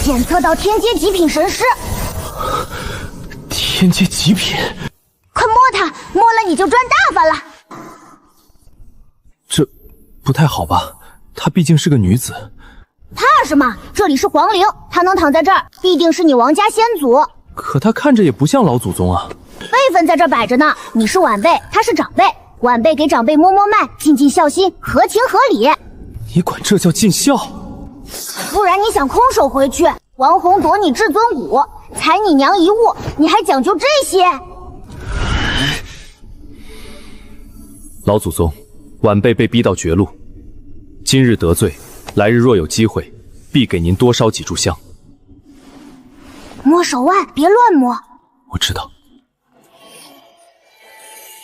检测到天阶极品神师。天阶极品，快摸它，摸了你就赚大发了。这不太好吧？她毕竟是个女子。怕什么？这里是皇陵，她能躺在这儿，必定是你王家先祖。可她看着也不像老祖宗啊。辈分在这摆着呢，你是晚辈，他是长辈，晚辈给长辈摸摸脉，尽尽孝心，合情合理。你管这叫尽孝？不然你想空手回去，王红夺你至尊骨，踩你娘一物，你还讲究这些？老祖宗，晚辈被逼到绝路，今日得罪，来日若有机会，必给您多烧几炷香。摸手腕，别乱摸。我知道。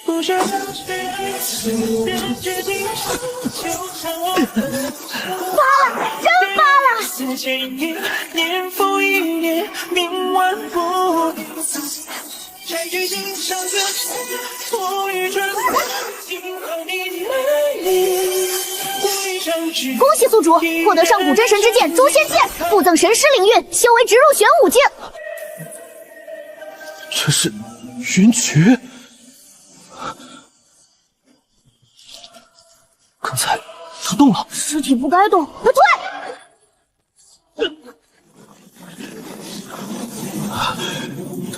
发了，真发了！恭喜宿主获得上古真神之剑诛仙剑，附赠神师灵韵，修为直入玄武境。这是云衢。刚才他动了，尸体不该动，快退！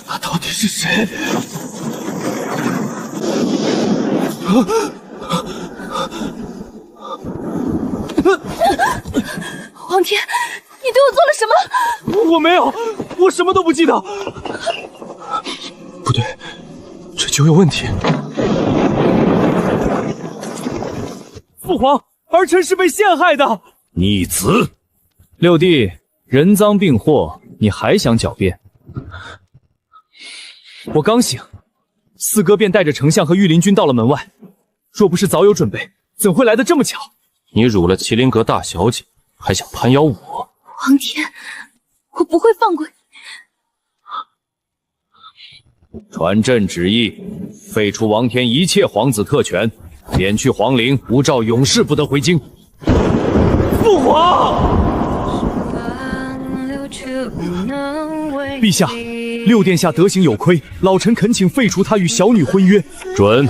他到底是谁？皇天，你对我做了什么？我没有，我什么都不记得。不对，这就有问题。父皇，儿臣是被陷害的。逆子！六弟，人赃并获，你还想狡辩？我刚醒，四哥便带着丞相和御林军到了门外。若不是早有准备，怎会来得这么巧？你辱了麒麟阁大小姐，还想攀邀我？皇天，我不会放过你。传朕旨意，废除王天一切皇子特权，免去皇陵，无诏永世不得回京。父皇！陛下，六殿下德行有亏，老臣恳请废除他与小女婚约。准，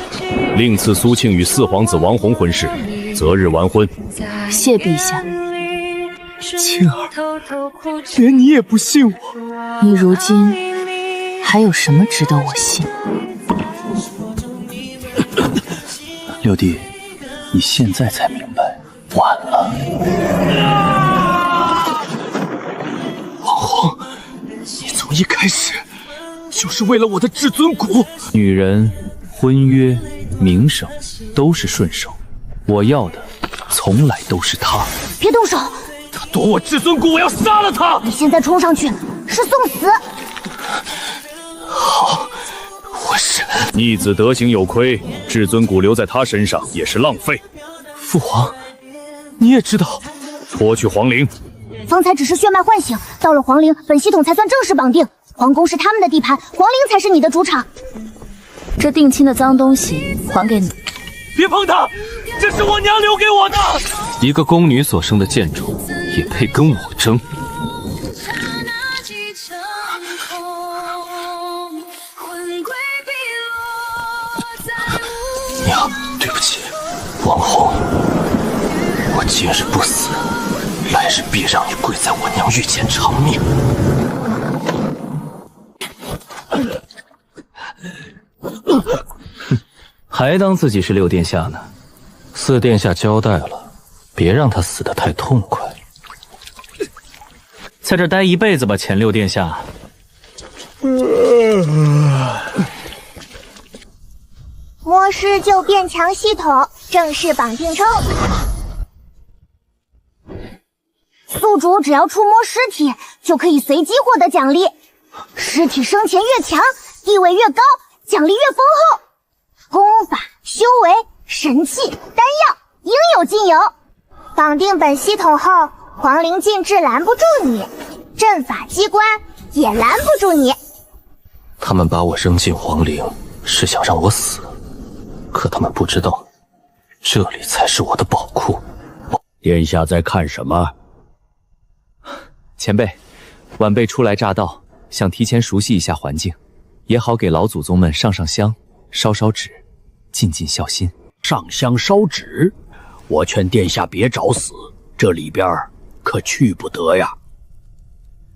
另赐苏庆与四皇子王弘婚事，择日完婚。谢陛下。庆儿，连你也不信我，你如今还有什么值得我信？六弟，你现在才明白，晚了。王弘，你从一开始就是为了我的至尊骨。女人、婚约、名声都是顺手，我要的从来都是她。别动手！他夺我至尊骨，我要杀了他！你现在冲上去是送死。好，我审。逆子德行有亏，至尊骨留在他身上也是浪费。父皇，你也知道，拖去皇陵。方才只是血脉唤醒，到了皇陵，本系统才算正式绑定。皇宫是他们的地盘，皇陵才是你的主场。这定亲的脏东西还给你。别碰它，这是我娘留给我的。一个宫女所生的贱种，也配跟我争？娘，对不起，王弘，我今日不死，来日必让你跪在我娘御前偿命。还当自己是六殿下呢？四殿下交代了，别让他死得太痛快。在这待一辈子吧，前六殿下。摸尸就变强系统正式绑定中。宿主只要触摸尸体，就可以随机获得奖励。尸体生前越强，地位越高，奖励越丰厚。功法、修为、神器、丹药，应有尽有。绑定本系统后，皇陵禁制拦不住你，阵法机关也拦不住你。他们把我扔进皇陵，是想让我死。可他们不知道，这里才是我的宝库。殿下在看什么？前辈，晚辈初来乍到，想提前熟悉一下环境，也好给老祖宗们上上香、烧烧纸，尽尽孝心。上香烧纸，我劝殿下别找死，这里边可去不得呀。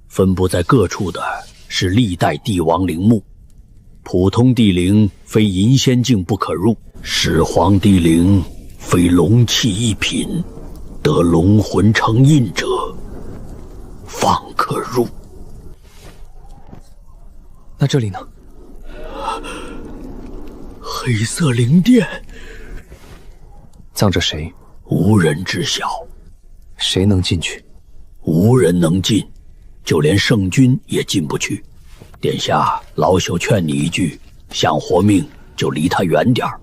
分布在各处的是历代帝王陵墓，普通帝陵非银仙境不可入，始皇帝陵非龙器一品，得龙魂成印者方可入。那这里呢？黑色灵殿，葬着谁？无人知晓。谁能进去？无人能进，就连圣君也进不去。殿下，老朽劝你一句，想活命就离他远点儿。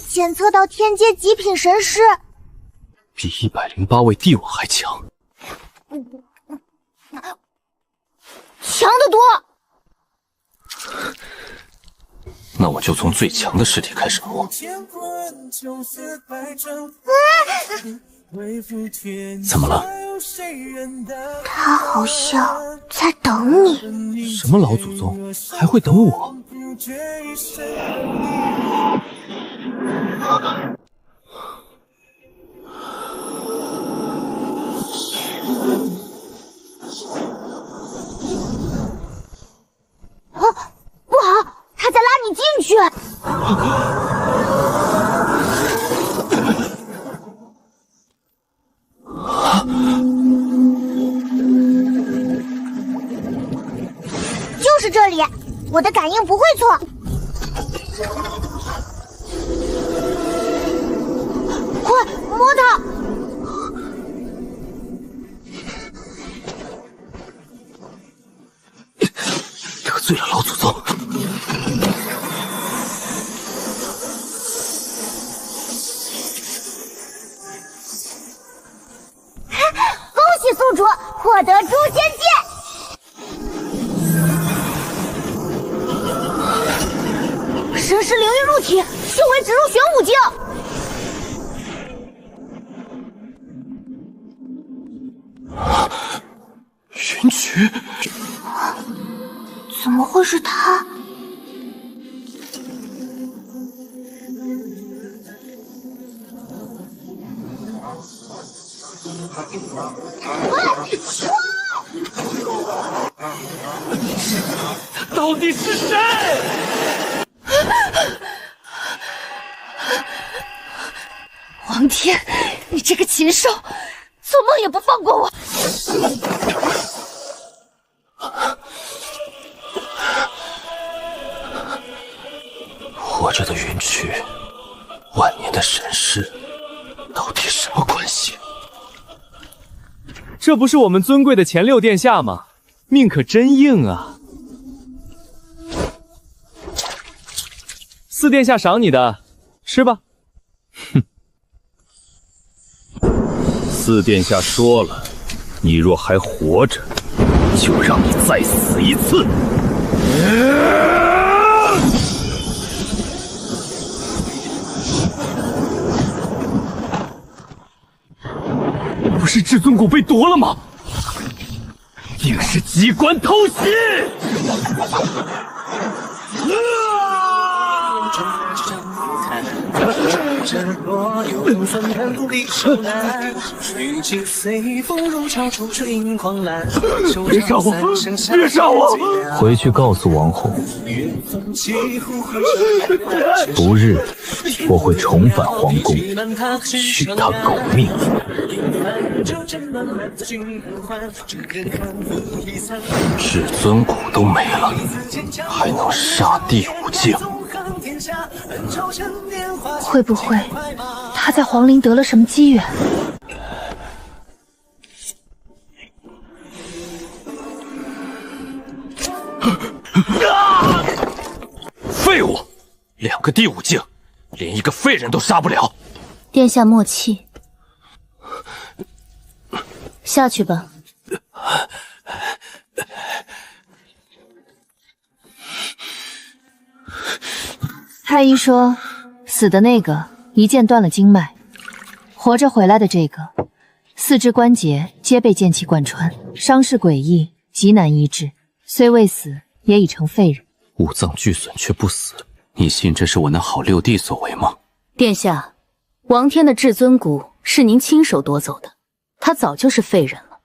检测到天阶极品神师，比108位帝王还强，强得多。那我就从最强的尸体开始摸。怎么了？他好像在等你。什么老祖宗还会等我？不好，他在拉你进去。就是这里，我的感应不会错。快摸它！得罪了老祖宗。恭喜宿主获得诛仙剑。神识灵域入体，修为直入玄武境。云衢，怎么会是他？他到底是谁？王天，你这个禽兽，做梦也不放过我！活着的云衢，万年的神识，到底什么关系？这不是我们尊贵的前六殿下吗？命可真硬啊！四殿下赏你的，吃吧。哼，四殿下说了，你若还活着，就让你再死一次。不是至尊骨被夺了吗？定是机关偷袭！别杀我！别杀我！回去告诉王后，不日我会重返皇宫，取她狗命。至尊骨都没了，还能杀第五境？会不会他在皇陵得了什么机缘？废物！2个第五境，连一个废人都杀不了。殿下莫气，下去吧。太医说，死的那个一剑断了经脉，活着回来的这个，四肢关节皆被剑气贯穿，伤势诡异，极难医治。虽未死，也已成废人。五脏俱损却不死，你信这是我那好六弟所为吗？殿下，王天的至尊骨是您亲手夺走的，他早就是废人了。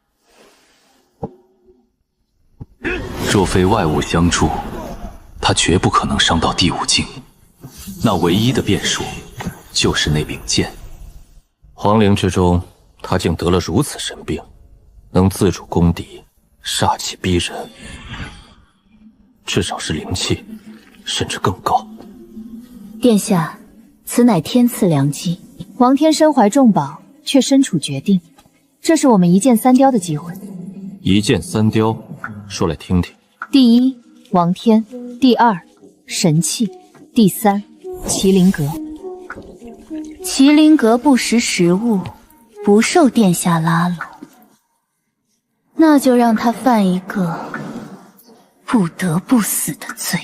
若非外物相助，他绝不可能伤到第五境。那唯一的变数就是那柄剑。皇陵之中，他竟得了如此神病，能自主攻敌，煞气逼人，至少是灵气，甚至更高。殿下，此乃天赐良机。王天身怀重宝，却身处绝境，这是我们一剑三雕的机会。一剑三雕，说来听听。第一，王天；第二，神器；第三，麒麟阁。麒麟阁不识时务，不受殿下拉拢，那就让他犯一个不得不死的罪。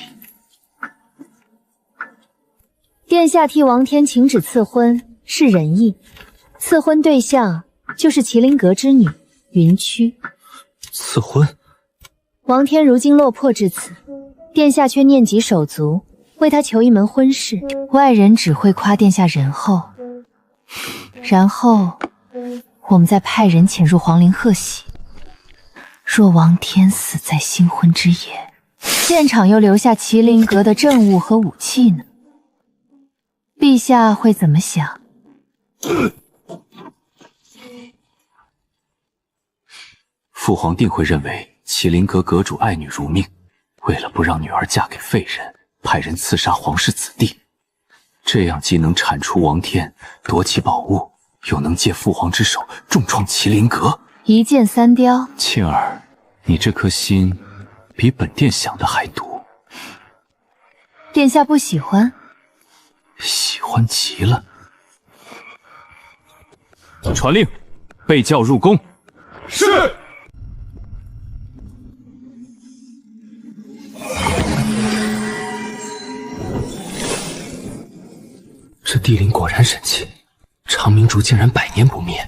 殿下替王天请旨赐婚是仁义，赐婚对象就是麒麟阁之女云躯。赐婚？王天如今落魄至此，殿下却念及手足，为他求一门婚事，外人只会夸殿下仁厚。然后我们再派人潜入皇陵贺喜。若王天死在新婚之夜，现场又留下麒麟阁的证物和武器呢？陛下会怎么想？父皇定会认为麒麟阁阁主爱女如命，为了不让女儿嫁给废人，派人刺杀皇室子弟。这样既能铲除王天，夺其宝物，又能借父皇之手重创麒麟阁。一剑三雕。庆儿，你这颗心比本殿想的还毒。殿下不喜欢？喜欢极了。传令，被叫入宫。是。这地灵果然神奇，长明烛竟然100年不灭。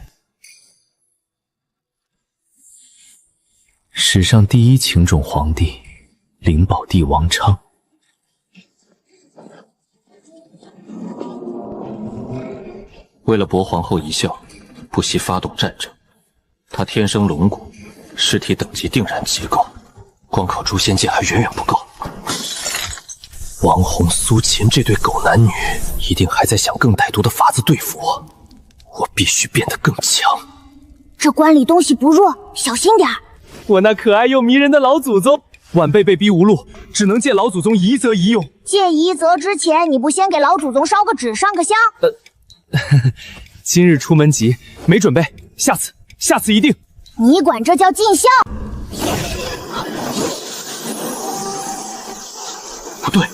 史上第一情种皇帝，灵宝帝王昌。为了博皇后一笑，不惜发动战争。他天生龙骨，尸体等级定然极高，光靠诛仙剑还远远不够。王红、苏秦这对狗男女，一定还在想更歹毒的法子对付我。我必须变得更强。这棺里东西不弱，小心点儿。我那可爱又迷人的老祖宗，晚辈被逼无路，只能借老祖宗一则一用。借一则之前，你不先给老祖宗烧个纸、上个香？今日出门急，没准备，下次一定。你管这叫尽孝？不对，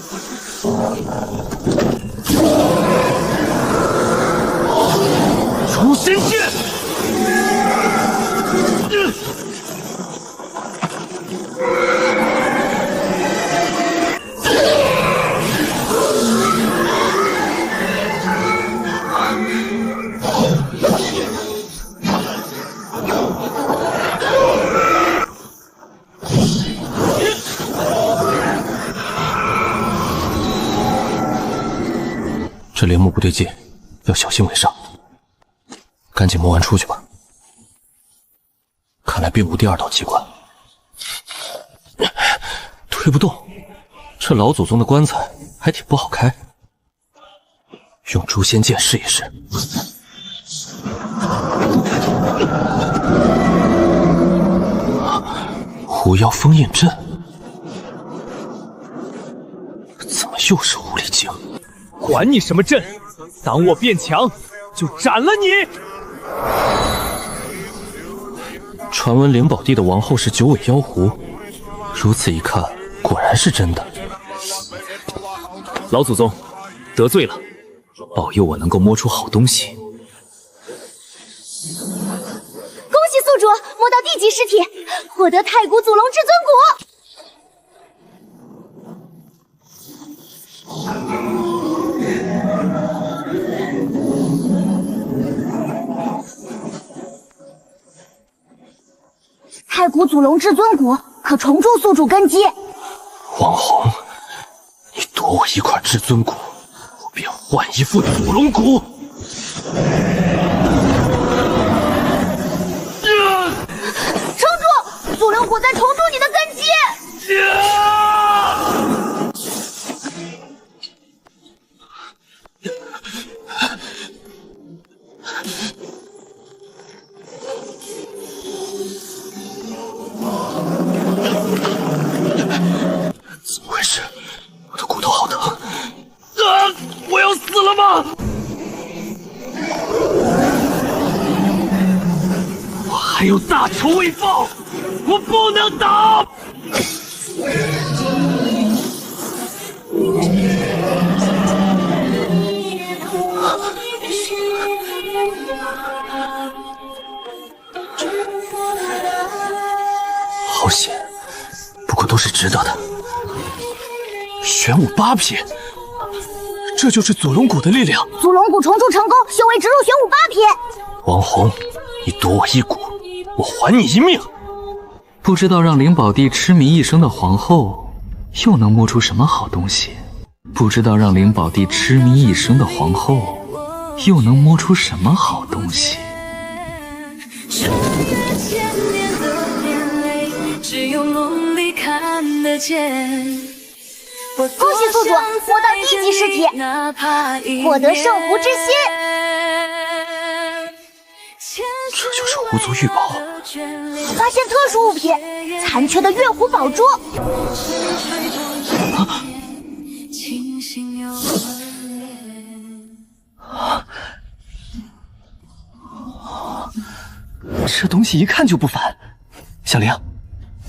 诛仙剑！这帘幕不对劲，要小心为上。赶紧磨完出去吧。看来并无第二道机关，推不动。这老祖宗的棺材还挺不好开，用诛仙剑试一试。狐妖封印阵，怎么又是狐狸精？管你什么阵，等我变强，就斩了你！传闻灵宝地的王后是九尾妖狐，如此一看，果然是真的。老祖宗，得罪了，保佑我能够摸出好东西。恭喜宿主摸到地级尸体，获得太古祖龙至尊骨。外骨祖龙至尊骨可重铸宿主根基。王红，你夺我一块至尊骨，我便换一副祖龙骨。撑住！祖龙骨在重铸你的根基。怎么回事？我的骨头好疼！我要死了吗？我还有大仇未报，我不能倒！好险，不过都是值得的。玄武8品，这就是祖龙骨的力量。祖龙骨重铸成功，修为直入玄武8品。王红，你夺我一骨，我还你一命。不知道让灵宝帝痴迷一生的皇后，又能摸出什么好东西？不知道让灵宝帝痴迷一生的皇后，又能摸出什么好东西？只有梦里看得见。恭喜宿主摸到1级尸体，获得圣湖之心。这就是狐族玉宝。发现特殊物品，残缺的月湖宝珠。这东西一看就不凡。小玲，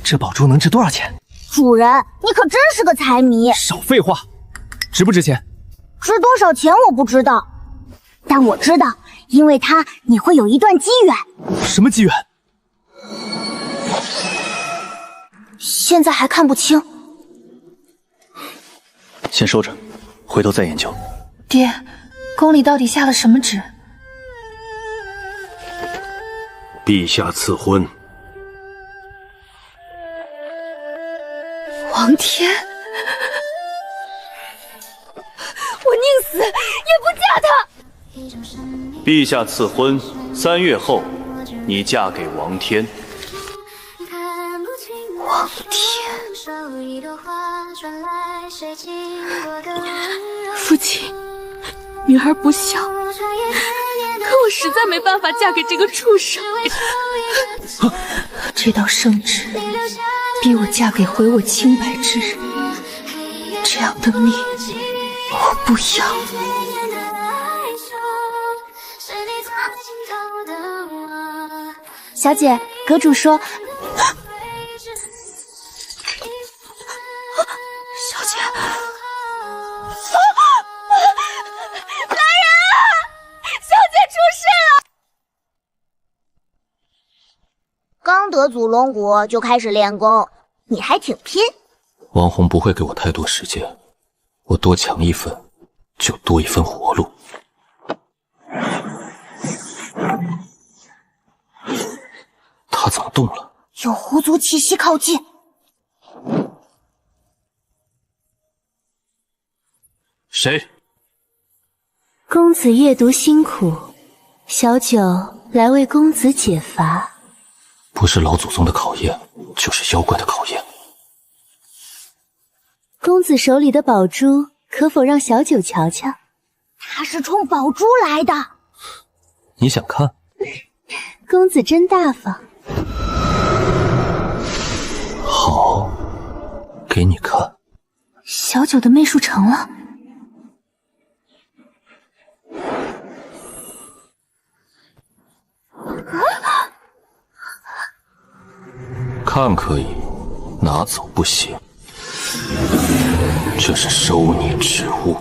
这宝珠能值多少钱？主人，你可真是个财迷。少废话，值不值钱？值多少钱我不知道，但我知道，因为它你会有一段机缘。什么机缘？现在还看不清。先收着，回头再研究。爹，宫里到底下了什么旨？陛下赐婚。王天，我宁死也不嫁他。陛下赐婚，3月后，你嫁给王天。王天，父亲，女儿不孝，可我实在没办法嫁给这个畜生。这道圣旨逼我嫁给毁我清白之人，这样的命我不要。小姐，阁主说，小姐，来人啊！小姐出事了！刚得祖龙骨就开始练功，你还挺拼。王红不会给我太多时间，我多抢一分，就多一分活路。他怎么动了？有狐族气息靠近。谁？公子夜读辛苦，小九来为公子解乏。不是老祖宗的考验，就是妖怪的考验。公子手里的宝珠，可否让小九瞧瞧？他是冲宝珠来的。你想看？公子真大方。好，给你看。小九的媚术成了。看可以，拿走不行。这是收孽之物。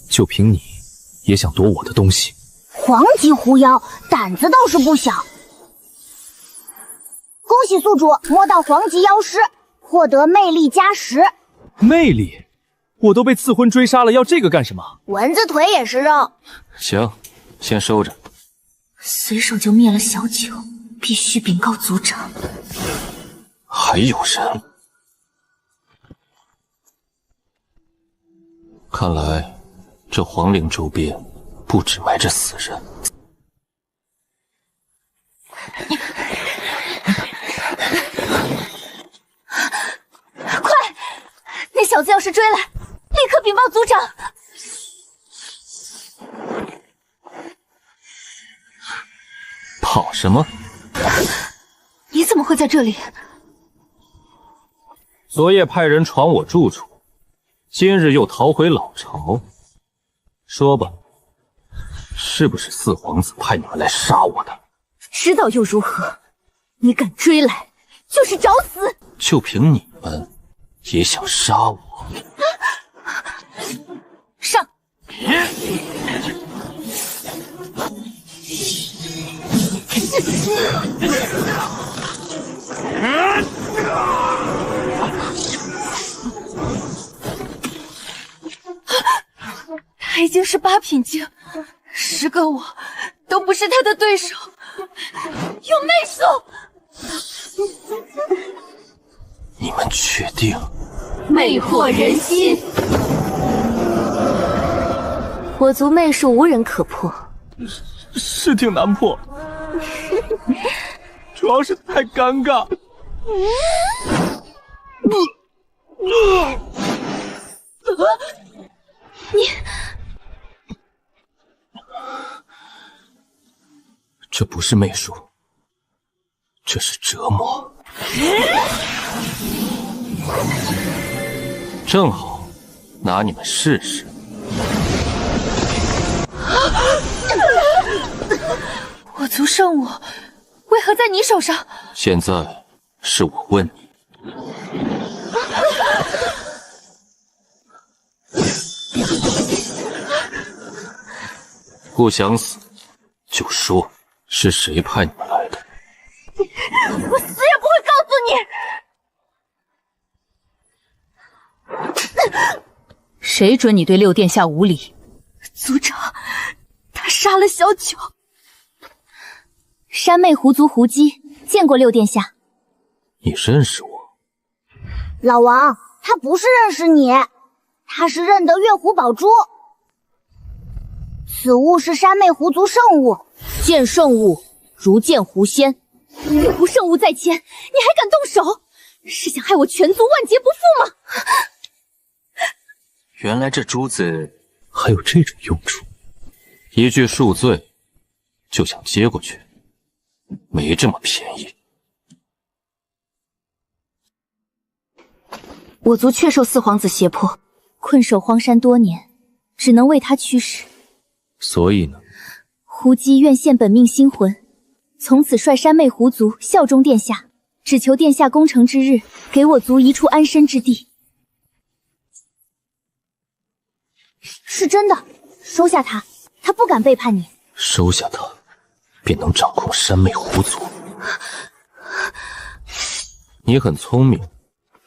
就凭你，也想夺我的东西？黄级狐妖，胆子倒是不小。恭喜宿主摸到黄级妖尸，获得魅力加10。魅力？我都被赐婚追杀了，要这个干什么？蚊子腿也是肉。行，先收着。随手就灭了小九，必须禀告族长。还有人？看来这皇陵周边不止埋着死人。快！那小子要是追来，立刻禀报族长。跑什么？你怎么会在这里？昨夜派人闯我住处，今日又逃回老巢。说吧，是不是四皇子派你们来杀我的？知道又如何？你敢追来，就是找死！就凭你们，也想杀我？上！他已经是8品境，10个我都不是他的对手。有媚术，你们确定？魅惑人心，我族媚术无人可破。是挺难破，主要是太尴尬。你这不是媚术，这是折磨。正好拿你们试试。我族圣物为何在你手上？现在是我问你，不想死就说是谁派你们来的。我死也不会告诉你。谁准你对六殿下无礼？族长，他杀了小九。山魅狐族狐姬见过六殿下。你认识我？老王，他不是认识你，他是认得月狐宝珠。此物是山魅狐族圣物，见圣物如见狐仙。月狐圣物在前，你还敢动手？是想害我全族万劫不复吗？原来这珠子还有这种用处，一句恕罪就想接过去，没这么便宜。我族确受四皇子胁迫，困守荒山多年，只能为他驱使。所以呢？狐姬愿献本命星魂，从此率山魅狐族效忠殿下，只求殿下攻城之日，给我族一处安身之地。是真的，收下他，他不敢背叛你。收下他，便能掌控山魅狐族。你很聪明，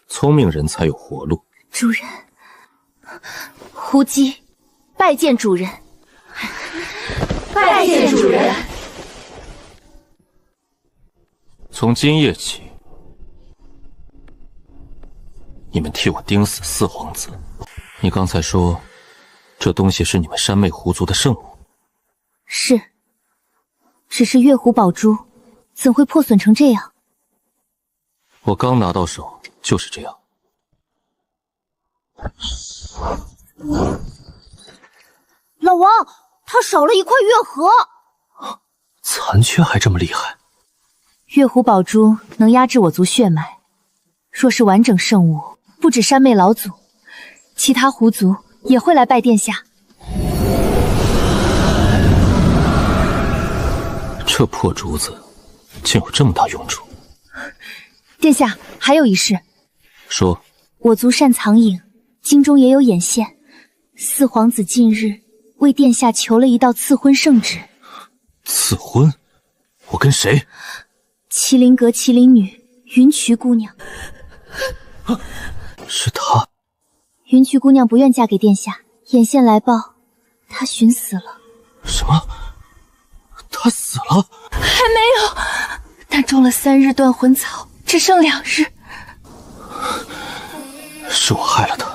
聪明人才有活路。主人，狐姬拜见主人。拜见主人。从今夜起，你们替我盯死四皇子。你刚才说，这东西是你们山魅狐族的圣物？是，只是月狐宝珠怎会破损成这样？我刚拿到手就是这样。老王，他少了一块月核。残缺还这么厉害？月狐宝珠能压制我族血脉，若是完整圣物，不止山魅老祖，其他狐族也会来拜殿下。这破珠子竟有这么大用处。殿下，还有一事。说。我族擅藏影，经中也有眼线。四皇子近日为殿下求了一道赐婚圣旨。赐婚？我跟谁？麒麟阁麒麟女云渠姑娘。是她。云渠姑娘不愿嫁给殿下，眼线来报，她寻死了。什么？她死了？还没有，但中了3日断魂草，只剩2日。是我害了她。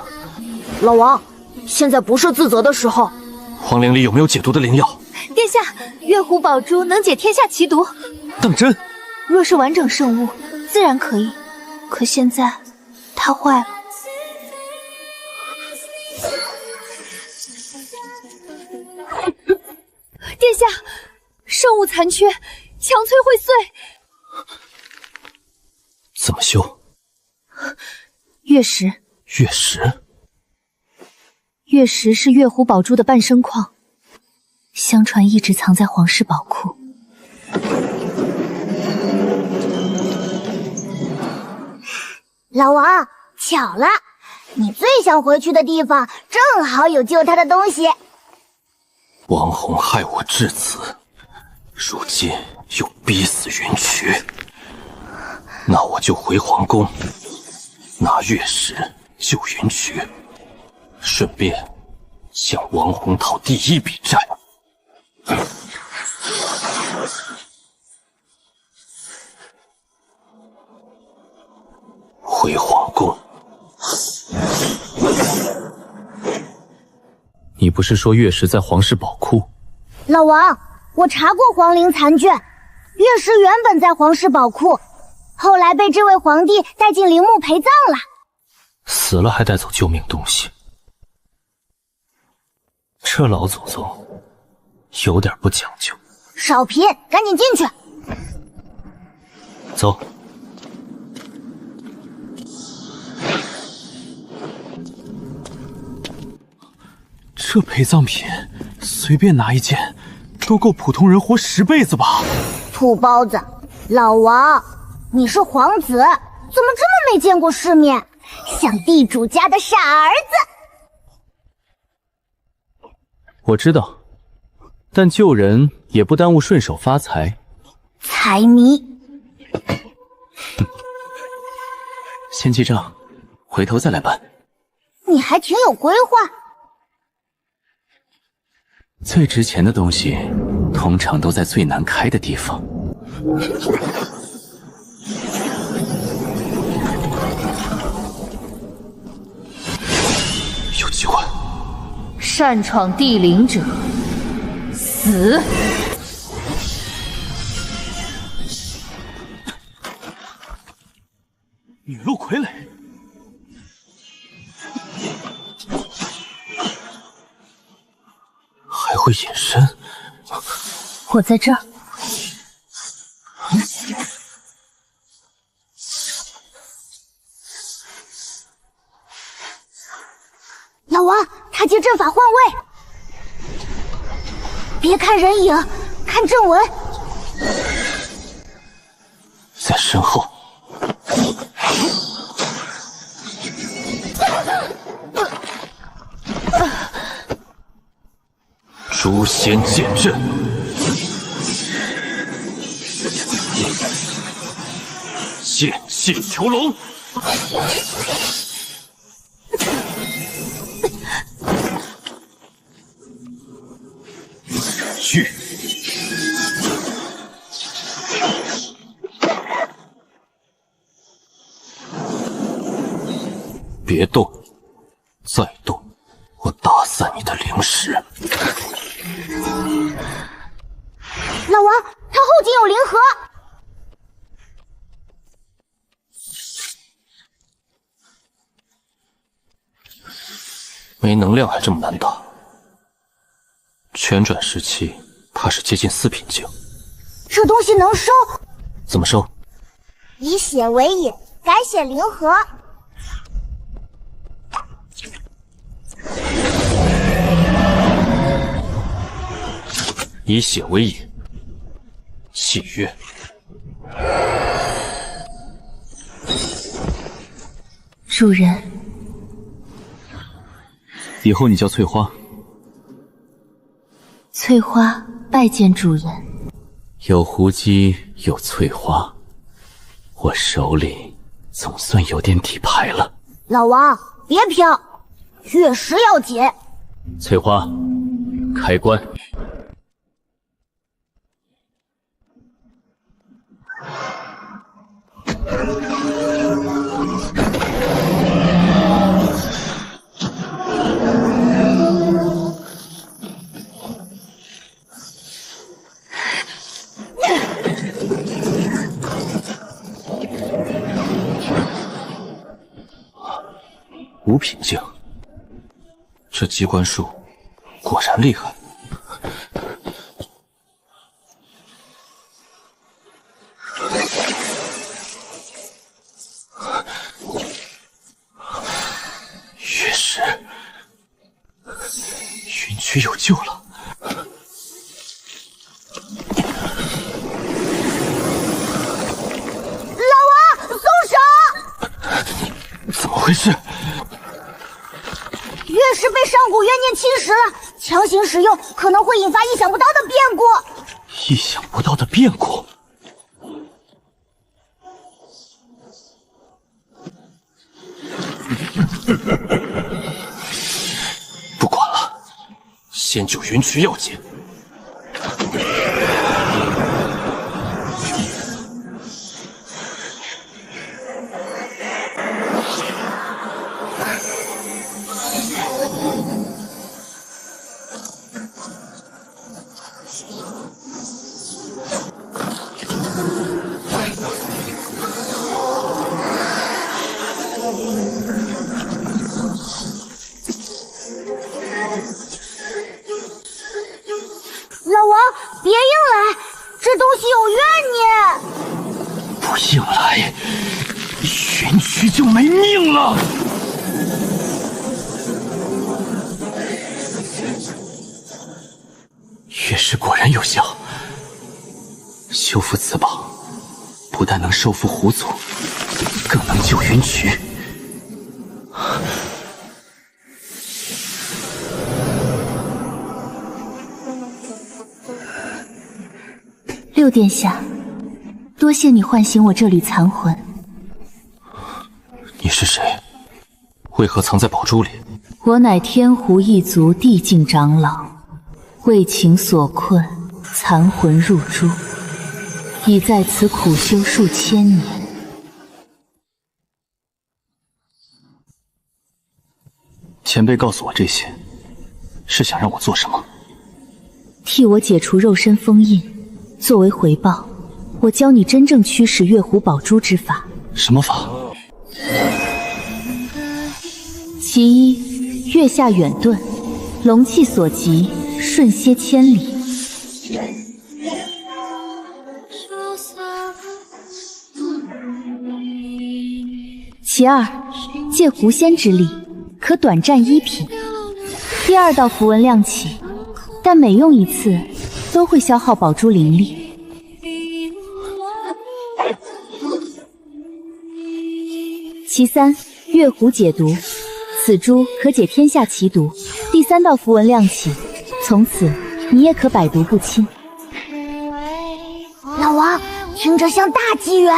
老王，现在不是自责的时候。皇陵里有没有解毒的灵药？殿下，月湖宝珠能解天下奇毒。当真？若是完整圣物，自然可以。可现在，它坏了。殿下，圣物残缺，强摧会碎。怎么修？月石。月石？月石是月湖宝珠的半生矿，相传一直藏在皇室宝库。老王，巧了，你最想回去的地方正好有救他的东西。王红害我至此，如今又逼死云渠，那我就回皇宫，拿月石救云渠，顺便向王红讨第1笔债。回皇宫。你不是说月石在皇室宝库？老王，我查过皇陵残卷，月石原本在皇室宝库，后来被这位皇帝带进陵墓陪葬了。死了还带走救命东西，这老祖宗有点不讲究。少贫，赶紧进去。走。这陪葬品随便拿一件，都够普通人活10辈子吧？土包子，老王，你是皇子，怎么这么没见过世面？像地主家的傻儿子。我知道，但救人也不耽误顺手发财。财迷。先记账，回头再来办。你还挺有规划。最值钱的东西，通常都在最难开的地方。有机会。擅闯地灵者，死！女鹿傀儡。还会隐身？我在这儿。老王，他借阵法换位，别看人影，看正文。在身后。诛仙剑阵，剑气囚笼，去！别动，再动，我打散你的灵石。老王，他后颈有灵核。没能量还这么难打，旋转时期怕是接近4品境。这东西能收？怎么收？以血为引，改写灵核。以血为引，契约。主人，以后你叫翠花。翠花拜见主人。有胡姬，有翠花，我手里总算有点底牌了。老王，别飘，月食要紧。翠花，开棺。无品境，这机关术果然厉害。月食，云区有救了。老王，松手！怎么回事？月食被上古怨念侵蚀了，强行使用可能会引发意想不到的变故。意想不到的变故？不管了，先救云区要紧。老王，别硬来，这东西有怨念。不硬来，云区就没命了。月食果然有效，修复此宝，不但能收服狐族，更能救云区。六殿下，多谢你唤醒我这缕残魂。你是谁？为何藏在宝珠里？我乃天狐一族地境长老，为情所困，残魂入珠，已在此苦修数千年。前辈告诉我这些，是想让我做什么？替我解除肉身封印，作为回报，我教你真正驱使月狐宝珠之法。什么法？其一，月下远遁，龙气所及，瞬歇千里。其二，借狐仙之力，可短暂一品。第二道符文亮起，但每用一次，都会消耗宝珠灵力。其三，月狐解毒，此珠可解天下奇毒。第三道符文亮起，从此你也可百毒不侵。老王，听着像大机缘。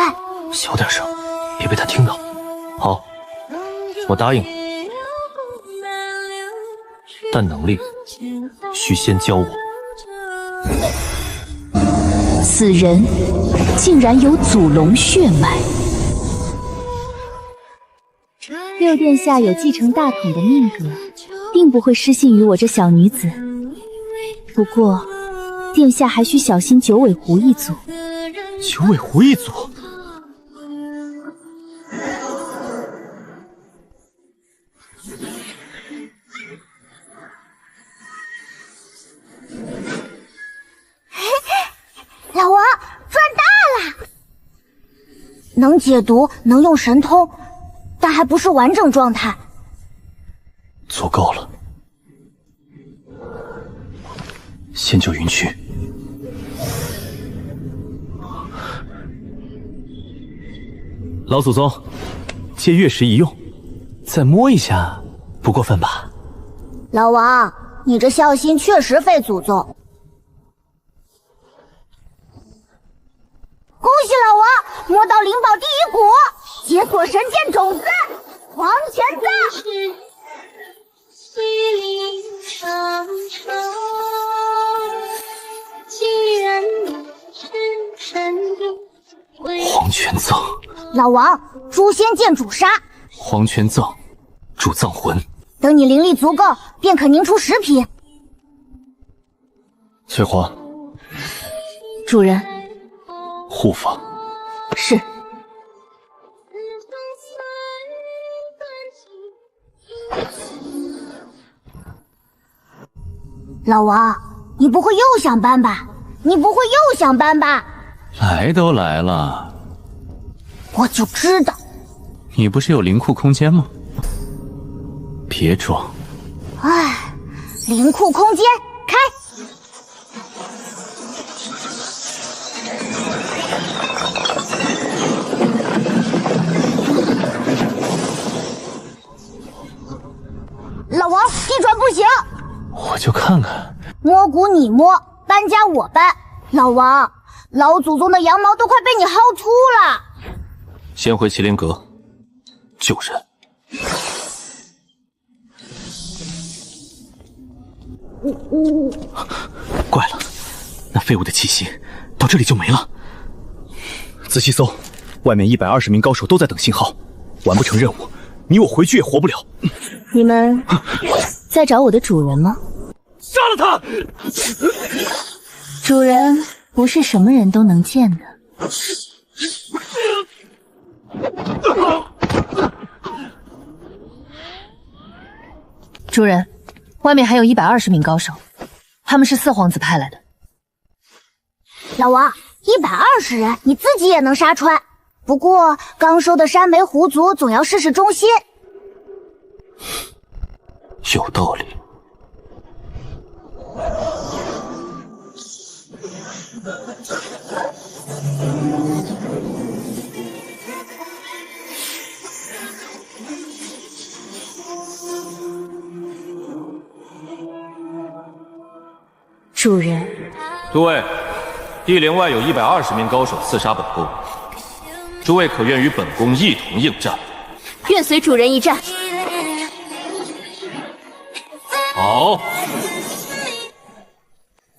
小点声，别被他听到。好，我答应你，但能力需先教我。此人竟然有祖龙血脉。六殿下有继承大统的命格，定不会失信于我这小女子。不过，殿下还需小心九尾狐一族。九尾狐一族？老王赚大了！能解毒，能用神通，但还不是完整状态。足够了，先救云区。老祖宗，借月食一用，再摸一下，不过分吧？老王，你这孝心确实费祖宗。恭喜老王摸到灵宝第一股，解锁神剑种子，往前走！黄泉藏，老王，诛仙剑主杀。黄泉藏，主藏魂。等你灵力足够，便可凝出10品。翠花，主人。护法。是。老王，你不会又想搬吧？你不会又想搬吧？来都来了，我就知道。你不是有灵库空间吗？别装。唉，灵库空间开。老王，地转不行。我就看看。摸骨你摸，搬家我搬。老王，老祖宗的羊毛都快被你薅秃了。先回麒麟阁救人。怪了，那废物的气息到这里就没了。仔细搜，外面120名高手都在等信号，完不成任务，你我回去也活不了。你们在找我的主人吗？杀了他！主人不是什么人都能见的。主人，外面还有120名高手，他们是4皇子派来的。老王，120人，你自己也能杀穿。不过刚收的山梅狐族总要试试忠心。有道理。主人，诸位，帝陵外有120名高手刺杀本宫，诸位可愿与本宫一同应战？愿随主人一战。好，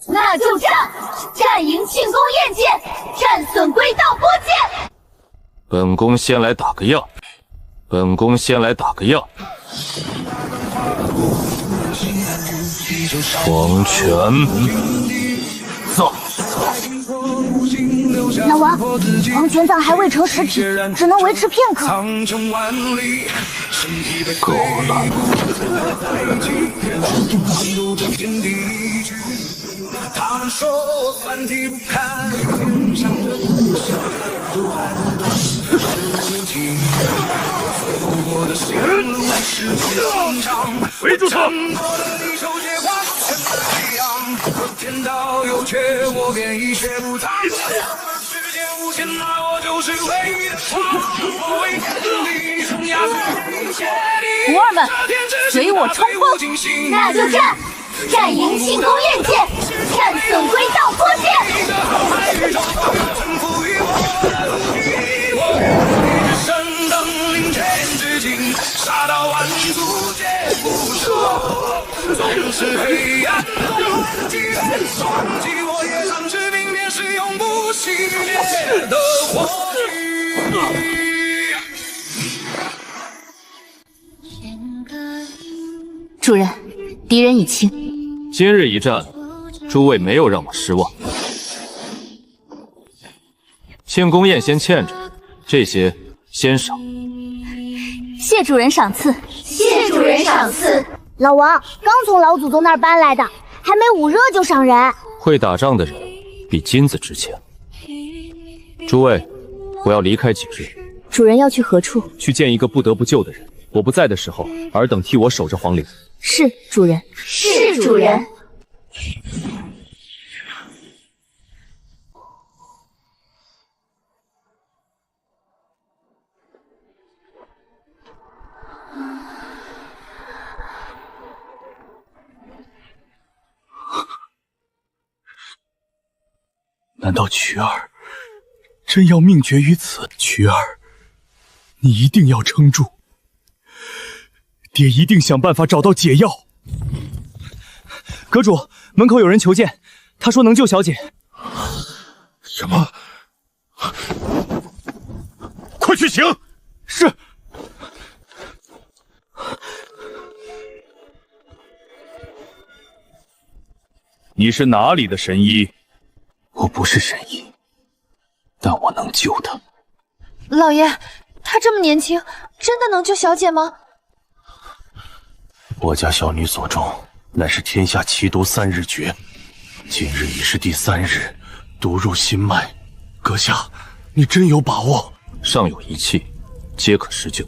那就战！战赢庆功宴剑，战损归道波剑。本宫先来打个样。本宫先来打个样。黄泉藏。老王，黄泉藏还未成实体，只能维持片刻。够了。他们说我三体不堪，围住他！天道有缺，我便一蹶不振。世间无限，那我就是唯一的我为你生涯徒儿们，随我冲锋！那就战！战赢庆功宴剑，战损归道波剑。身登临天之境，杀到万族皆不赦。纵是黑暗，即便双击我也尝试明辨，是永不熄灭的火炬。主人，敌人已清。今日一战，诸位没有让我失望。庆功宴先欠着，这些先赏。谢主人赏赐，谢主人赏赐。老王刚从老祖宗那儿搬来的，还没捂热就赏人。会打仗的人比金子值钱。诸位，我要离开几日。主人要去何处？去见一个不得不救的人。我不在的时候，尔等替我守着皇陵。是主人。是主人。难道曲儿真要命绝于此？曲儿，你一定要撑住，爹一定想办法找到解药。阁主，门口有人求见，他说能救小姐。什么？快去请！是。你是哪里的神医？我不是神医，但我能救他。老爷，他这么年轻，真的能救小姐吗？我家小女所中，乃是天下奇毒3日诀，今日已是第3日，毒入心脉。阁下，你真有把握？尚有一气，皆可施救。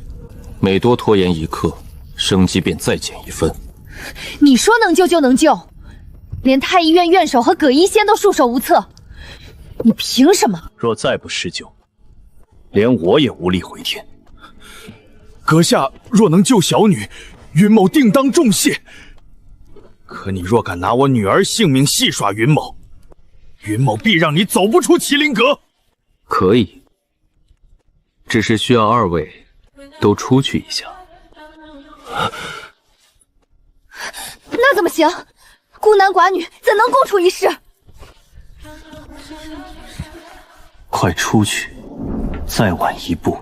每多拖延1刻，生机便再减1分。你说能救就能救，连太医院院首和葛医仙都束手无策，你凭什么？若再不施救，连我也无力回天。阁下若能救小女，云某定当重谢。可你若敢拿我女儿性命戏耍云某，云某必让你走不出麒麟阁。可以，只是需要2位都出去一下。那怎么行？孤男寡女怎能共处一室？快出去！再晚1步，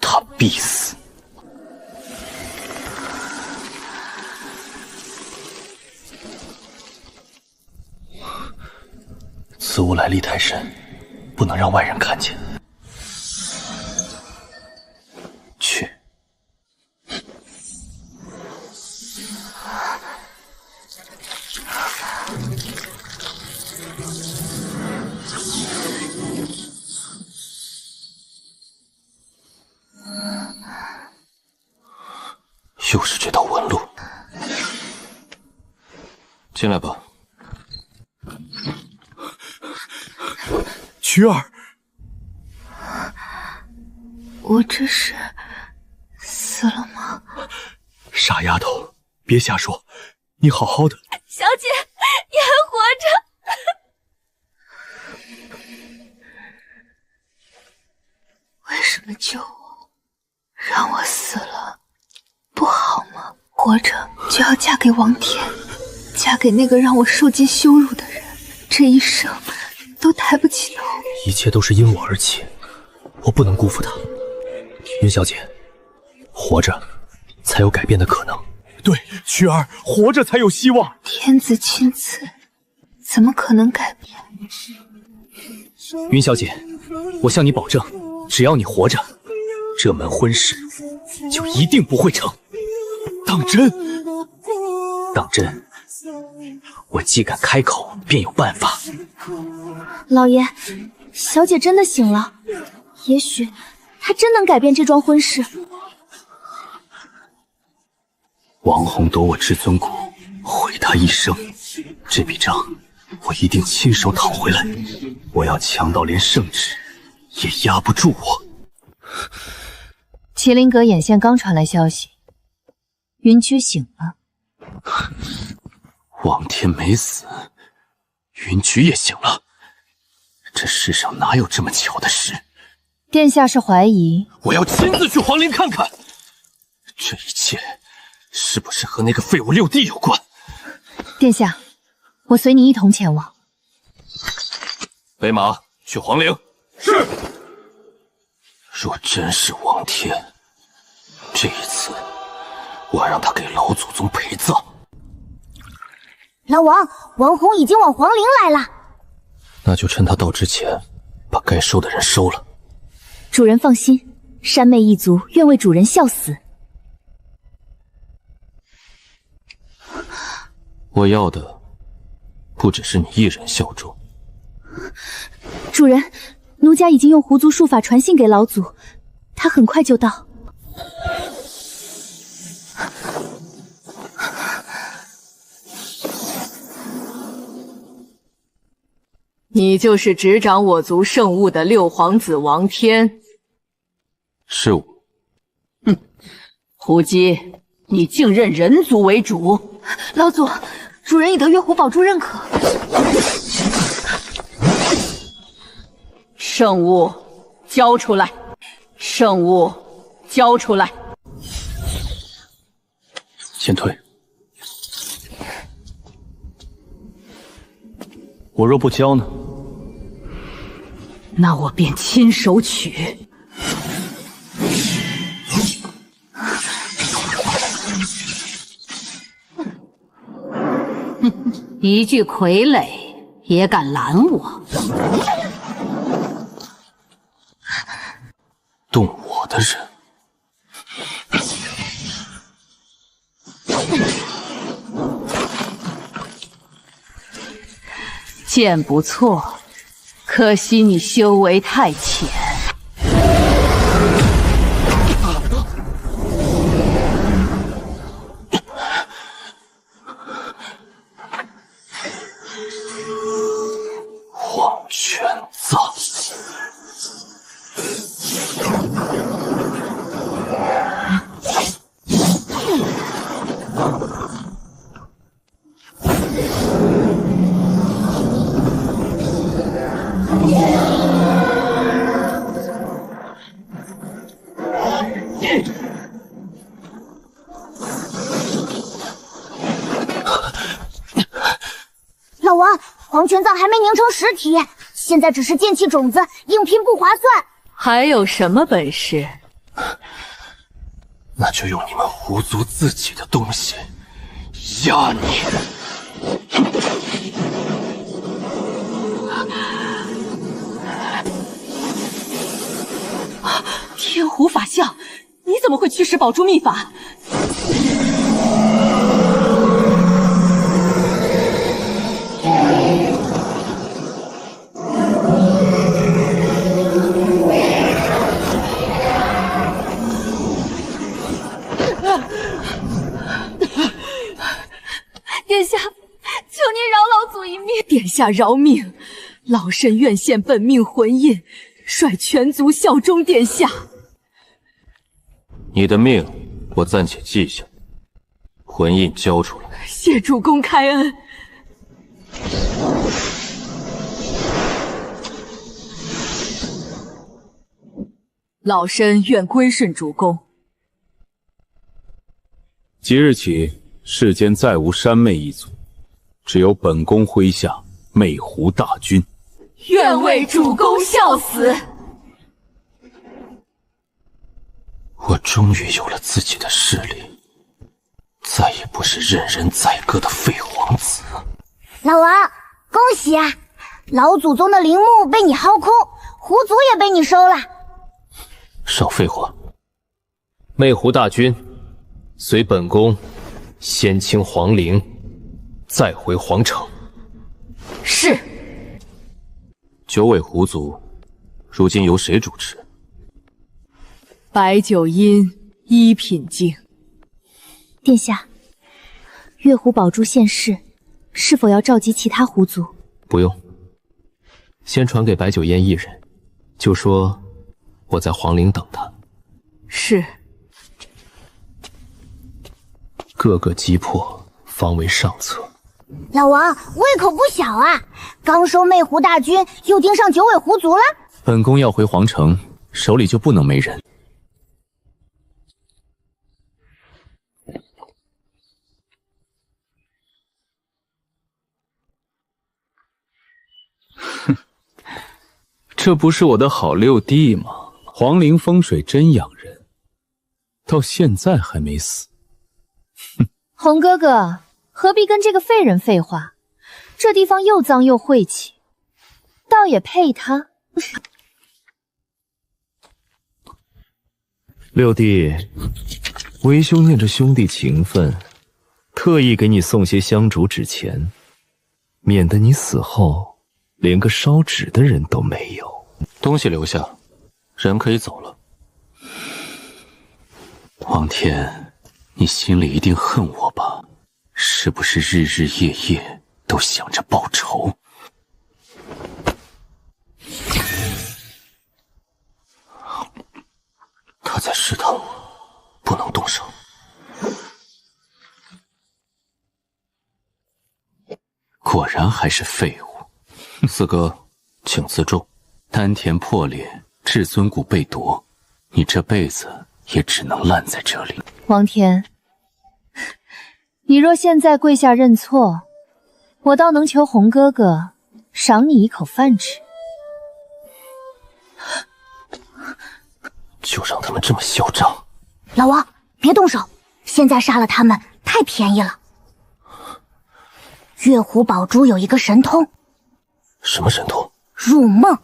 他必死。此物来历太深，不能让外人看见。去。又是这道纹路，进来吧。曲儿，我这是死了吗？傻丫头，别瞎说，你好好的。小姐，你还活着？为什么救我？让我死了不好吗？活着就要嫁给王天，嫁给那个让我受尽羞辱的人，这一生都抬不起头。一切都是因我而起，我不能辜负他。云小姐，活着才有改变的可能。对，曲儿，活着才有希望。天子亲赐，怎么可能改变？云小姐，我向你保证，只要你活着，这门婚事就一定不会成。当真？当真。我既敢开口，便有办法。老爷，小姐真的醒了，也许她真能改变这桩婚事。王红夺我至尊骨，毁他一生，这笔账我一定亲手讨回来。我要强到连圣旨也压不住我。麒麟阁眼线刚传来消息，云居醒了。王天没死，云居也醒了。这世上哪有这么巧的事？殿下是怀疑？我要亲自去皇陵看看，这一切是不是和那个废物六弟有关？殿下，我随你一同前往。备马去皇陵。是。若真是王天，这一次我让他给老祖宗陪葬。老王，王红已经往皇陵来了。那就趁他到之前，把该收的人收了。主人放心，山妹一族愿为主人效死。我要的不只是你一人效忠。主人，奴家已经用狐族术法传信给老祖，他很快就到。你就是执掌我族圣物的六皇子王天？是我。哼，胡姬，你竟认人族为主！老祖，主人已得月湖宝珠认可。圣物交出来！圣物交出来！先退。我若不交呢？那我便亲手取。一具傀儡也敢拦我？动我的人，剑不错，可惜你修为太浅。黄泉葬。老王，黄泉葬还没凝成实体，现在只是剑气种子，硬拼不划算。还有什么本事？那就用你们狐族自己的东西压你！天狐法相，你怎么会驱使宝珠秘法？殿下，求您饶老祖一命！殿下饶命！老身愿献本命魂印，率全族效忠殿下。你的命我暂且记下，魂印交出来。谢主公开恩。老身愿归顺主公。即日起，世间再无山魅一族，只有本宫麾下魅狐大军。愿为主公效死。我终于有了自己的势力，再也不是任人宰割的废皇子。老王，恭喜啊！老祖宗的陵墓被你薅空，狐族也被你收了。少废话！魅狐大军，随本宫先清皇陵，再回皇城。是。九尾狐族，如今由谁主持？白九阴一品境。殿下，月狐宝珠现世，是否要召集其他狐族？不用，先传给白九烟一人，就说我在皇陵等他。是。各个击破，方为上策。老王胃口不小啊，刚收魅狐大军，又盯上九尾狐族了。本宫要回皇城，手里就不能没人。哼，这不是我的好六弟吗？皇陵风水真养人，到现在还没死。红哥哥，何必跟这个废人废话？这地方又脏又晦气，倒也配他。六弟，为兄念着兄弟情分，特意给你送些香烛纸钱，免得你死后连个烧纸的人都没有。东西留下，人可以走了。王天，你心里一定恨我吧？是不是日日夜夜都想着报仇？他在试探我，不能动手。果然还是废物。四哥，请自重。丹田破裂，至尊骨被夺，你这辈子也只能烂在这里。王天，你若现在跪下认错，我倒能求红哥哥赏你一口饭吃。就让他们这么嚣张。老王，别动手，现在杀了他们太便宜了。月湖宝珠有一个神通。什么神通？入梦。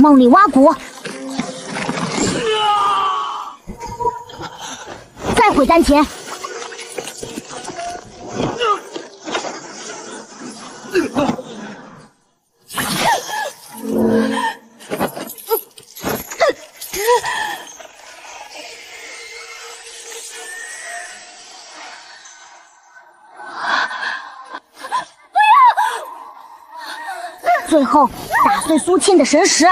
梦里挖骨，再回丹田。最后打碎苏沁的神识。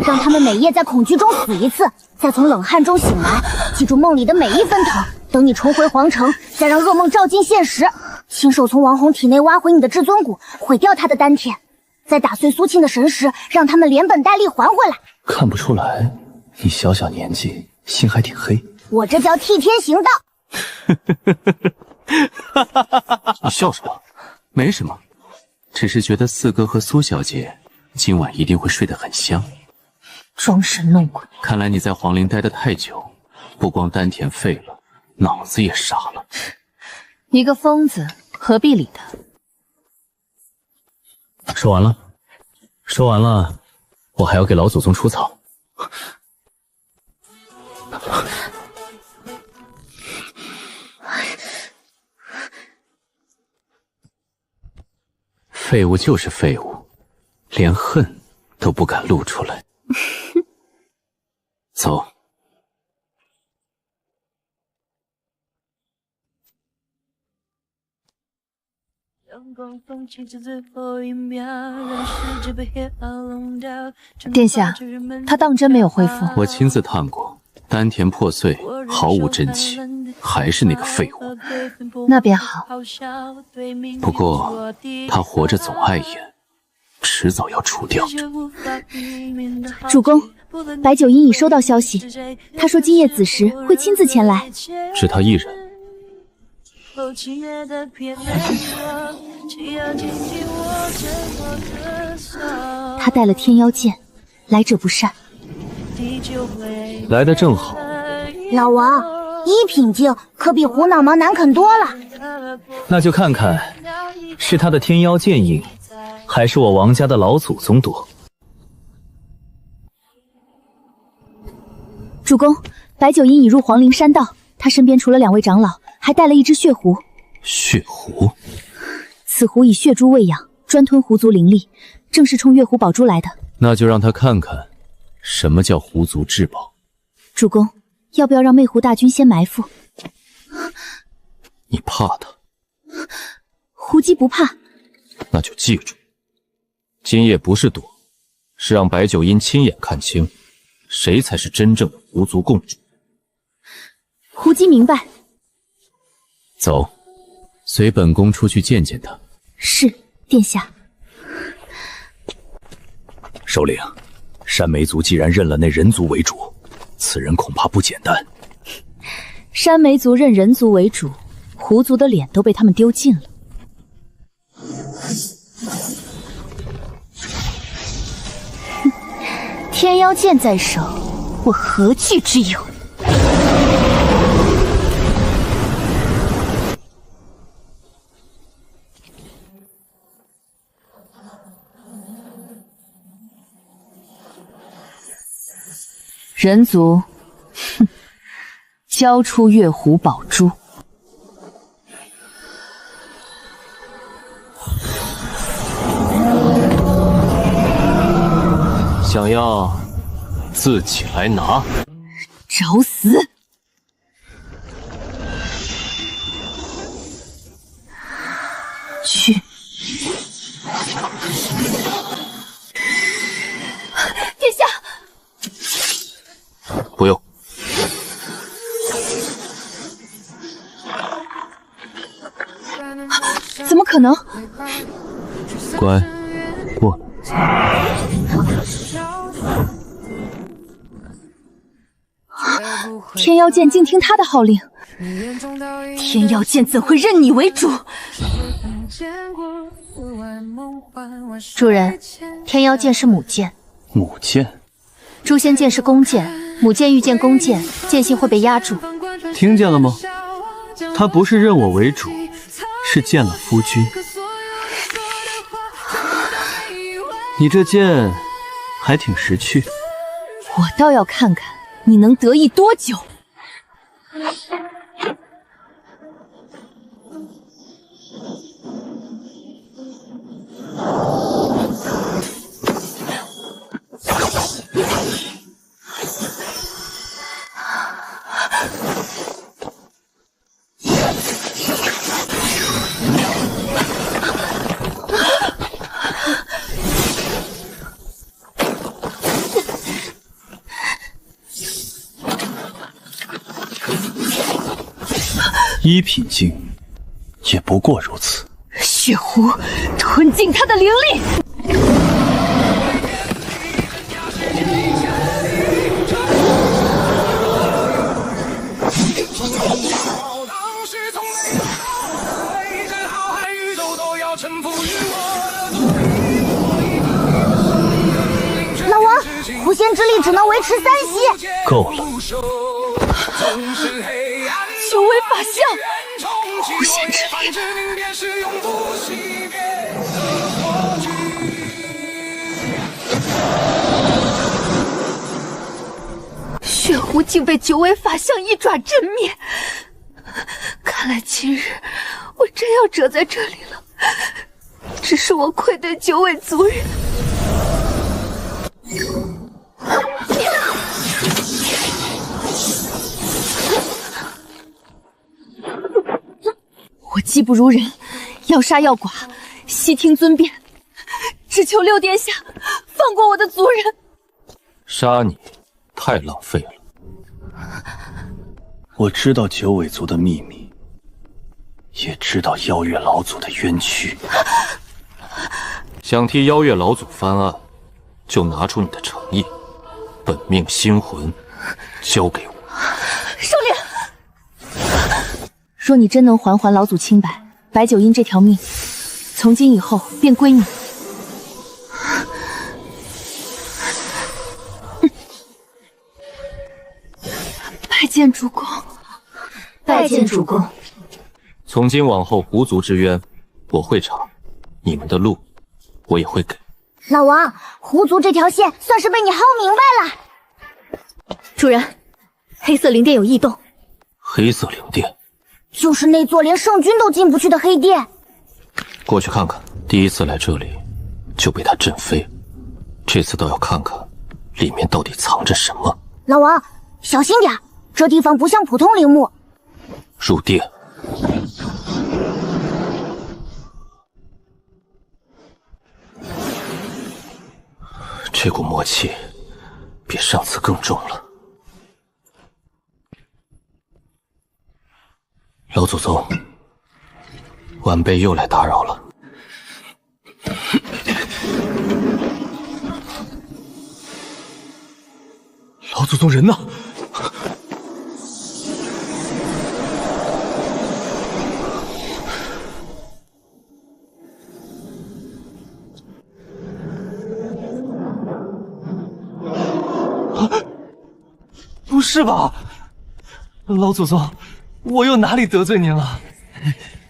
让他们每夜在恐惧中死一次，再从冷汗中醒来，记住梦里的每一分疼。等你重回皇城，再让噩梦照进现实，亲手从王红体内挖回你的至尊骨，毁掉他的丹田，再打碎苏沁的神识，让他们连本带利还回来。看不出来，你小小年纪心还挺黑。我这叫替天行道。你笑什么？没什么，只是觉得四哥和苏小姐今晚一定会睡得很香。装神弄鬼，看来你在皇陵待得太久，不光丹田废了，脑子也傻了。你个疯子，何必理他？说完了，说完了，我还要给老祖宗出草。废物就是废物，连恨都不敢露出来。走。殿下，他当真没有恢复？我亲自探过，丹田破碎，毫无真气，还是那个废物。那便好。不过他活着总碍眼，迟早要除掉的。主公，白九阴已收到消息，他说今夜子时会亲自前来。只他一人？他带了天妖剑，来者不善。来得正好。老王，一品境可比胡脑毛难啃多了。那就看看是他的天妖剑硬，还是我王家的老祖宗多。主公，白九阴已入皇陵山道，他身边除了2位长老，还带了一只血狐。血狐？此狐以血珠喂养，专吞狐族灵力，正是冲月狐宝珠来的。那就让他看看什么叫狐族至宝。主公，要不要让魅狐大军先埋伏？你怕他？狐姬不怕。那就记住，今夜不是躲，是让白九阴亲眼看清，谁才是真正的狐族共主。狐姬明白。走，随本宫出去见见他。是，殿下。首领，山梅族既然认了那人族为主，此人恐怕不简单。山梅族认人族为主，狐族的脸都被他们丢尽了。天妖剑在手，我何惧之有？人族，哼，交出月狐宝珠。想要自己来拿，找死！去！殿下，不用。怎么可能？乖，过。天妖剑竟听他的号令，天妖剑怎会认你为主？主人，天妖剑是母剑，母剑，诛仙剑是弓箭，母剑遇见弓箭，剑性会被压住。听见了吗？他不是认我为主，是见了夫君。你这剑还挺识趣，我倒要看看你能得意多久。一品境，也不过如此。血狐吞尽他的灵力。老王，狐仙之力只能维持3息。够了。九尾法相，狐仙之力。血狐竟被九尾法相一爪震灭，看来今日我真要折在这里了。只是我愧对九尾族人。我技不如人，要杀要剐，悉听尊便，只求六殿下放过我的族人。杀你太浪费了。我知道九尾族的秘密，也知道妖月老祖的冤屈。想替妖月老祖翻案，就拿出你的诚意，本命心魂交给我。收敛。若你真能还老祖清白，白九阴这条命，从今以后便归你。拜见主公，拜见主公。从今往后，狐族之冤我会查，你们的路我也会给。老王，狐族这条线算是被你薅明白了。主人，黑色灵殿有异动。黑色灵殿，就是那座连圣君都进不去的黑殿。过去看看。第一次来这里就被他震飞，这次倒要看看里面到底藏着什么。老王，小心点，这地方不像普通陵墓。入殿。这股魔气比上次更重了。老祖宗，晚辈又来打扰了。老祖宗人呢？不是吧，老祖宗，我又哪里得罪您了？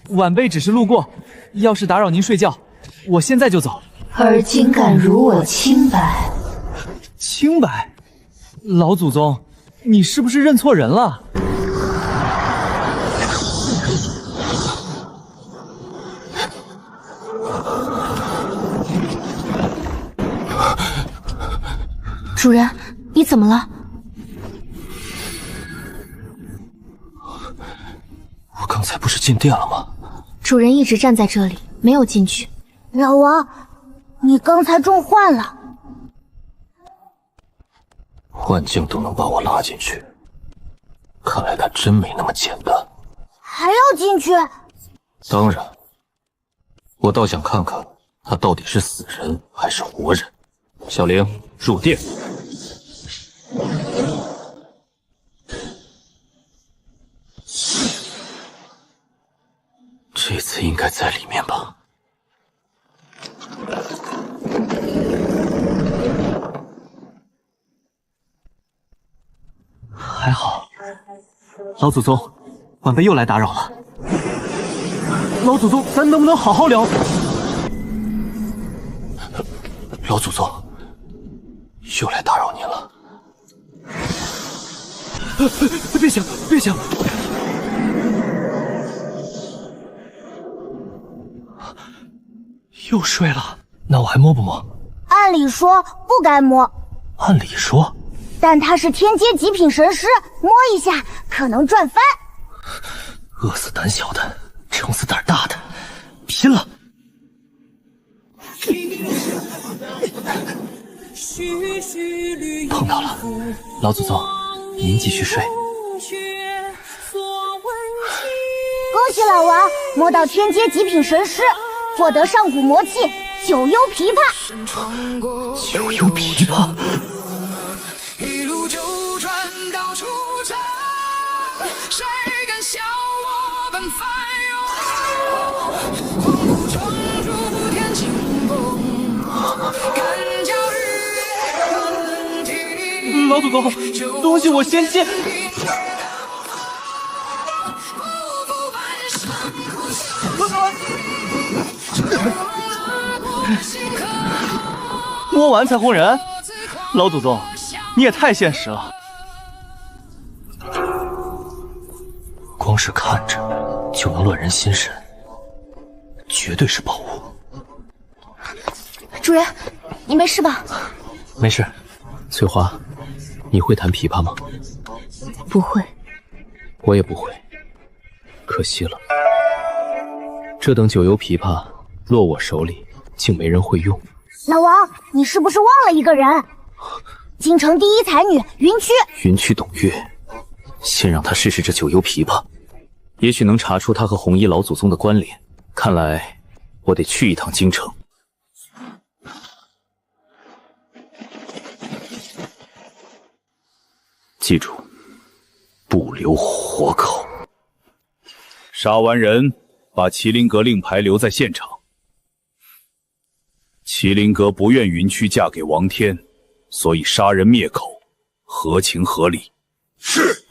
晚辈只是路过，要是打扰您睡觉，我现在就走。而今敢辱我清白？清白？老祖宗，你是不是认错人了？主人，你怎么了？我刚才不是进殿了吗？主人一直站在这里，没有进去。老王，你刚才中幻了。幻境都能把我拉进去，看来他真没那么简单。还要进去？当然，我倒想看看他到底是死人还是活人。小玲，入殿。这次应该在里面吧？还好，老祖宗，晚辈又来打扰了。老祖宗，咱能不能好好聊？老祖宗，又来打扰您了。别想，别想！又睡了，那我还摸不摸？按理说不该摸。按理说？但他是天阶极品神师，摸一下可能赚翻。饿死胆小的，撑死胆大的，拼了！碰到了，老祖宗，您继续睡。恭喜老王摸到天阶极品神师，获得上古魔器九幽琵琶。九幽琵琶。一路就转到出城，谁敢笑我奔翻涌？狂舞冲出天晴宫，干叫日月更替。老祖宗，东西我先接。摸完才轰人，老祖宗，你也太现实了。光是看着就能乱人心神，绝对是宝物。主人，你没事吧？没事。翠花，你会弹琵琶吗？不会。我也不会，可惜了。这等九幽琵琶落我手里，竟没人会用。老王，你是不是忘了一个人？京城第一才女云区。云区懂月，先让她试试这九幽琵琶，也许能查出她和红衣老祖宗的关联。看来我得去一趟京城。记住，不留活口。杀完人，把麒麟阁令牌留在现场。麒麟阁不愿云区嫁给王天，所以杀人灭口，合情合理。是。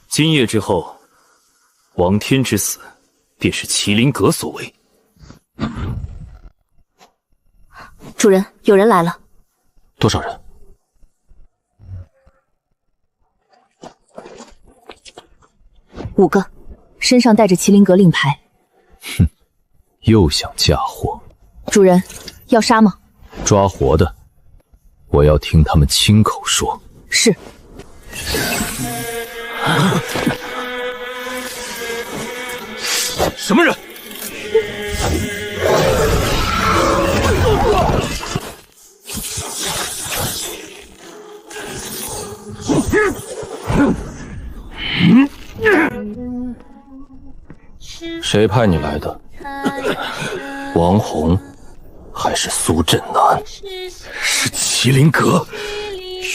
今夜之后，王天之死便是麒麟阁所为。主人，有人来了。多少人？5个，身上带着麒麟阁令牌。哼，又想嫁祸。主人，要杀吗？抓活的，我要听他们亲口说。是。什么人？谁派你来的？王红还是苏振南？是麒麟阁，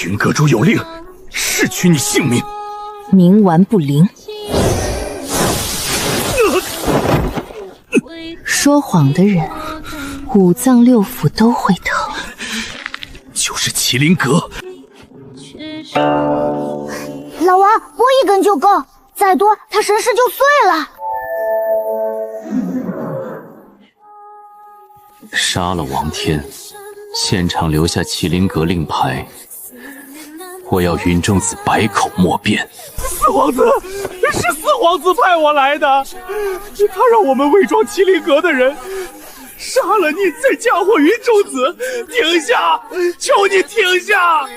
云阁主有令，誓取你性命。冥顽不灵，说谎的人五脏六腑都会疼。就是麒麟阁。老王，拨一根就够，再多他神识就碎了。杀了王天，现场留下麒麟阁令牌，我要云中子百口莫辩。四皇子，是四皇子派我来的，他让我们伪装麒麟阁的人，杀了你再嫁祸云中子。停下，求你停下！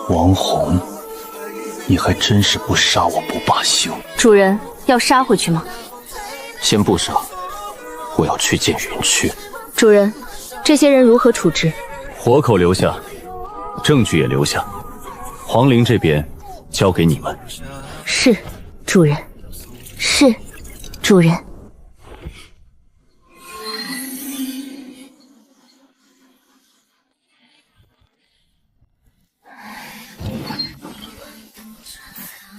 王红，你还真是不杀我不罢休。主人，要杀回去吗？先不杀，我要去见云区。主人，这些人如何处置？活口留下，证据也留下。皇陵这边交给你们。是，主人。是，主人。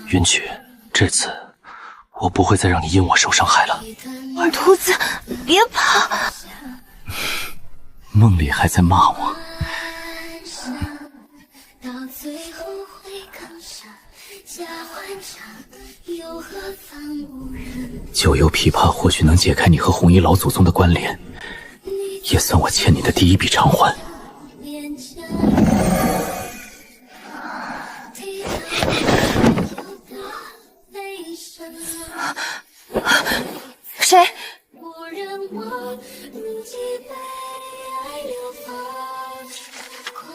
云曲，这次我不会再让你因我受伤害了。兔子，别跑！梦里还在骂我。九幽琵琶或许能解开你和红衣老祖宗的关联，也算我欠你的第一笔偿还。谁？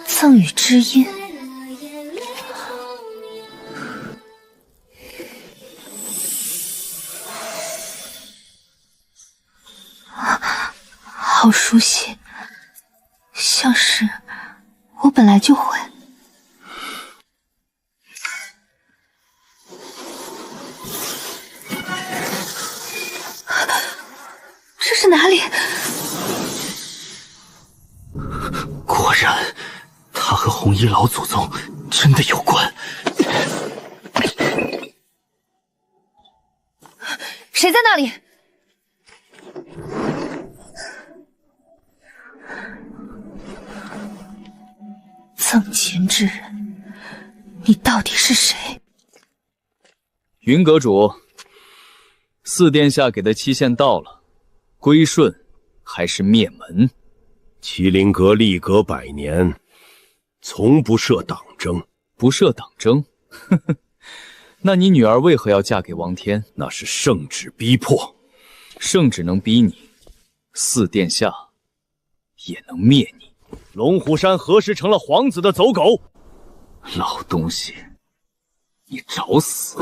赠予知音。好熟悉，像是我本来就会。这是哪里？果然，他和红衣老祖宗真的有关。谁在那里？赠钱之人，你到底是谁？云阁主，四殿下给的期限到了，归顺还是灭门？麒麟阁立阁100年，从不设党争。不设党争？呵呵，那你女儿为何要嫁给王天？那是圣旨逼迫。圣旨能逼你，四殿下也能灭你。龙虎山何时成了皇子的走狗？老东西，你找死！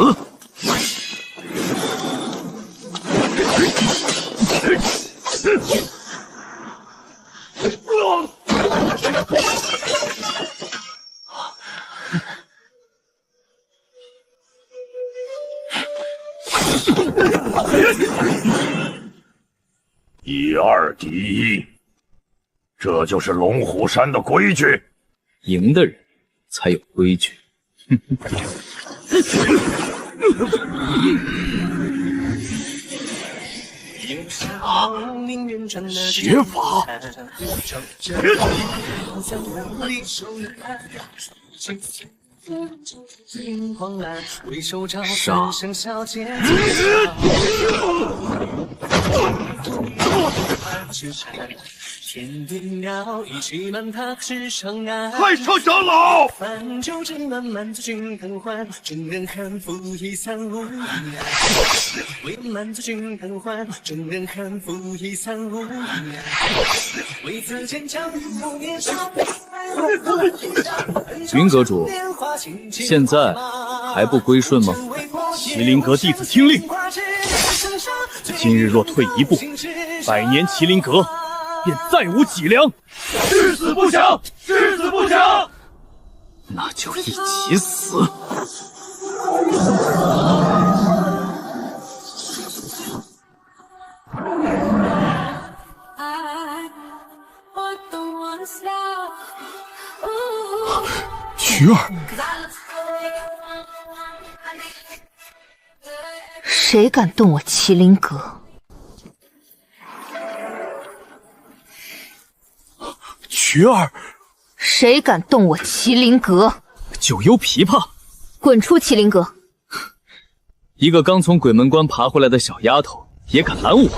一二敌一，这就是龙虎山的规矩。赢的人才有规矩。邪法！太上长老！云阁主，现在还不归顺吗？麒麟阁弟子听令，今日若退一步，100年麒麟阁便再无脊梁。誓死不降！誓死不降！那就一起死！曲儿，谁敢动我麒麟阁？曲儿，谁敢动我麒麟阁？九幽琵琶，滚出麒麟阁！一个刚从鬼门关爬回来的小丫头也敢拦我？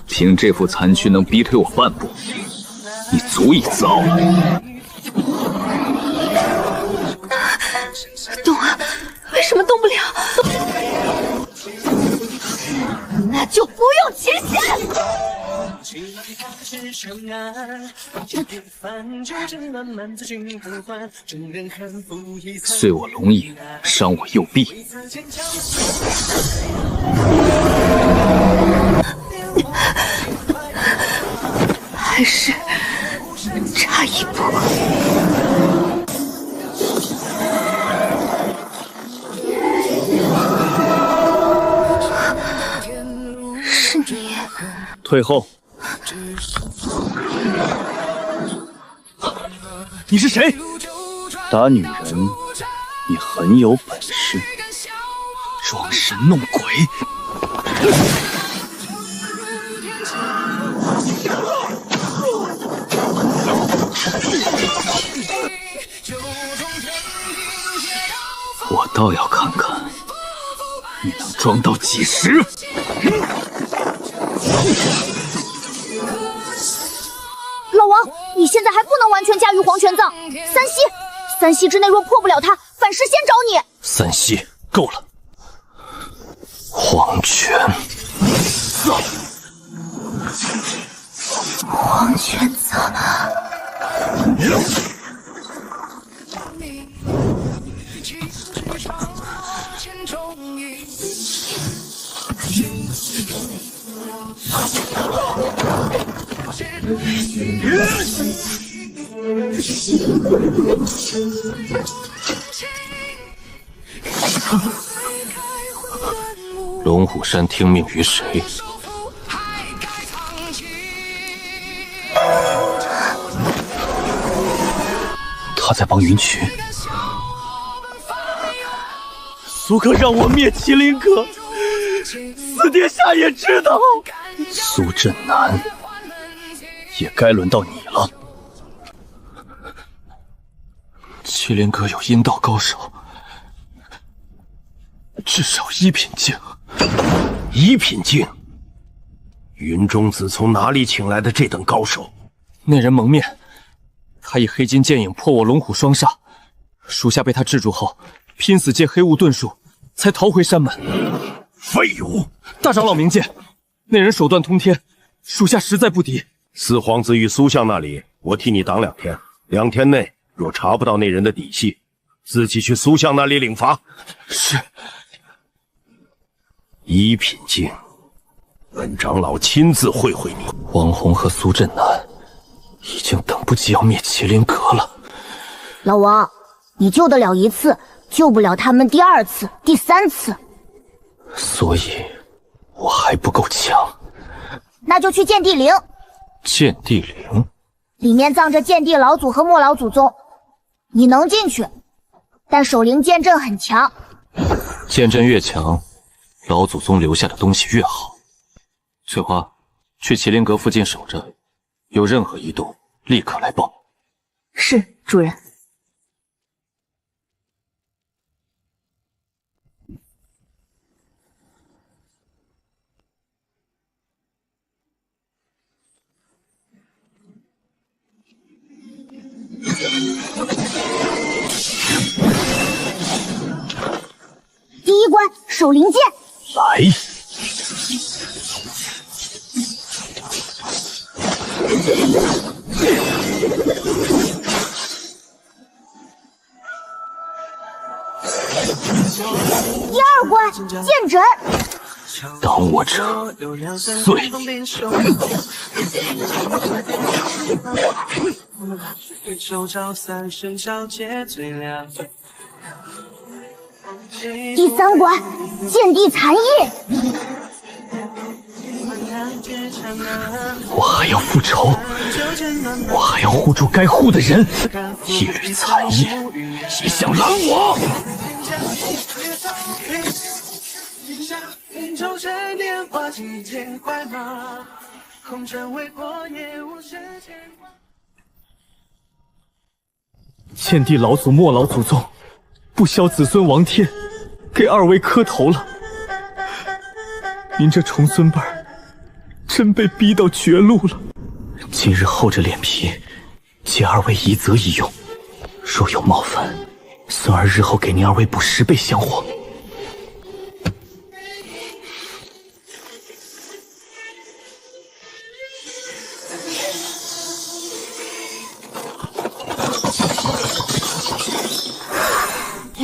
凭这副残躯能逼退我半步，你足以自傲了。动啊！为什么动不了？那就不用期限。碎我龙影，伤我右臂。还是差一步。是你。退后。你是谁？打女人，你很有本事。装神弄鬼。我倒要看看你能装到几时。老王，你现在还不能完全驾驭黄泉藏。3息之内若破不了他，反噬先找你。3息够了。黄泉黄泉藏。龙虎山听命于谁？他在帮云渠。苏克让我灭麒麟阁，四殿下也知道。苏震南，也该轮到你了。麒麟阁有阴道高手，至少1品境。1品境？云中子从哪里请来的这等高手？那人蒙面，他以黑金剑影破我龙虎双煞，属下被他制住后，拼死借黑雾遁术，才逃回山门。废物！大长老明鉴，那人手段通天，属下实在不敌。四皇子与苏相那里，我替你挡2天。2天内若查不到那人的底细，自己去苏相那里领罚。是。1品境，本长老亲自会会你。王红和苏震南已经等不及要灭麒麟阁了。老王，你救得了1次，救不了他们第2次、第3次。所以，我还不够强。那就去剑地陵。剑地陵里面葬着剑地老祖和莫老祖宗，你能进去，但守灵剑阵很强。剑阵越强，老祖宗留下的东西越好。翠花，去麒麟阁附近守着，有任何异动立刻来报。是，主人。第1关守灵剑，来。第2关剑trận，挡我者碎。第3关剑地残印，我还要复仇，我还要护住该护的人。一缕残印也想拦我？剑地老祖、莫老祖宗不肖子孙王天，给2位磕头了。您这重孙辈儿，真被逼到绝路了。今日厚着脸皮，借2位一则一用，若有冒犯，孙儿日后给您二位补10倍香火。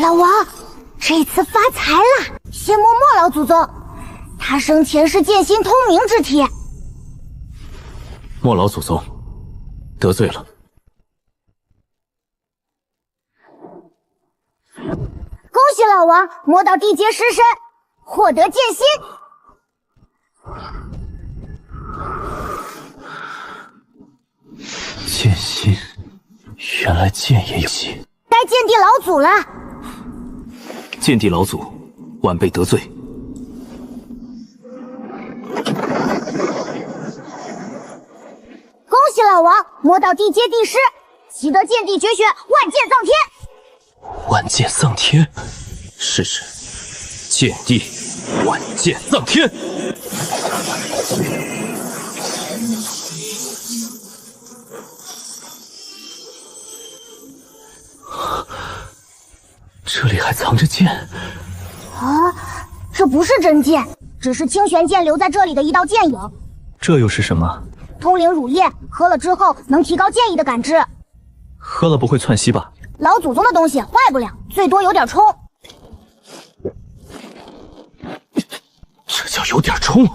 老王，这次发财了！谢嬷嬷老祖宗，他生前是剑心通明之体。莫老祖宗，得罪了。恭喜老王摸到地阶尸身，获得剑心。剑心，原来剑也有戏。该剑帝老祖了。剑帝老祖，晚辈得罪。恭喜老王摸到地阶帝师，习得剑帝绝学万剑葬天。万剑丧天，试试。剑帝万剑葬天。这里还藏着剑啊！这不是真剑，只是清玄剑留在这里的一道剑影。这又是什么？通灵乳液，喝了之后能提高剑意的感知。喝了不会窜稀吧？老祖宗的东西坏不了，最多有点冲。这叫有点冲？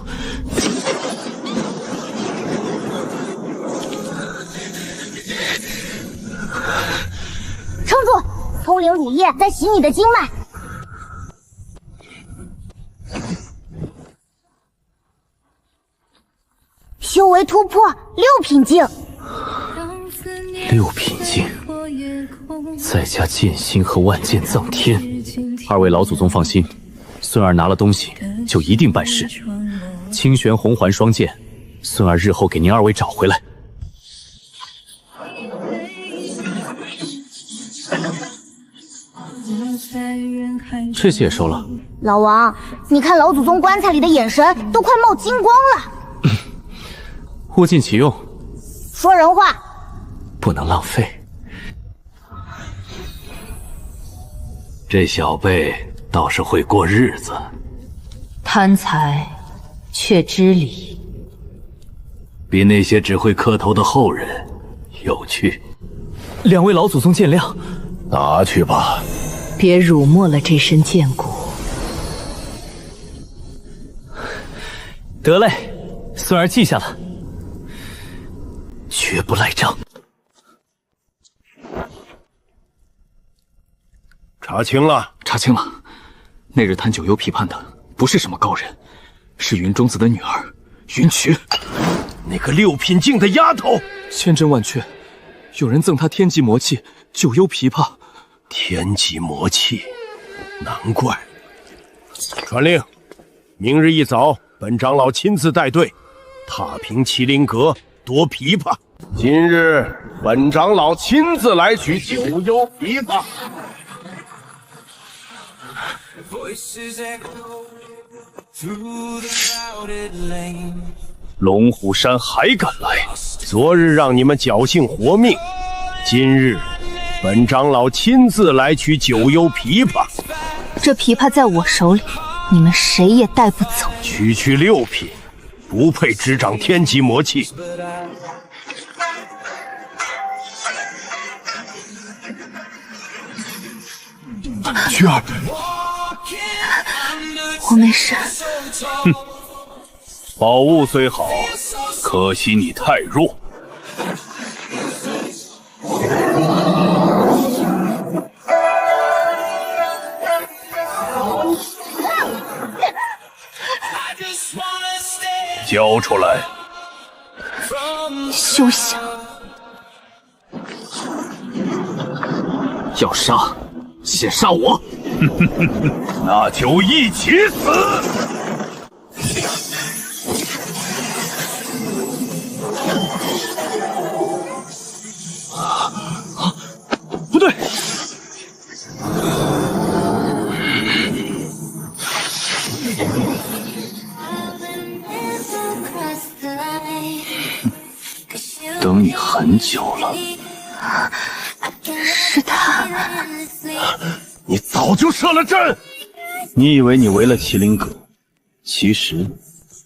撑住！通灵乳液在洗你的经脉。修为突破6品境。6品境，再加剑心和万剑葬天。二位老祖宗放心，孙儿拿了东西就一定办事。清玄红环双剑，孙儿日后给您二位找回来。这些也收了。老王，你看老祖宗棺材里的眼神都快冒金光了。物尽其用。说人话。不能浪费。这小辈倒是会过日子，贪财却知礼，比那些只会磕头的后人有趣。两位老祖宗见谅，拿去吧。别辱没了这身剑骨。得嘞，孙儿记下了，绝不赖账。查清了，查清了。那日贪酒幽琵琶的不是什么高人，是云中子的女儿云珏。那个6品境的丫头，千真万确，有人赠她天级魔器九幽琵琶。天级魔器，难怪。传令，明日一早，本长老亲自带队，踏平麒麟阁，夺琵琶。今日本长老亲自来取九幽琵琶。龙虎山还敢来？昨日让你们侥幸活命，今日本长老亲自来取九幽琵琶。这琵琶在我手里，你们谁也带不走。区区6品，不配执掌天级魔器。菊儿，我没事。哼，宝物虽好，可惜你太弱。交出来！休想！要杀，先杀我！那就一起死！不对！等你很久了。是他。你早就设了阵。你以为你围了麒麟阁，其实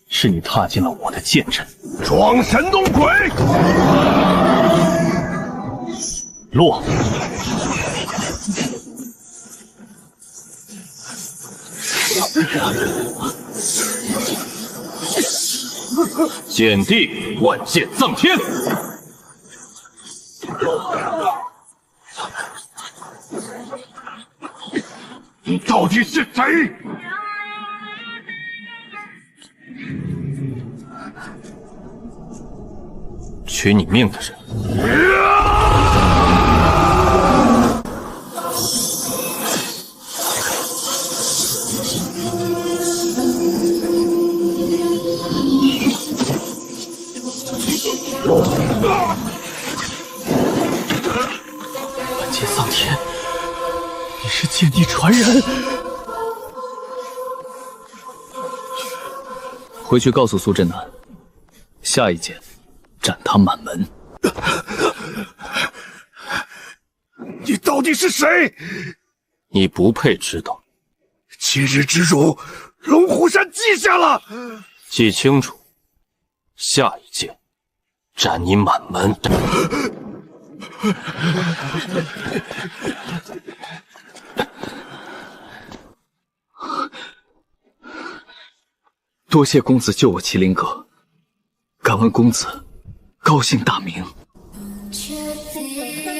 是你踏进了我的剑阵。装神弄鬼！落。剑地万剑葬天。你到底是谁？取你命的人。万剑丧天，你是剑帝传人。回去告诉苏震南，下一剑斩他满门。你到底是谁？你不配知道。今日之辱，龙虎山记下了。记清楚，下一剑斩你满门。多谢公子救我麒麟阁，敢问公子高姓大名？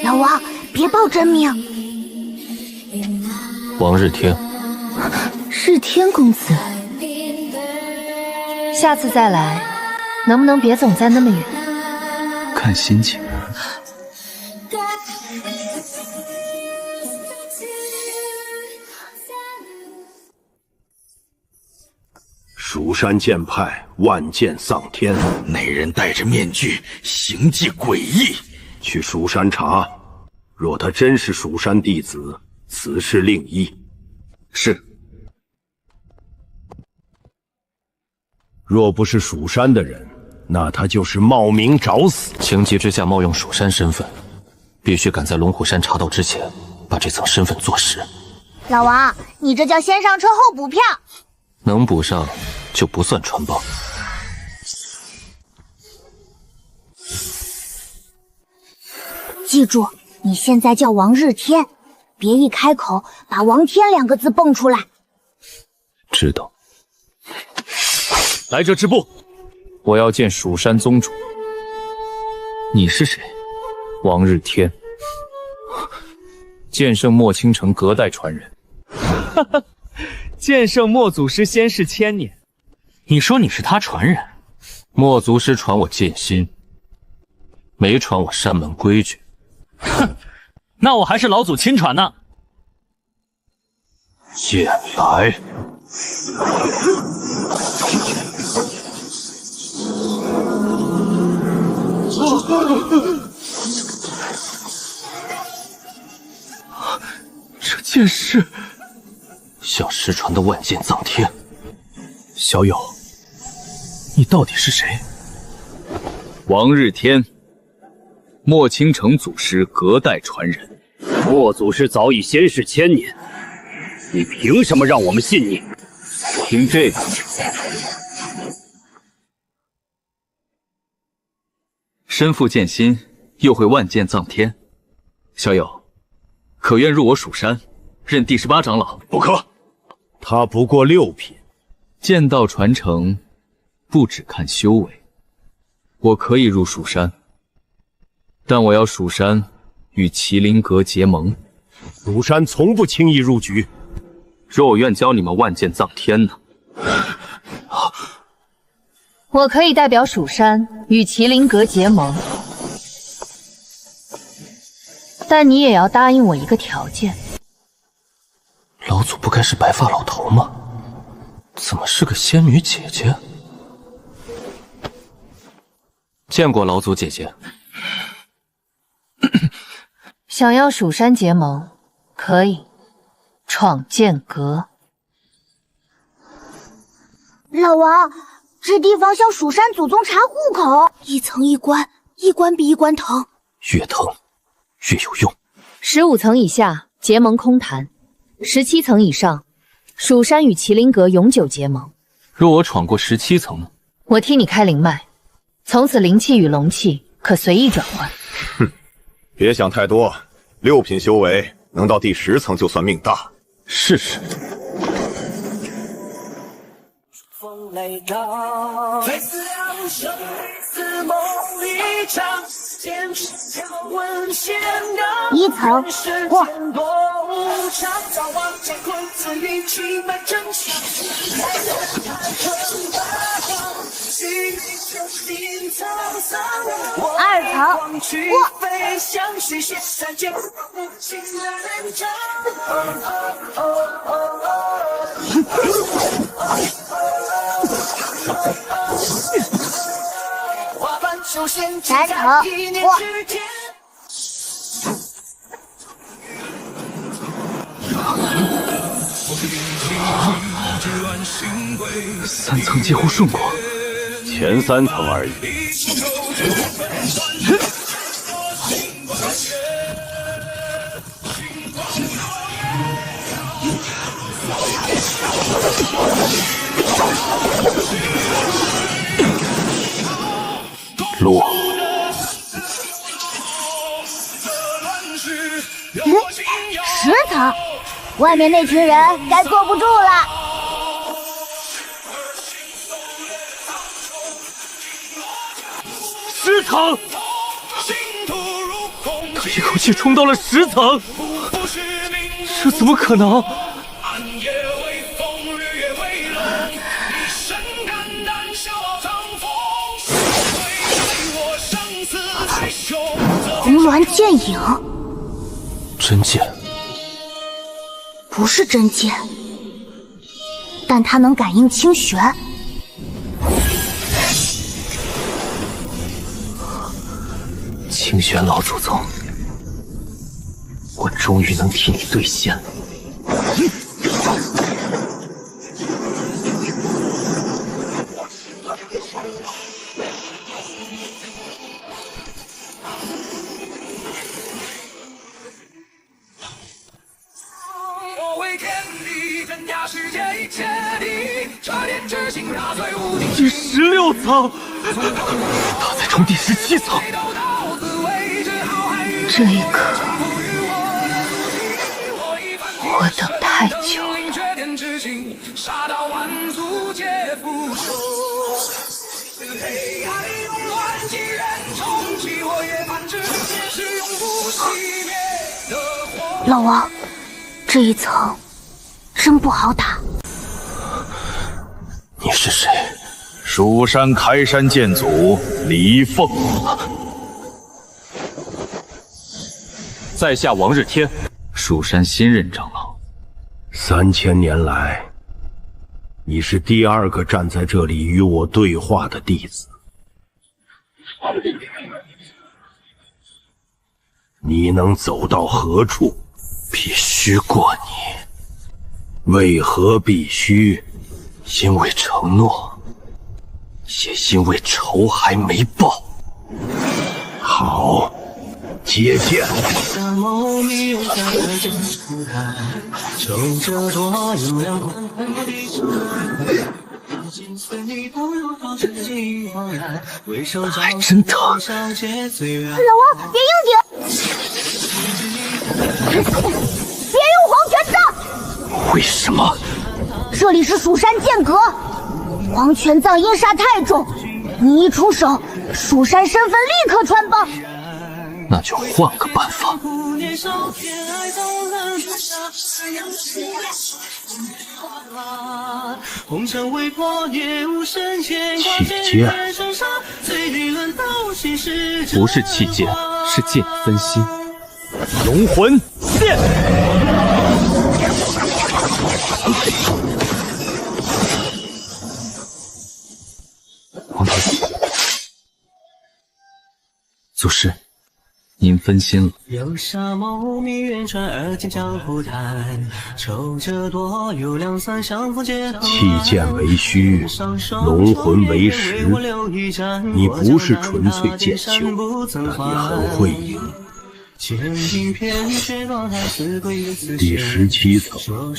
老王，别报真名。王日天。日天公子，下次再来，能不能别总在那么远？看心情。蜀山剑派万剑丧天，那人戴着面具，行迹诡异。去蜀山查，若他真是蜀山弟子，此事另议。是。若不是蜀山的人，那他就是冒名找死。情急之下冒用蜀山身份，必须赶在龙虎山查到之前，把这层身份坐实。老王，你这叫先上车后补票。能补上就不算传报。记住，你现在叫王日天，别一开口把王天两个字蹦出来。知道。来者止步！我要见蜀山宗主。你是谁？王日天，剑圣莫倾城隔代传人。哈哈。剑圣莫祖师仙世千年，你说你是他传人？莫祖师传我剑心，没传我山门规矩。哼，那我还是老祖亲传呢。剑来！这剑是像失传的万剑葬天。小友，你到底是谁？王日天，莫倾城祖师隔代传人。莫祖师早已仙世千年，你凭什么让我们信你？听这个。身负剑心，又会万剑葬天，小友，可愿入我蜀山，任第18长老？不可，他不过6品。剑道传承，不只看修为。我可以入蜀山，但我要蜀山与麒麟阁结盟。蜀山从不轻易入局。若我愿教你们万剑葬天呢？我可以代表蜀山与麒麟阁结盟，但你也要答应我一个条件。老祖不该是白发老头吗？怎么是个仙女姐姐？见过老祖姐姐。想要蜀山结盟，可以闯剑阁。老王，这地方向蜀山祖宗查户口，一层一关，一关比一关疼，越疼越有用。 15层以下结盟空谈， 17层以上，蜀山与麒麟阁永久结盟。若我闯过17层呢？我替你开灵脉，从此灵气与龙气可随意转换。哼，别想太多，6品修为能到第10层就算命大。试试。1层过。2层3层过。3层几乎顺过，前3层而已。落。10层，外面那群人该坐不住了。10层，他一口气冲到了10层，这怎么可能？红鸾剑影，真剑？不是真剑，但它能感应清玄。清玄老祖宗，我终于能替你兑现了。第16层，他在冲第17层。这一刻，我等太久了。老王，这一层真不好打。你是谁？蜀山开山剑祖李凤。在下王日天，蜀山新任长老。3000年来，你是第2个站在这里与我对话的弟子。你能走到何处？必须过你。为何必须？因为承诺，也因为仇还没报。好，接剑。还真疼。老王，别硬顶，别用黄泉藏。为什么？这里是蜀山剑阁，黄泉藏阴煞太重，你一出手，蜀山身份立刻穿帮。那就换个办法。弃剑？不是弃剑，是借你分心。龙魂剑。王天，祖师，您分心了。有沙某迷远传而今江湖谈，愁者多有两三相逢皆同。弃剑为虚，龙魂为实。你不是纯粹剑修，但你很会赢。第17层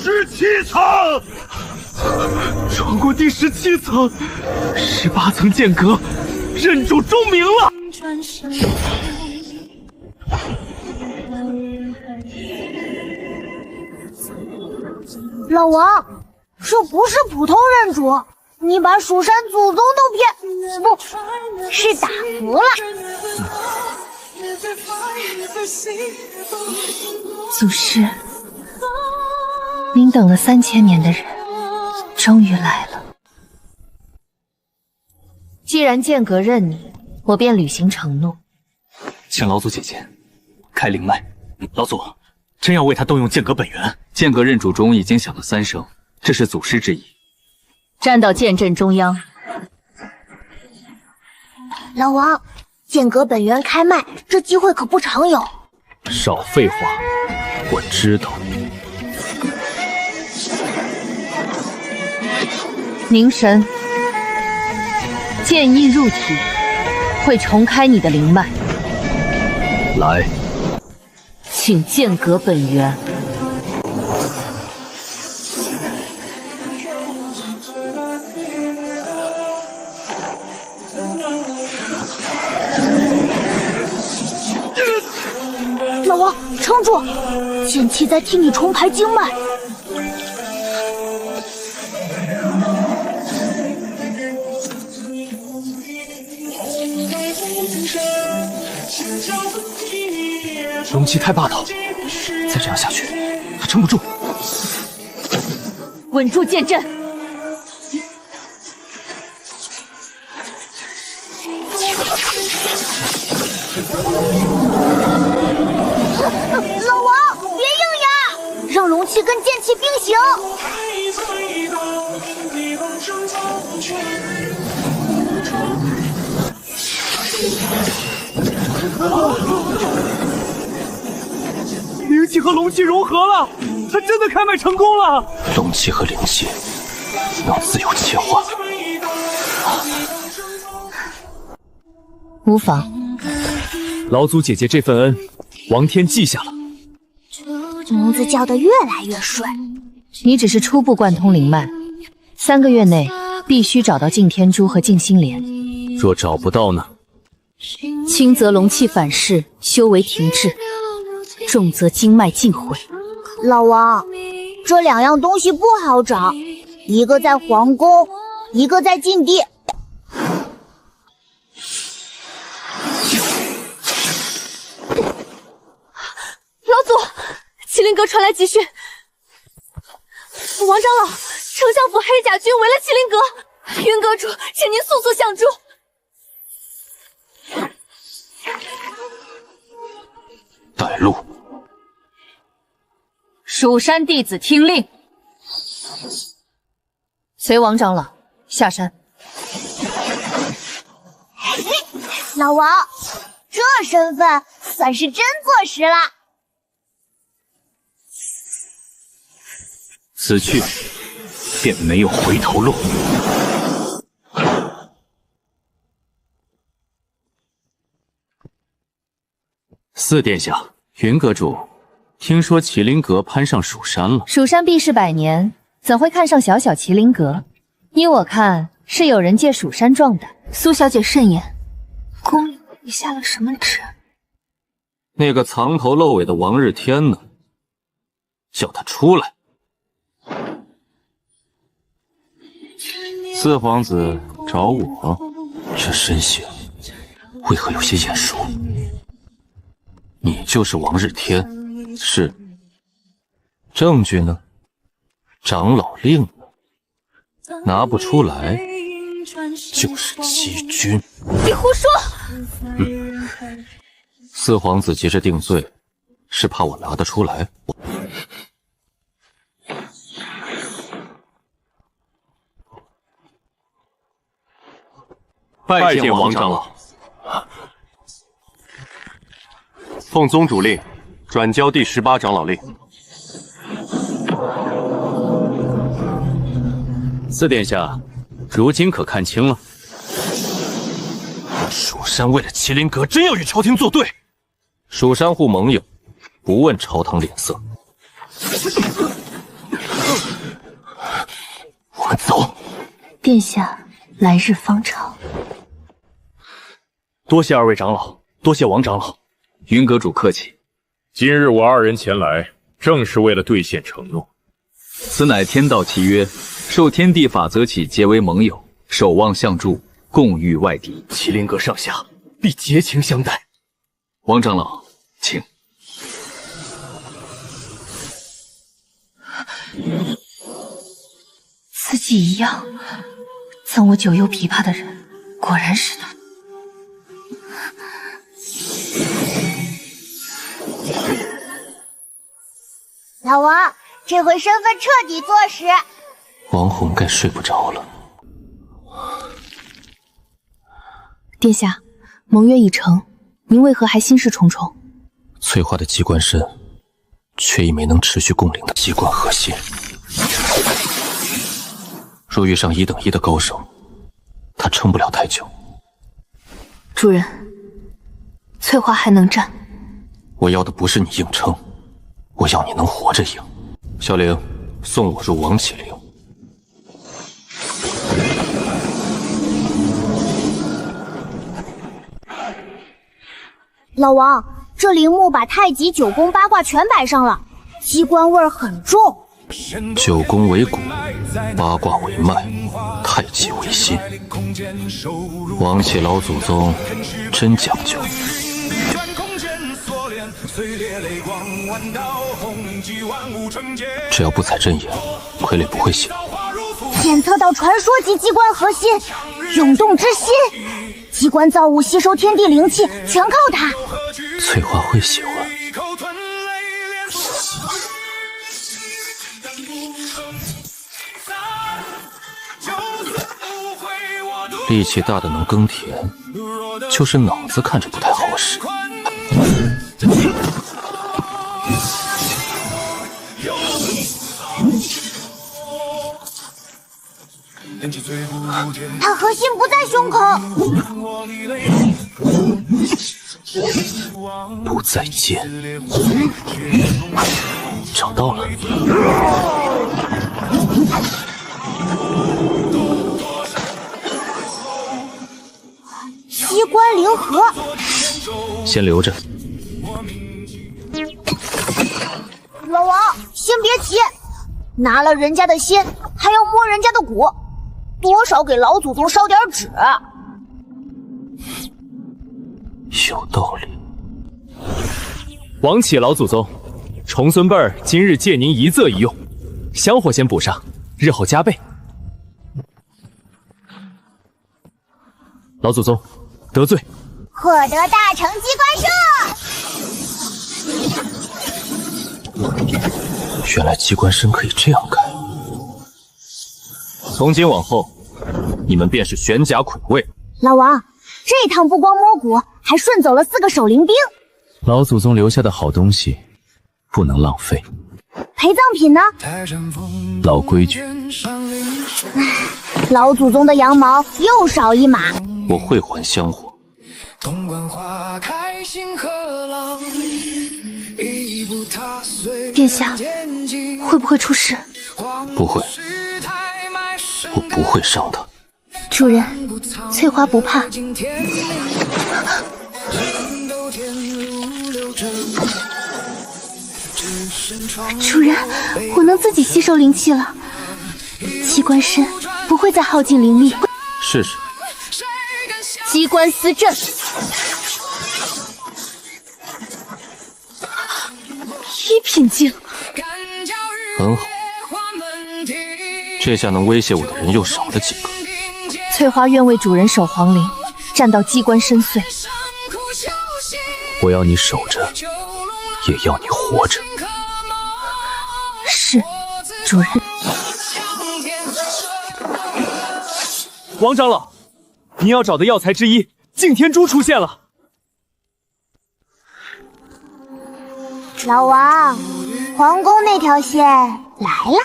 ，17层，闯过第17层，18层间隔，认主钟鸣了。老王，这不是普通认主，你把蜀山祖宗都骗，不是打服了。祖师，您等了3000年的人，终于来了。既然剑阁认你，我便履行承诺。请老祖姐姐开灵脉。老祖，真要为他动用剑阁本源。剑阁认主中已经响了3声，这是祖师之意。站到剑阵中央。老王，剑阁本源开脉，这机会可不常有。少废话，我知道。凝神，剑意入体，会重开你的灵脉。来，请剑阁本源。老王，撑住！剑气在替你重排经脉。容器太霸道，再这样下去，他撑不住。稳住剑阵。老王，别硬压，让容器跟剑气并行。灵气和龙气融合了，他真的开脉成功了。龙气和灵气能自由切换。无妨。老祖姐姐这份恩，王天记下了。名字叫得越来越顺。你只是初步贯通灵脉，3个月内必须找到敬天珠和敬心莲。若找不到呢？轻则龙气反噬，修为停滞；重则经脉尽毁。老王，这2样东西不好找，一个在皇宫，一个在禁地。老祖，麒麟阁传来急讯，王长老，丞相府黑甲军围了麒麟阁，云阁主，请您速速相助。带路。蜀山弟子听令，随王长老下山。老王，这身份算是真坐实了。此去便没有回头路。四殿下，云阁主，听说麒麟阁攀上蜀山了。蜀山避世100年，怎会看上小小麒麟阁？依我看，是有人借蜀山壮胆。苏小姐慎言。宫里下了什么旨？那个藏头露尾的王日天呢？叫他出来。四皇子找我，这身形为何有些眼熟？你就是王日天，是。证据呢？长老令呢？拿不出来，就是欺君。你胡说！四皇子急着定罪，是怕我拿得出来。拜见王长老。奉宗主令，转交第18长老令。四殿下，如今可看清了？蜀山为了麒麟阁，真要与朝廷作对？蜀山护盟友，不问朝堂脸色。我们走。殿下，来日方长。多谢二位长老，多谢王长老。云阁主客气。今日我二人前来，正是为了兑现承诺。此乃天道契约，受天地法则起，结为盟友，守望相助，共御外敌。麒麟阁上下必竭情相待。王长老，请。自己一样赠我九幽琵琶的人，果然是他。老王，这回身份彻底坐实。王红该睡不着了。殿下，盟约已成，您为何还心事重重？翠花的机关身，却已没能持续共领的机关核心。若遇上1等1的高手，他撑不了太久。主人，翠花还能战。我要的不是你硬撑，我要你能活着赢。小玲，送我入王启陵。老王，这陵墓把太极、九宫、八卦全摆上了，机关味儿很重。九宫为骨，八卦为脉，太极为心。王启老祖宗真讲究。只要不踩阵眼，傀儡不会醒。检测到传说级机关核心，涌动之心，机关造物吸收天地灵气，全靠它。翠花会喜欢。力气大的能耕田，就是脑子看着不太好使。他核心不在胸口，不在剑，找到了。机关灵核，先留着。老王，先别急，拿了人家的心，还要摸人家的骨，多少给老祖宗烧点纸。有道理。王启老祖宗，重孙辈儿今日借您一仄一用，香火先补上，日后加倍。老祖宗，得罪。获得大成机关射。原来机关身可以这样开。从今往后，你们便是玄甲魁位。老王，这趟不光摸骨，还顺走了4个守灵兵。老祖宗留下的好东西，不能浪费。陪葬品呢？老规矩。老祖宗的羊毛又少一码。我会还香火。殿下，会不会出事？不会，我不会伤他。主人，翠花不怕。主人，我能自己吸收灵气了，机关身不会再耗尽灵力。试试。机关司阵，一品境，很好。这下能威胁我的人又少了几个。翠花愿为主人守皇陵，战到机关深邃。我要你守着，也要你活着。是，主人。王长老，您要找的药材之一，敬天珠出现了。老王，皇宫那条线来了。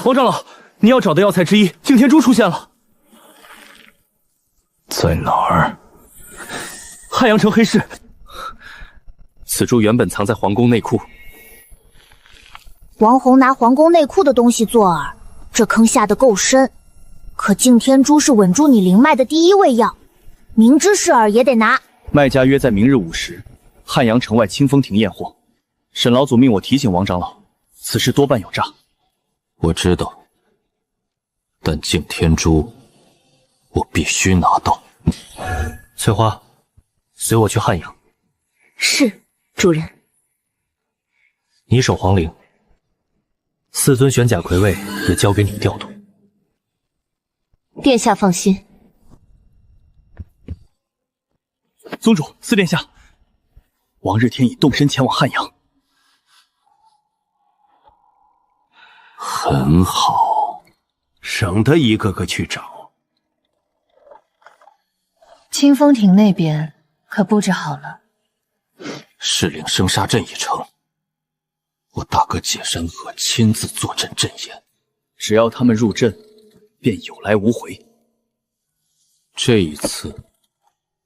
王长老，你要找的药材之一敬天珠出现了。在哪儿？汉阳城黑市。此珠原本藏在皇宫内库。王红拿皇宫内库的东西做饵，这坑下得够深。可敬天珠是稳住你灵脉的第一味药，明知是饵也得拿。卖家约在明日午时，汉阳城外清风亭验货。沈老祖命我提醒王长老，此事多半有诈。我知道，但敬天珠，我必须拿到。翠花，随我去汉阳。是，主人。你守皇陵，4尊玄甲魁位也交给你调度。殿下放心。宗主，四殿下，王日天已动身前往汉阳。很好，省得一个个去找。清风亭那边可布置好了？噬灵生杀阵已成，我大哥解山河亲自坐镇阵眼，只要他们入阵，便有来无回。这一次，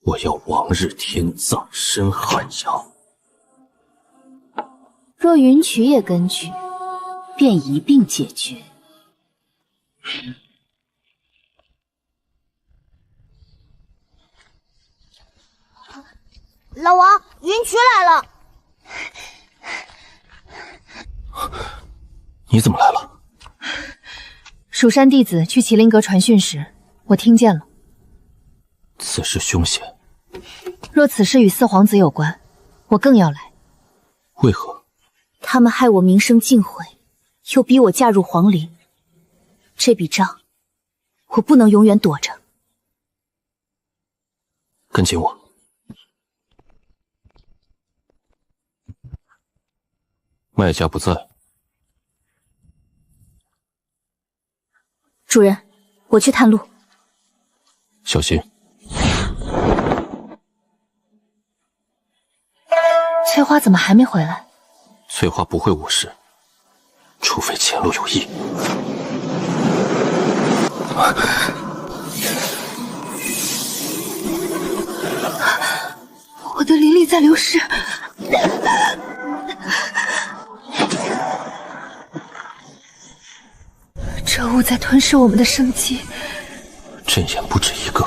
我要王日天葬身汉阳。若云曲也跟去，便一并解决。老王，云曲来了。你怎么来了？蜀山弟子去麒麟阁传讯时，我听见了。此事凶险。若此事与四皇子有关，我更要来。为何？他们害我名声尽毁，又逼我嫁入皇陵，这笔账，我不能永远躲着。跟紧我。卖家不在。主人，我去探路。小心。翠花怎么还没回来？翠花不会误事，除非前路有异。我的灵力在流失。这物在吞噬我们的生机。阵眼不止一个。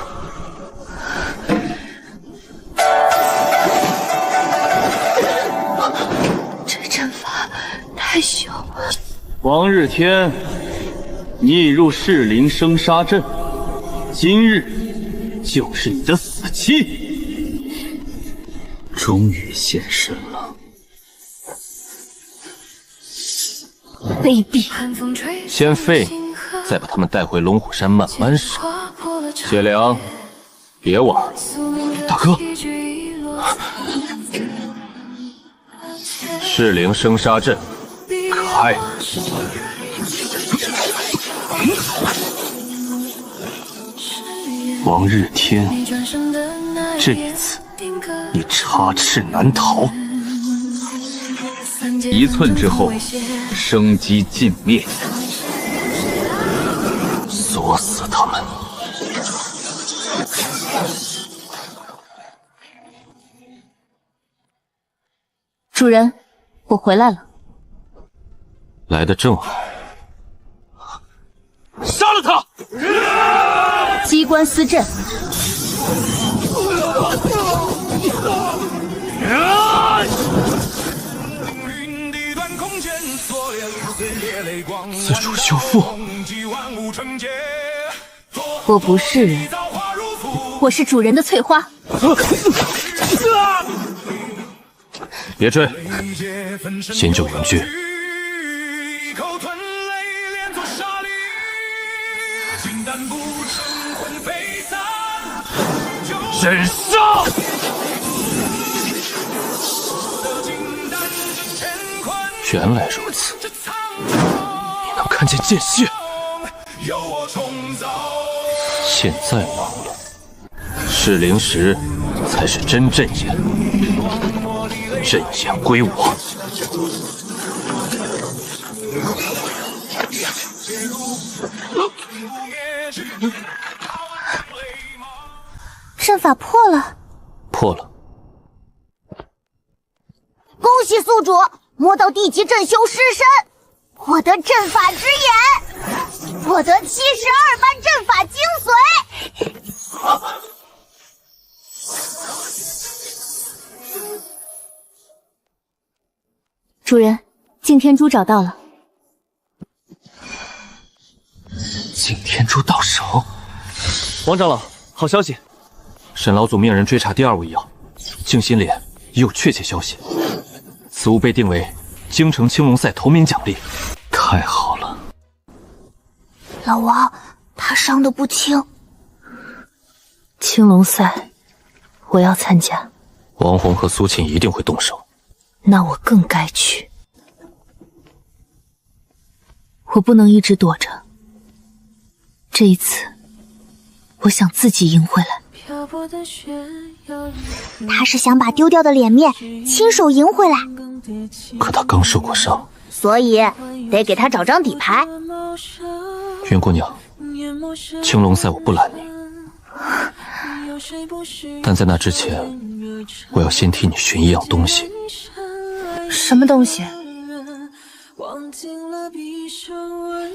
这阵法太凶。王日天，你已入噬灵生杀阵，今日就是你的死期。终于现身了。卑鄙！先废，再把他们带回龙虎山慢慢审。谢良，别玩。大哥，噬灵生杀阵，开！王日天，这一次你插翅难逃。1寸之后，生机尽灭。锁死他们。主人，我回来了。来得正好。杀了他！机关司阵。自主修复。我不是人，我是主人的翠花。别追，先救云居。忍杀！原来如此，你能看见间隙？现在忙了。噬灵石才是真阵眼，阵眼归我。阵法破了，破了。恭喜宿主摸到地级镇修尸身，获得阵法之眼，获得72般阵法精髓。主人，敬天珠找到了。敬天珠到手。王长老，好消息！沈老祖命人追查第2味药，静心莲已有确切消息。此物被定为京城青龙赛头名奖励。太好了！老王，他伤得不轻。青龙赛，我要参加。王红和苏沁一定会动手。那我更该去。我不能一直躲着。这一次，我想自己赢回来。他是想把丢掉的脸面亲手赢回来，可他刚受过伤，所以得给他找张底牌。云姑娘，青龙赛我不拦你，但在那之前，我要先替你寻一样东西。什么东西？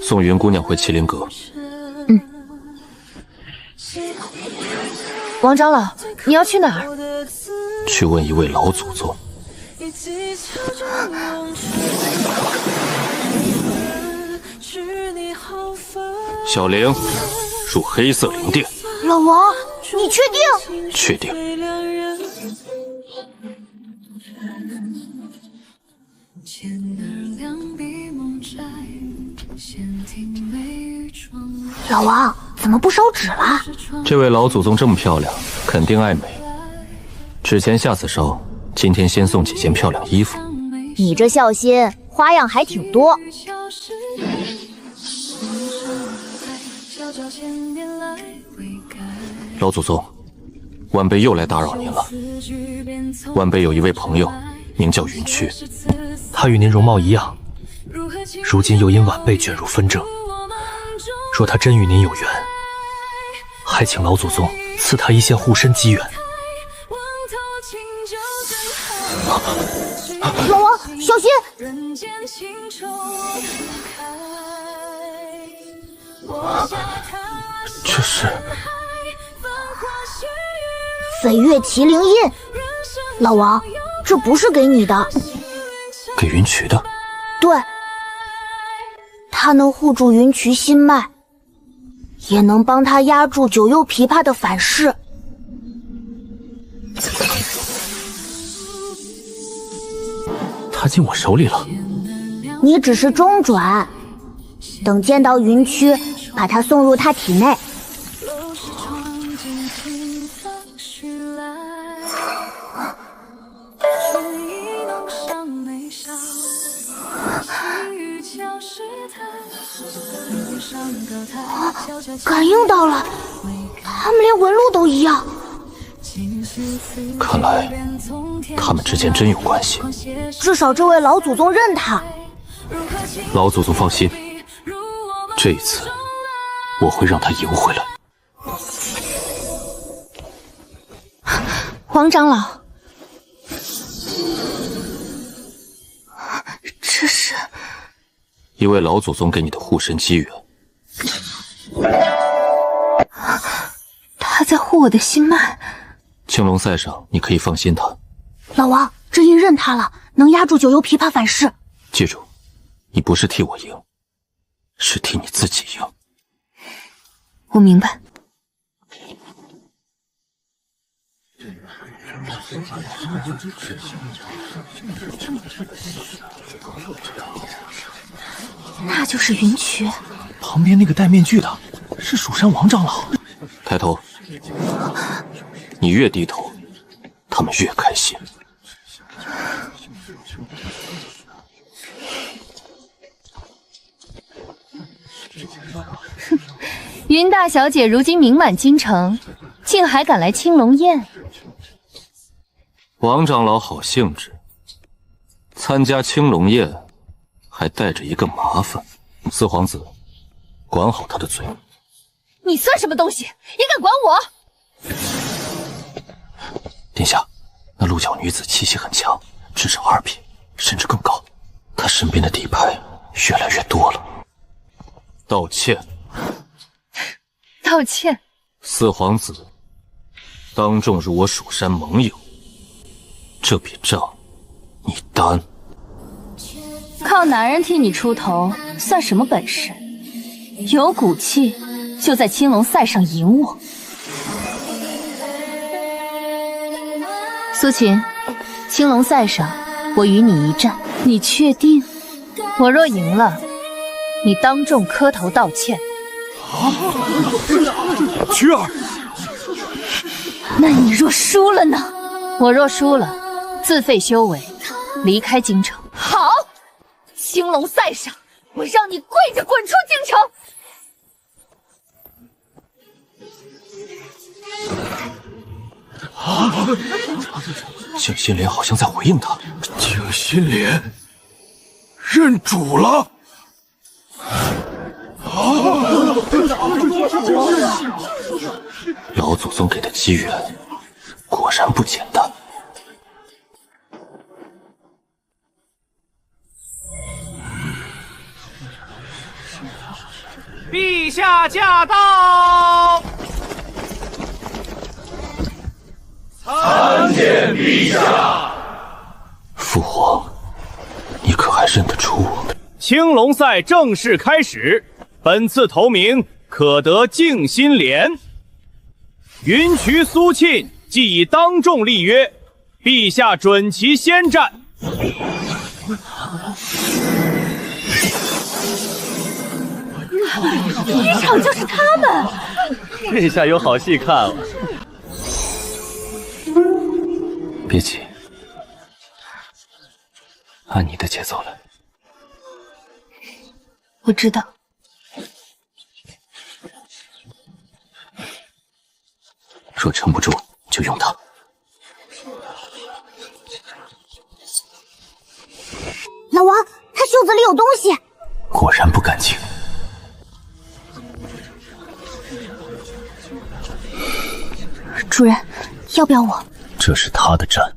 送云姑娘回麒麟阁。王长老，你要去哪儿？去问一位老祖宗。小玲，入黑色灵殿。老王，你确定？确定。老王，怎么不烧纸了？这位老祖宗这么漂亮，肯定爱美。纸钱下次烧，今天先送几件漂亮衣服。你这孝心花样还挺多。老祖宗，晚辈又来打扰您了。晚辈有一位朋友，名叫云区，他与您容貌一样，如今又因晚辈卷入纷争。若他真与您有缘，还请老祖宗赐他一线护身机缘。老王，小心！这是飞跃麒麟印。老王，这不是给你的，给云渠的。对，它能护住云渠心脉，也能帮他压住九幽琵琶的反噬。他进我手里了。你只是中转，等见到云区，把它送入他体内。感应到了，他们连纹路都一样。看来他们之间真有关系。至少这位老祖宗认他。老祖宗放心，这一次我会让他赢回来。王长老，这是一位老祖宗给你的护身机缘。他在护我的心脉。青龙赛上，你可以放心他。老王，这印认他了，能压住九幽琵琶反噬。记住，你不是替我赢，是替你自己赢。我明白。那就是云渠。旁边那个戴面具的是蜀山王长老。抬头，你越低头，他们越开心。云大小姐如今名满京城，竟还敢来青龙宴，王长老好兴致，参加青龙宴还带着一个麻烦。四皇子，管好他的嘴。你算什么东西，也敢管我？殿下，那鹿角女子气息很强，至少2品，甚至更高。她身边的底牌越来越多了。道歉。道歉。四皇子当众辱我蜀山盟友，这笔账你担。靠男人替你出头，算什么本事？有骨气就在青龙赛上赢我。苏秦，青龙赛上我与你一战，你确定？我若赢了，你当众磕头道歉。曲儿，那你若输了呢？我若输了，自废修为，离开京城。好，青龙赛上，我让你跪着滚出京城！静心莲好像在回应他。静心莲认主了。老祖宗给的机缘果然不简单。陛下驾到！参见陛下。父皇，你可还认得出我？青龙赛正式开始，本次头名可得静心莲。云渠苏沁既已当众立约，陛下准其先战。一场就是他们。这下有好戏看了。别急，按你的节奏来。我知道。若撑不住，就用它。老王，他袖子里有东西。果然不干净。主人，要不要我？这是他的战。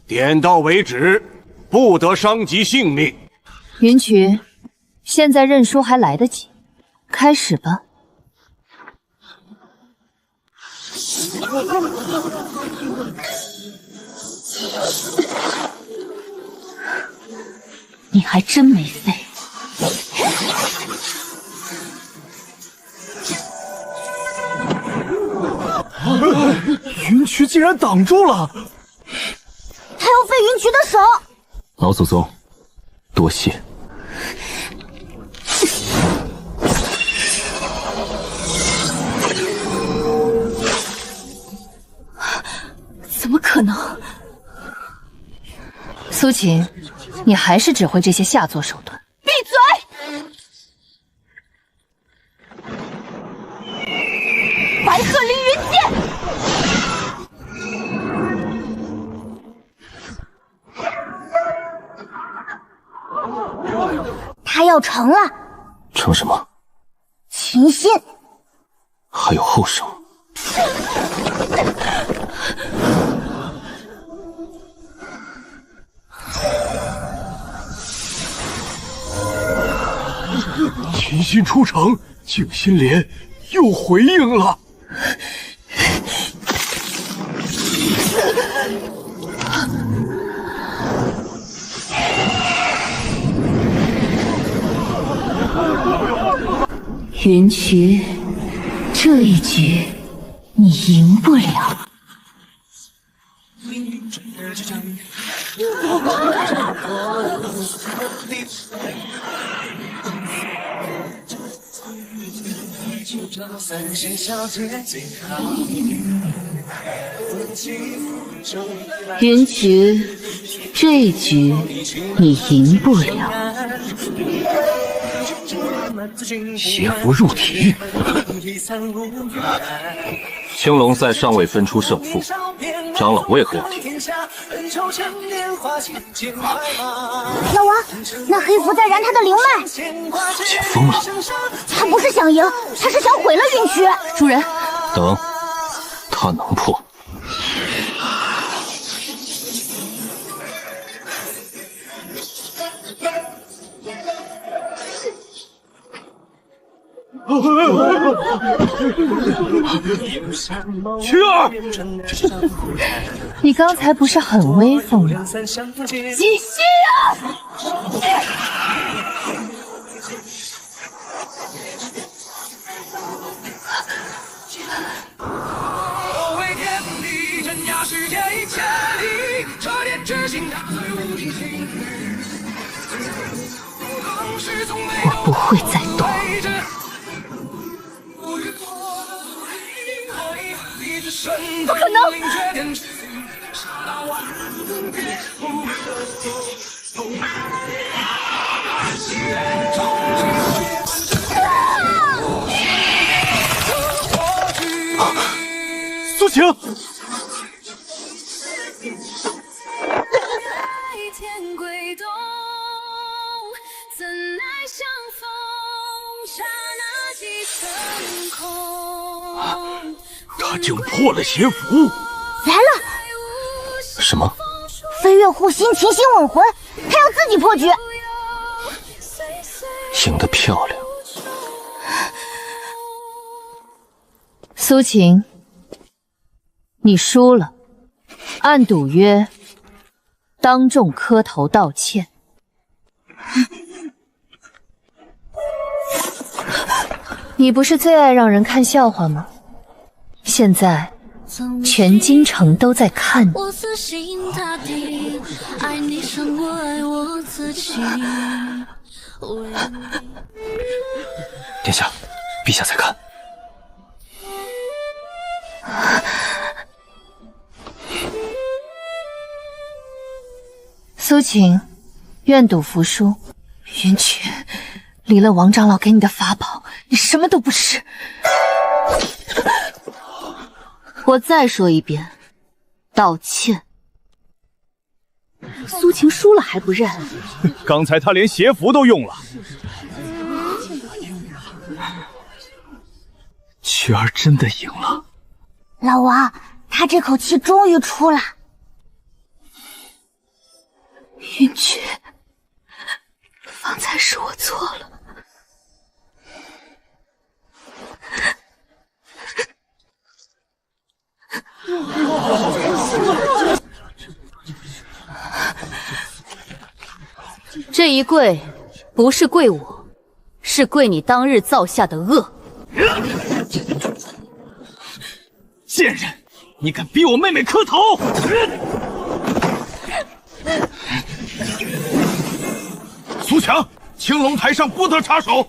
点到为止，不得伤及性命。云渠，现在认输还来得及，开始吧。你还真没废。云渠竟然挡住了！他要废云渠的手。老祖宗，多谢。怎么可能？苏秦，你还是只会这些下作手段。闭嘴！白鹤凌云剑。他要成了。成什么？秦心。还有后手。秦心出城，静心莲又回应了。云渠，这一局你赢不了。云渠，这一局你赢不了。邪符入体，青龙赛尚未分出胜负，长老为何要停？老王，那黑符在燃他的灵脉。苏浅疯了，他不是想赢，他是想毁了云区。主人，等，他能破。曲儿，你刚才不是很威风吗？继续啊！我不会再动。不可能！苏晴，他竟破了邪符！来了！什么？飞跃护心，琴心稳魂，他要自己破局。赢得漂亮。苏晴，你输了，按赌约，当众磕头道歉。你不是最爱让人看笑话吗？现在全京城都在看你。殿下，陛下在看。苏晴，愿赌服输。云曲，离了王长老给你的法宝，你什么都不是。我再说一遍，道歉。苏晴输了还不认？刚才他连邪符都用了。曲儿真的赢了。老王，他这口气终于出了。云曲，方才是我错了。这一跪不是跪我，是跪你当日造下的恶。贱人，你敢逼我妹妹磕头！苏强，青龙台上不得插手。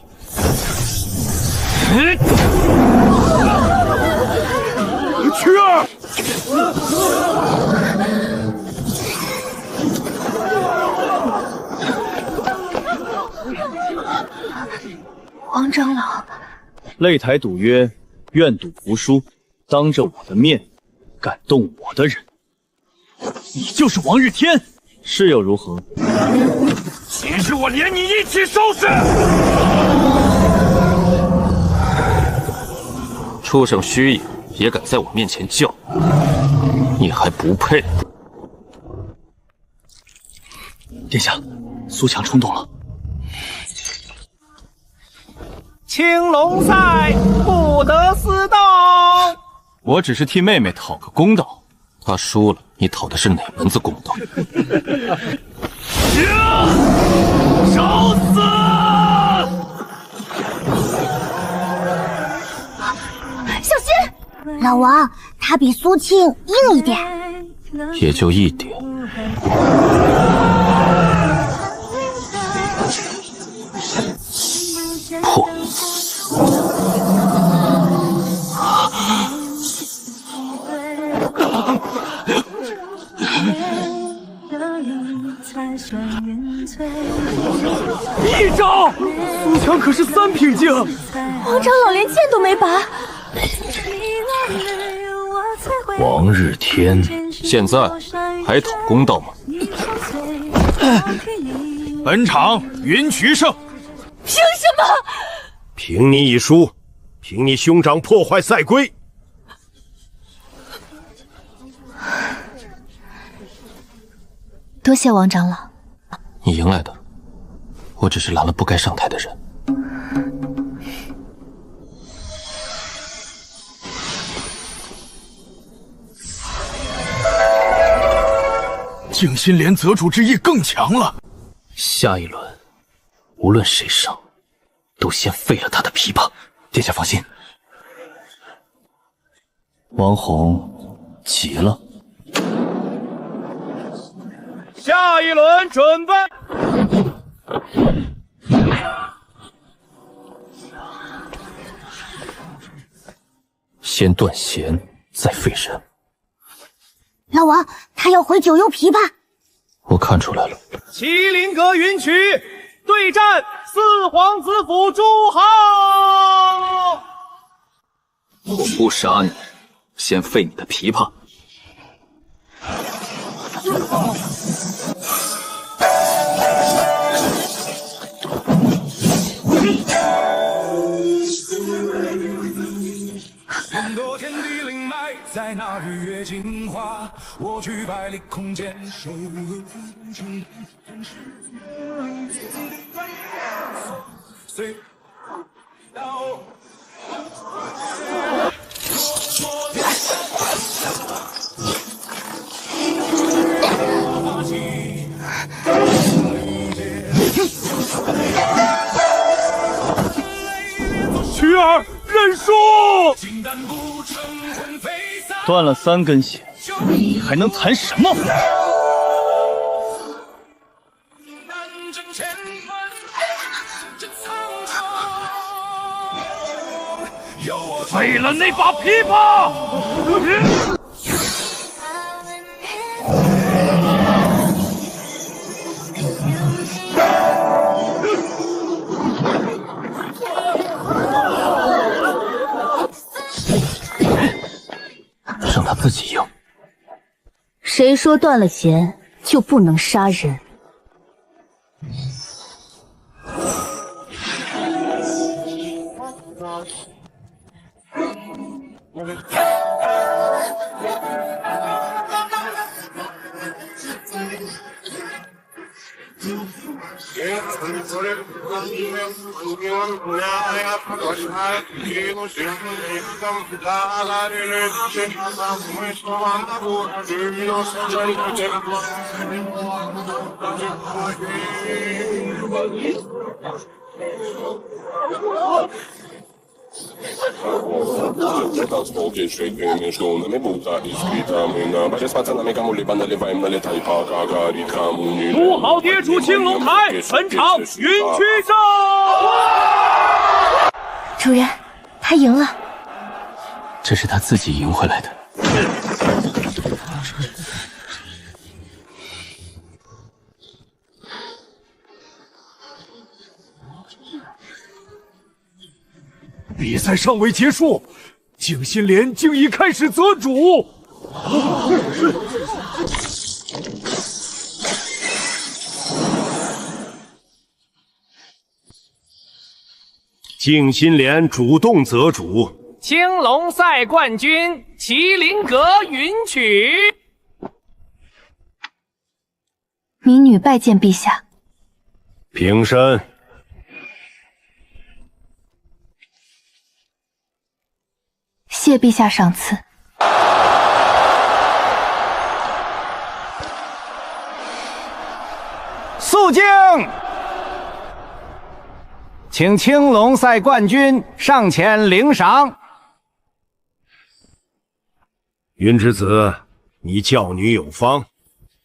曲儿，王长老，擂台赌约，愿赌服输。当着我的面，敢动我的人，你就是王日天，是又如何？今日我连你一起收拾！畜生虚影也敢在我面前叫，你还不配！殿下，苏强冲动了。青龙赛不得私斗。我只是替妹妹讨个公道。他输了，你讨的是哪门子公道？找死！小心！老王，他比苏庆硬一点，也就一点。破！一招！苏强可是3品境，王长老连剑都没拔。王日天，现在还讨公道吗？本场云渠胜。凭什么？凭你一输，凭你兄长破坏赛规。多谢王长老。你赢来的，我只是拦了不该上台的人。静心莲择主之意更强了。下一轮，无论谁胜，都先废了他的琵琶。殿下放心。王弘急了。下一轮准备。先断弦，再废人。老王，他要回九幽琵琶。我看出来了。麒麟阁云渠对战四皇子府朱浩。我不杀你，先废你的琵琶。更多天地灵脉，在那日月精华，我去百里空间，守护成随到。曲儿认输。断了3根弦，你还能谈什么？废了那把琵琶！让他自己赢。谁说断了弦就不能杀人？朱豪跌出青龙台，本场云渠胜。主人，他赢了。这是他自己赢回来的。比赛尚未结束，静心莲竟已开始择主。静心莲主动择主，青龙赛冠军麒麟阁云曲。民女拜见陛下。平身。谢陛下赏赐。肃静！请青龙赛冠军上前领赏。云之子，你教女有方，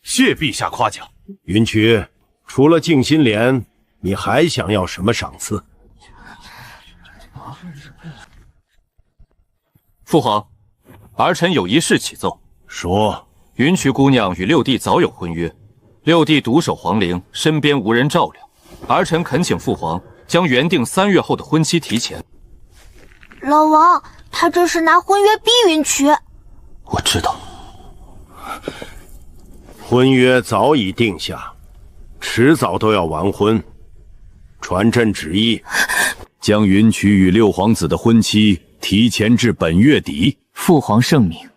谢陛下夸奖。云渠，除了静心莲，你还想要什么赏赐？父皇，儿臣有一事启奏。说。云渠姑娘与六弟早有婚约，六弟独守皇陵，身边无人照料。儿臣恳请父皇将原定3月后的婚期提前。老王，他这是拿婚约逼云渠。我知道。婚约早已定下，迟早都要完婚。传朕旨意，将云曲与六皇子的婚期提前至本月底。父皇圣明。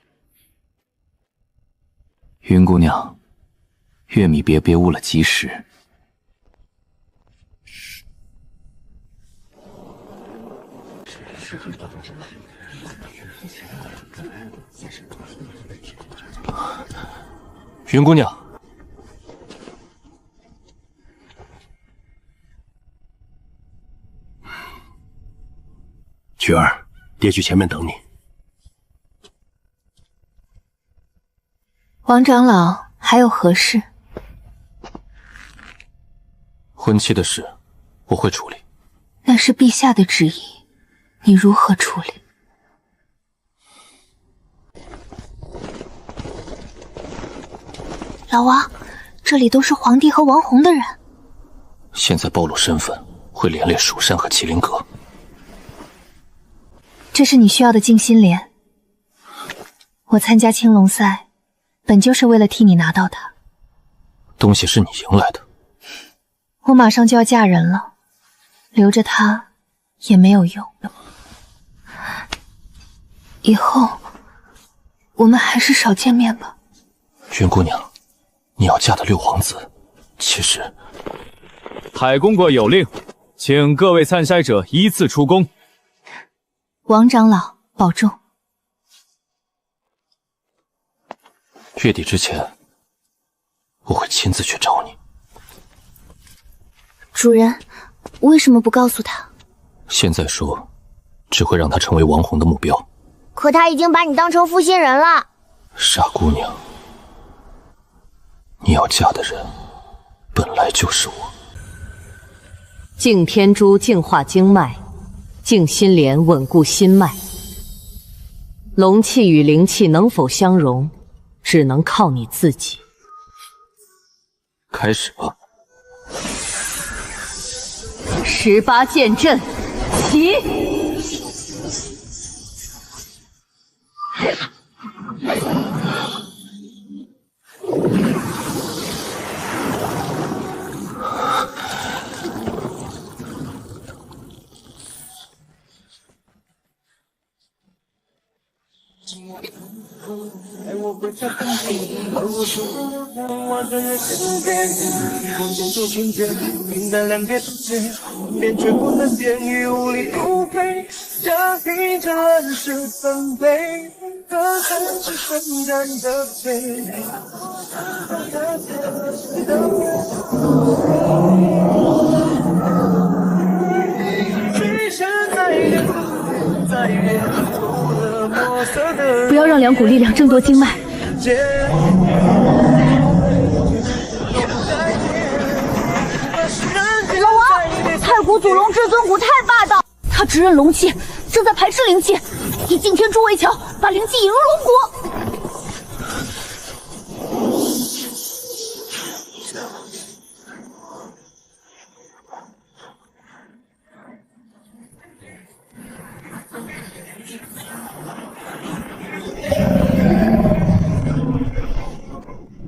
云姑娘，月米别误了吉时。云姑娘，曲儿，爹去前面等你。王长老，还有何事？婚期的事，我会处理。那是陛下的旨意，你如何处理？老王，这里都是皇帝和王弘的人。现在暴露身份，会连累蜀山和麒麟阁。这是你需要的静心莲。我参加青龙赛，本就是为了替你拿到它。东西是你赢来的。我马上就要嫁人了，留着它也没有用。以后我们还是少见面吧。云姑娘，你要嫁的六皇子，其实……太公过有令，请各位参筛者依次出宫。王长老，保重。月底之前，我会亲自去找你。主人，为什么不告诉他？现在说，只会让他成为王弘的目标。可他已经把你当成负心人了。傻姑娘，你要嫁的人本来就是我。净天珠净化经脉，净心莲稳固心脉。龙气与灵气能否相融，只能靠你自己。开始吧。18剑阵，起！不要让两股力量争夺经脉。老王，太古祖龙至尊骨太霸道，他直认龙气，正在排斥灵气，以净天珠为桥，把灵气引入龙骨。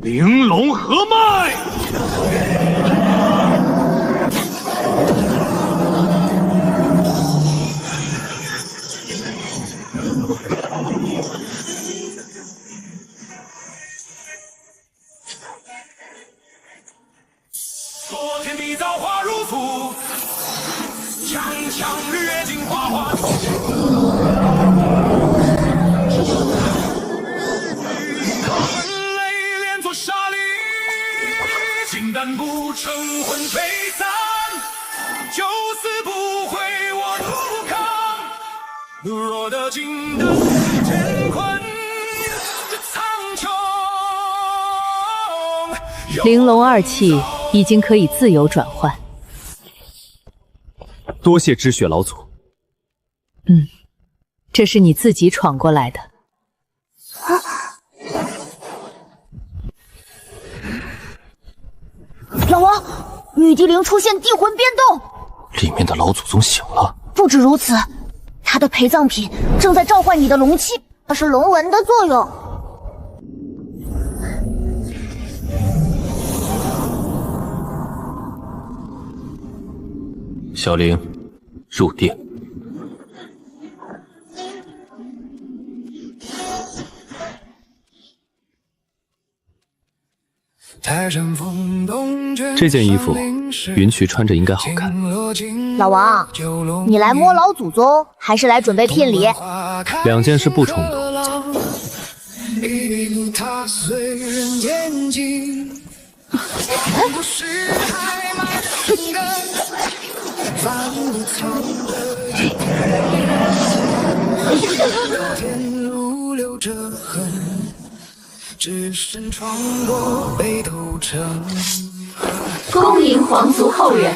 玲珑合脉，昨天的造化如土，强强掠尽花花。但不成魂飞散，就死不悔我独扛。若得尽的乾坤苍穹。玲珑二气已经可以自由转换。多谢知雪老祖。这是你自己闯过来的。老王，女帝灵出现地魂变动，里面的老祖宗醒了。不止如此，他的陪葬品正在召唤你的龙气，那是龙纹的作用。小玲，入殿。这件衣服，云渠穿着应该好看。老王，你来摸老祖宗，还是来准备聘礼？两件事不冲突。恭迎皇族后人。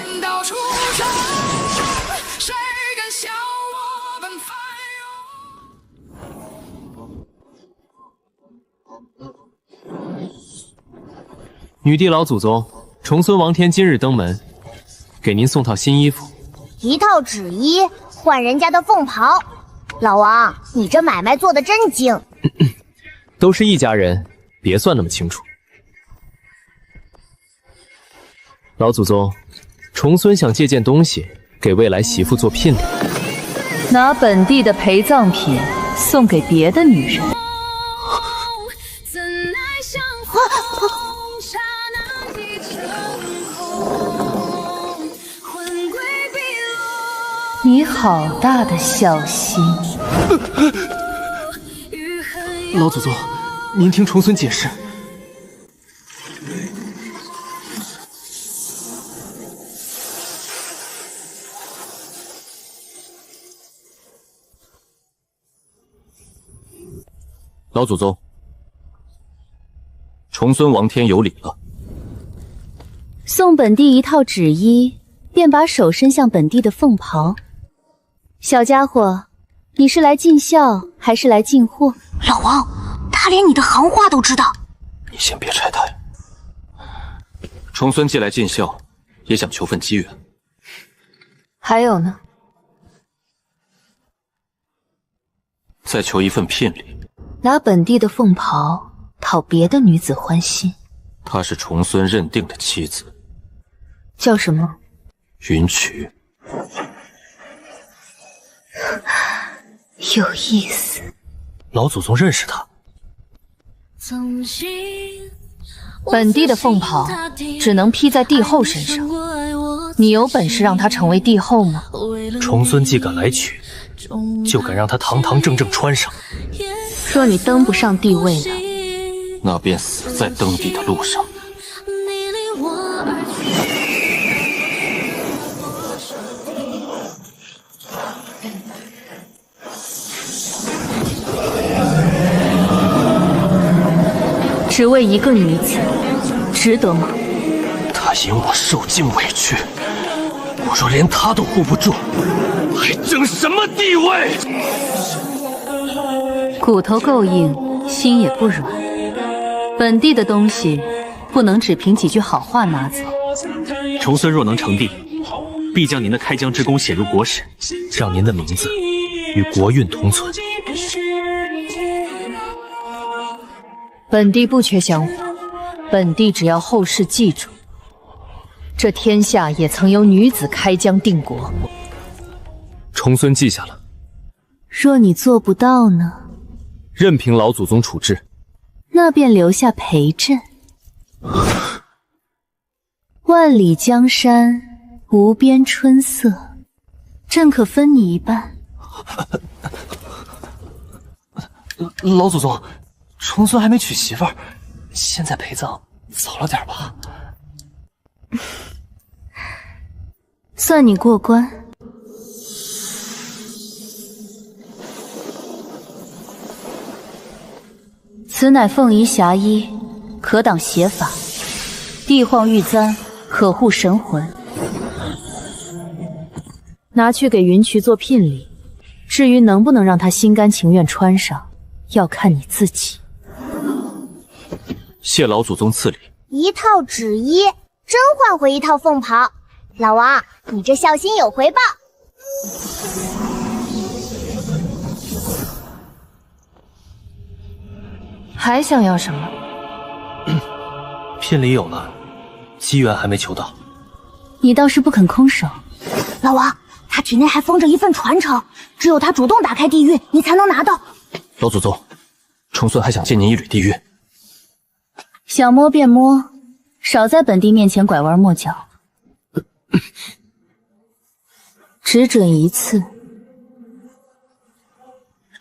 女帝老祖宗，重孙王天今日登门，给您送套新衣服。一套纸衣换人家的凤袍。老王，你这买卖做得真精。都是一家人，别算那么清楚。老祖宗，重孙想借件东西给未来媳妇做聘礼，拿本地的陪葬品送给别的女人。你好大的小心！老祖宗，您听重孙解释。老祖宗，重孙王天有礼了。送本地一套纸衣，便把手伸向本地的凤袍。小家伙，你是来尽孝还是来进货？老王，他连你的行话都知道。你先别拆台。重孙既来尽孝，也想求份机缘。还有呢？再求一份聘礼。拿本地的凤袍讨别的女子欢心。她是重孙认定的妻子。叫什么？云渠。有意思。老祖宗认识他。本地的凤袍只能披在帝后身上，你有本事让她成为帝后吗？重孙既敢来取，就敢让他堂堂正正穿上。若你登不上帝位呢？那便死在登帝的路上。只为一个女子，值得吗？他引我受尽委屈，我若连他都护不住，还争什么地位？骨头够硬，心也不软。本地的东西，不能只凭几句好话拿走。重孙若能成帝，必将您的开疆之功写入国史，让您的名字与国运同存。本地不缺香火，本地只要后世记住，这天下也曾有女子开疆定国。重孙记下了。若你做不到呢？任凭老祖宗处置。那便留下陪朕。万里江山，无边春色，朕可分你一半。老祖宗，重孙还没娶媳妇儿，现在陪葬早了点吧？算你过关。此乃凤仪霞衣，可挡邪法；地晃玉簪，可护神魂。拿去给云渠做聘礼，至于能不能让他心甘情愿穿上，要看你自己。谢老祖宗赐礼。一套纸衣，真换回一套凤袍。老王，你这孝心有回报。还想要什么？聘礼有了，机缘还没求到。你倒是不肯空手。老王，他体内还封着一份传承，只有他主动打开地狱，你才能拿到。老祖宗，重孙还想借您一缕地狱。想摸便摸，少在本帝面前拐弯抹角。只准一次。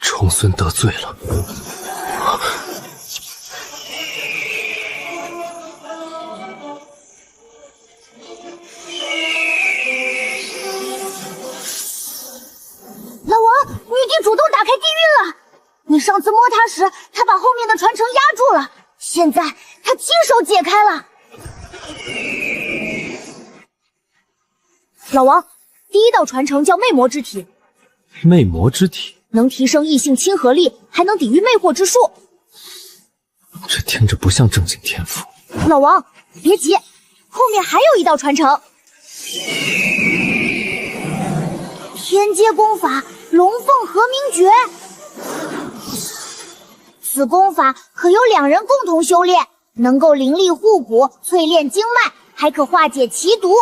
重孙得罪了。老王，女帝主动打开地狱了。你上次摸她时，她把后面的传承压住了，现在她亲手解开了。老王，第一道传承叫魅魔之体，魅魔之体能提升异性亲和力，还能抵御魅惑之术。这听着不像正经天赋。老王，别急，后面还有一道传承。天阶功法龙凤合鸣诀，此功法可由2人共同修炼，能够灵力互补，淬炼经脉，还可化解奇毒。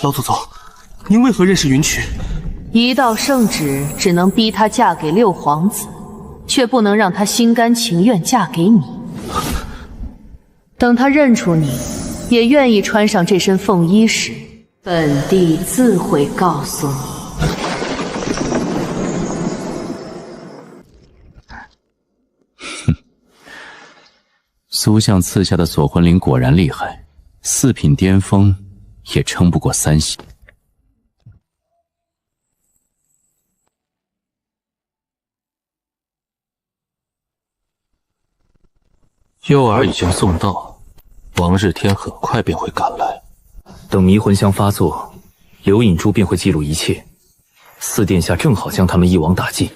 老祖宗，您为何认识云曲？一道圣旨只能逼她嫁给六皇子，却不能让她心甘情愿嫁给你。等她认出你，也愿意穿上这身凤衣时，本帝自会告诉你。苏相赐下的锁魂铃果然厉害，4品巅峰也撑不过3系。诱饵已经送到，王日天很快便会赶来。等迷魂香发作，刘隐珠便会记录一切。四殿下正好将他们一网打尽。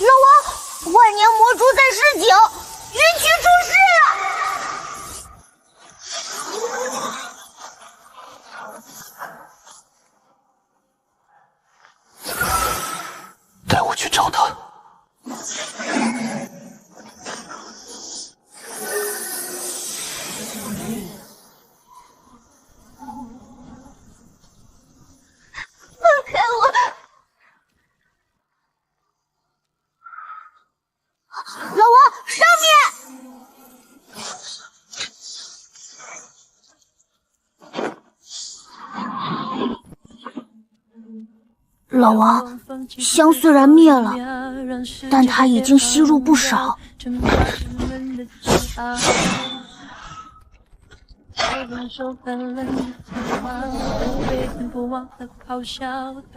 老王，万年魔蛛在示警，云曲出事了！带我去找他。放开我！老王，上面！老王，香虽然灭了，但他已经吸入不少。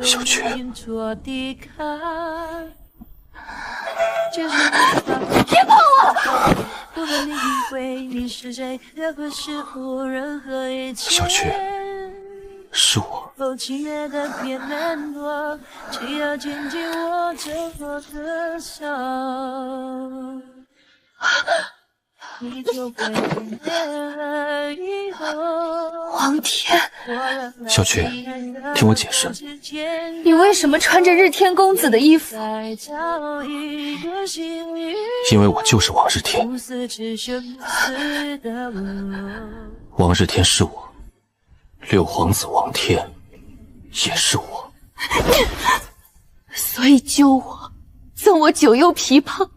小雀，别碰我！小雀，是我。王天，小雀，听我解释。你为什么穿着日天公子的衣服？因为我就是王日天。王日天是我，六皇子王天也是我。所以救我、赠我九幽琵琶、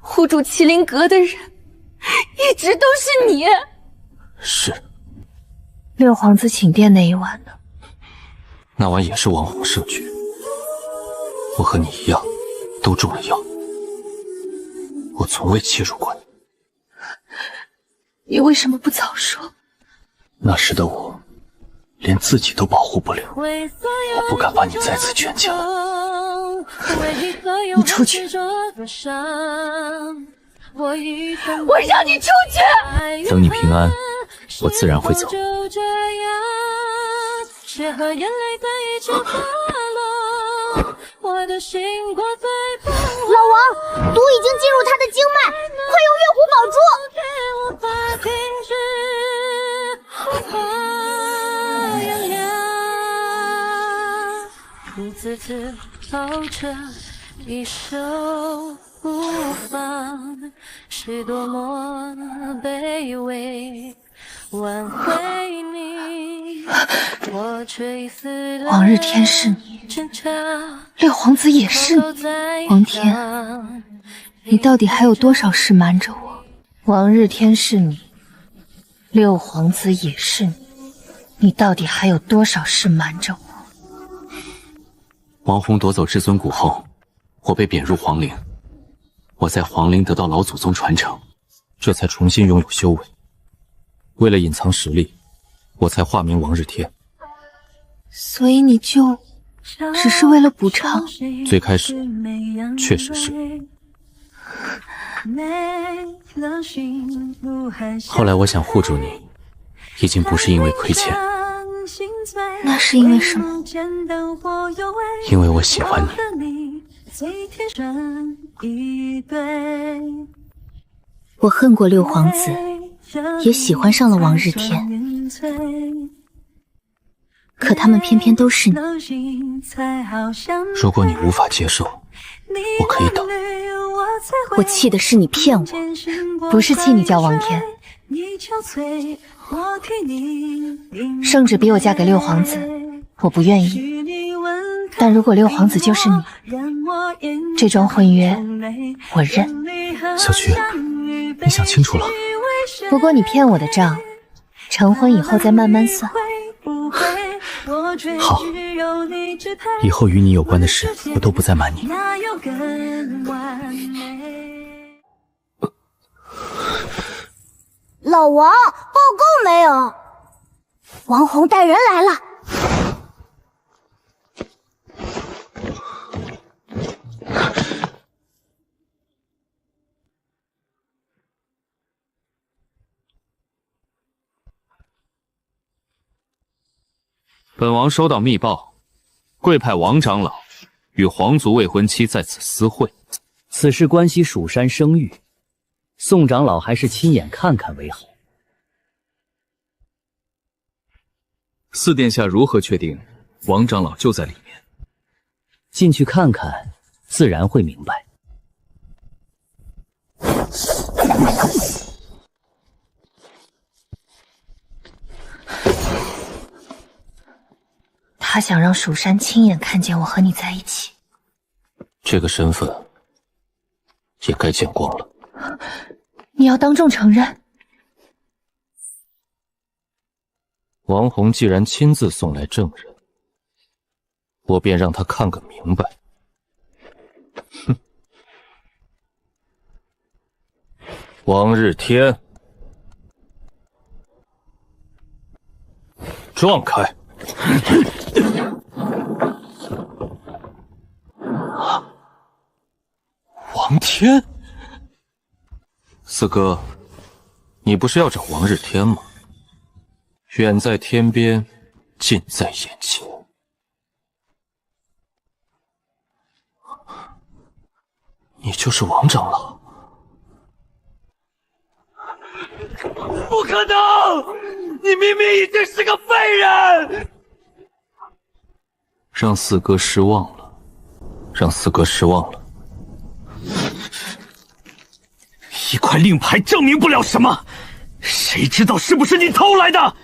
护住麒麟阁的人，一直都是你。是。六皇子寝殿那一晚呢？那晚也是王皇圣爵。我和你一样，都中了药。我从未欺辱过你。你为什么不早说？那时的我，连自己都保护不了，我不敢把你再次圈起来。你出去！我让你出去！等你平安，我自然会走。老王，毒已经进入他的经脉，快用月湖宝珠！次次抱着一手不放，是多么卑微，挽回你。我垂死了往日天是你，六皇子也是你。王天，你到底还有多少事瞒着我？往日天是你，六皇子也是你，你到底还有多少事瞒着我？王弘夺走至尊骨后，我被贬入皇陵。我在皇陵得到老祖宗传承，这才重新拥有修为。为了隐藏实力，我才化名王日天。所以你就只是为了补偿？最开始确实是，后来我想护住你，已经不是因为亏欠，那是因为什么？因为我喜欢你。我恨过六皇子，也喜欢上了王日天，可他们偏偏都是你。如果你无法接受，我可以等。我气的是你骗我，不是气你叫王天。圣旨逼我嫁给六皇子，我不愿意。但如果六皇子就是你，这桩婚约我认。小菊，你想清楚了？不过你骗我的账，成婚以后再慢慢算。好，以后与你有关的事，我都不再瞒你。老王，报告没有？王弘带人来了。本王收到密报，贵派王长老与皇族未婚妻在此私会。此事关系蜀山声誉，宋长老还是亲眼看看为好。四殿下如何确定王长老就在里面？进去看看，自然会明白。他想让蜀山亲眼看见我和你在一起，这个身份也该见光了。你要当众承认？王弘既然亲自送来证人，我便让他看个明白。哼！王日天，撞开！王天，四哥，你不是要找王日天吗？远在天边，近在眼前。你就是王长老？不可能！你明明已经是个废人！让四哥失望了，让四哥失望了。一块令牌证明不了什么，谁知道是不是你偷来的？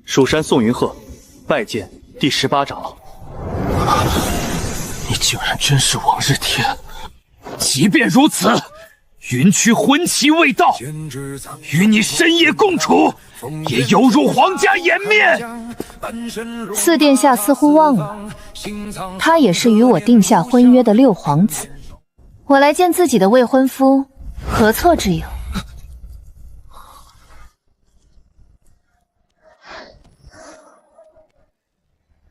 蜀山宋云鹤拜见第18长老。你竟然真是王日天！即便如此，云区婚期未到，与你深夜共处，也有辱皇家颜面。四殿下似乎忘了，他也是与我定下婚约的六皇子。我来见自己的未婚夫，何错之有？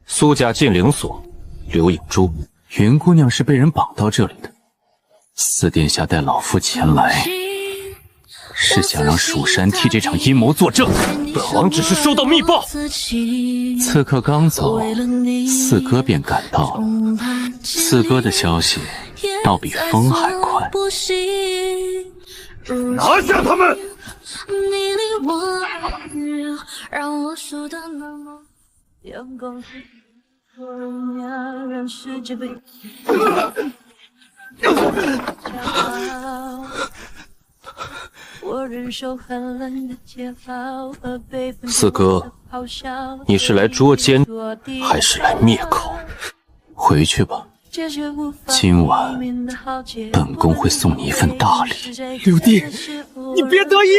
苏家禁灵所，刘影珠，云姑娘是被人绑到这里的。四殿下带老夫前来，是想让蜀山替这场阴谋作证。本王只是收到密报，刺客刚走，四哥便赶到了。四哥的消息倒比风还快。拿下他们！四哥，你是来捉奸还是来灭口？回去吧，今晚本宫会送你一份大礼。六弟，你别得意。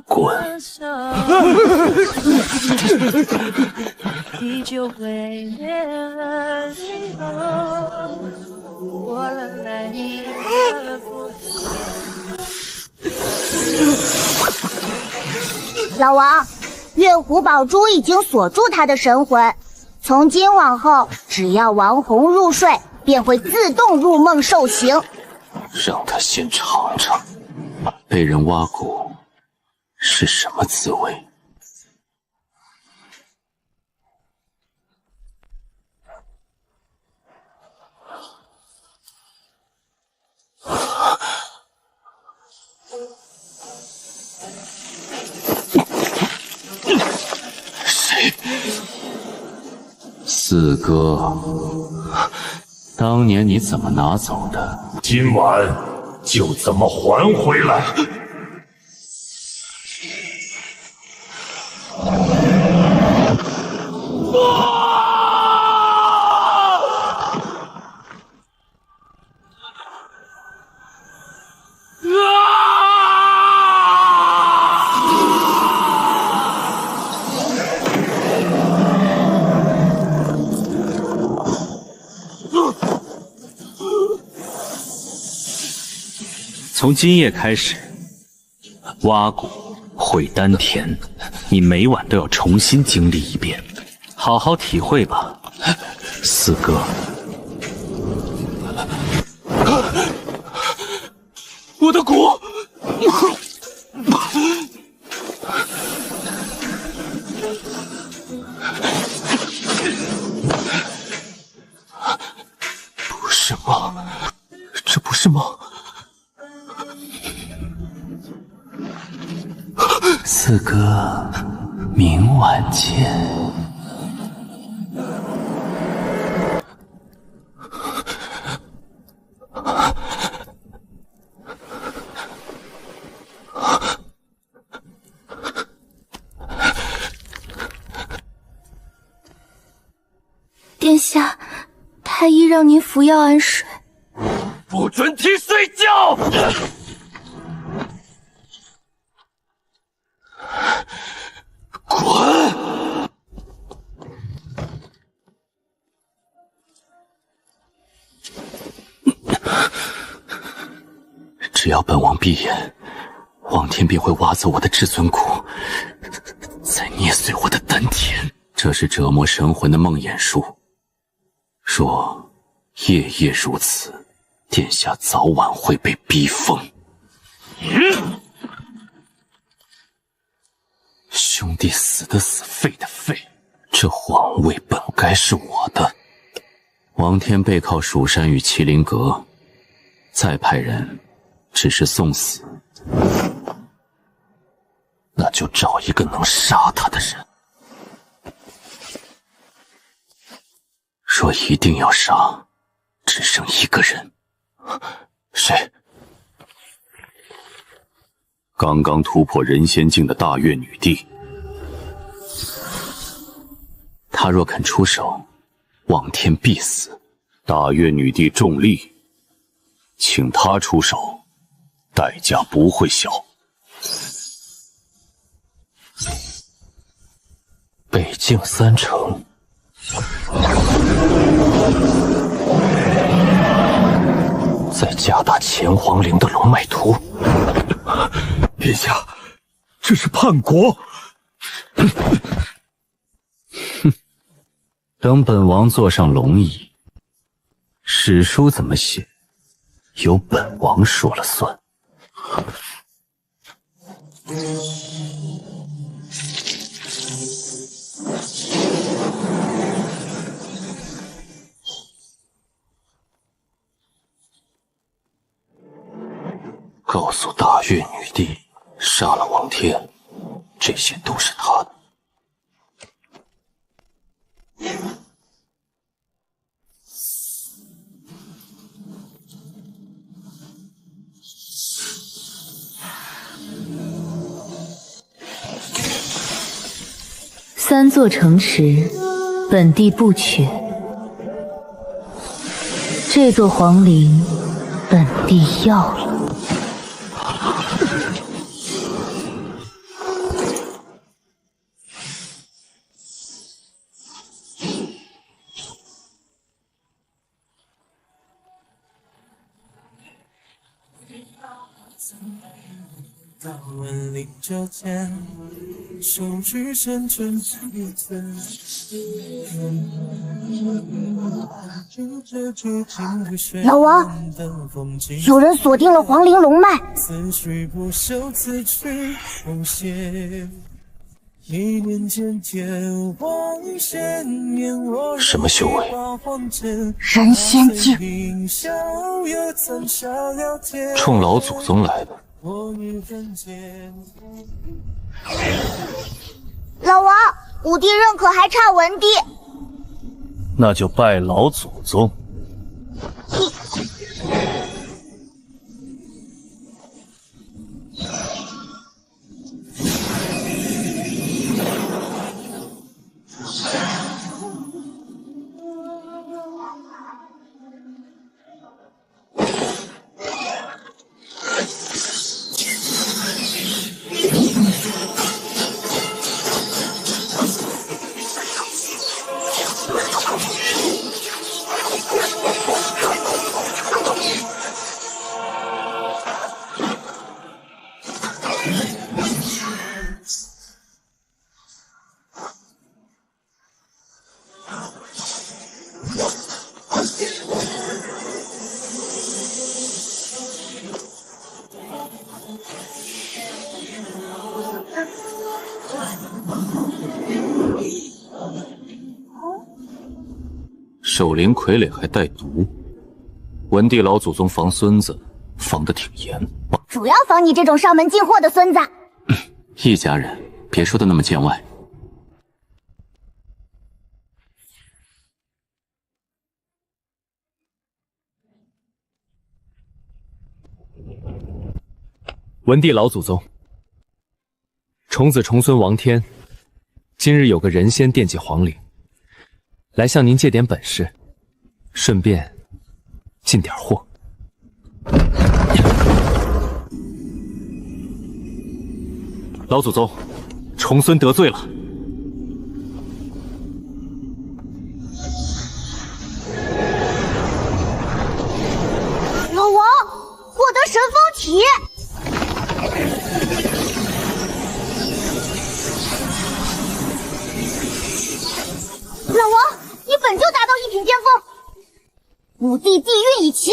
滚！老王，月湖宝珠已经锁住他的神魂，从今往后，只要王红入睡，便会自动入梦受刑。让他先尝尝被人挖骨是什么滋味。谁？四哥，当年你怎么拿走的？今晚就怎么还回来。从今夜开始，挖骨毁丹田，你每晚都要重新经历一遍，好好体会吧，四哥。我的骨！不是梦，这不是梦。四哥，明晚见。殿下，太医让您服药安睡。不准提睡觉！滚！只要本王闭眼，望天便会挖走我的至尊骨，再捏碎我的丹田。这是折磨神魂的梦魇术，若夜夜如此，殿下早晚会被逼疯。兄弟死的死，废的废，这皇位本该是我的。王天背靠蜀山与麒麟阁，再派人只是送死，那就找一个能杀他的人。若一定要杀，只剩一个人。谁？刚刚突破人仙境的大月女帝。她若肯出手，望天必死。大月女帝重力，请她出手，代价不会小。北境3城。再加大前皇陵的龙脉图。殿下，这是叛国！哼，等本王坐上龙椅，史书怎么写，由本王说了算。告诉大月女帝，杀了王天，这些都是他的。3座城池，本地不缺。这座皇陵，本地要了。到文林之间，手举深沉曲子。老王，有人锁定了皇陵龙脉。此去不休，此去不歇。一念间天王仙面我什么修为？人仙境。冲老祖宗来的。老王，武帝认可，还差文帝。那就拜老祖宗。守灵傀儡还带毒，文帝老祖宗防孙子防得挺严。主要防你这种上门进货的孙子。一家人，别说的那么见外。文帝老祖宗，重子重孙王天，今日有个人仙惦记皇陵，来向您借点本事，顺便进点货。老祖宗，重孙得罪了。老王获得神风体。老王，你本就达到一品巅峰，武帝地运已齐，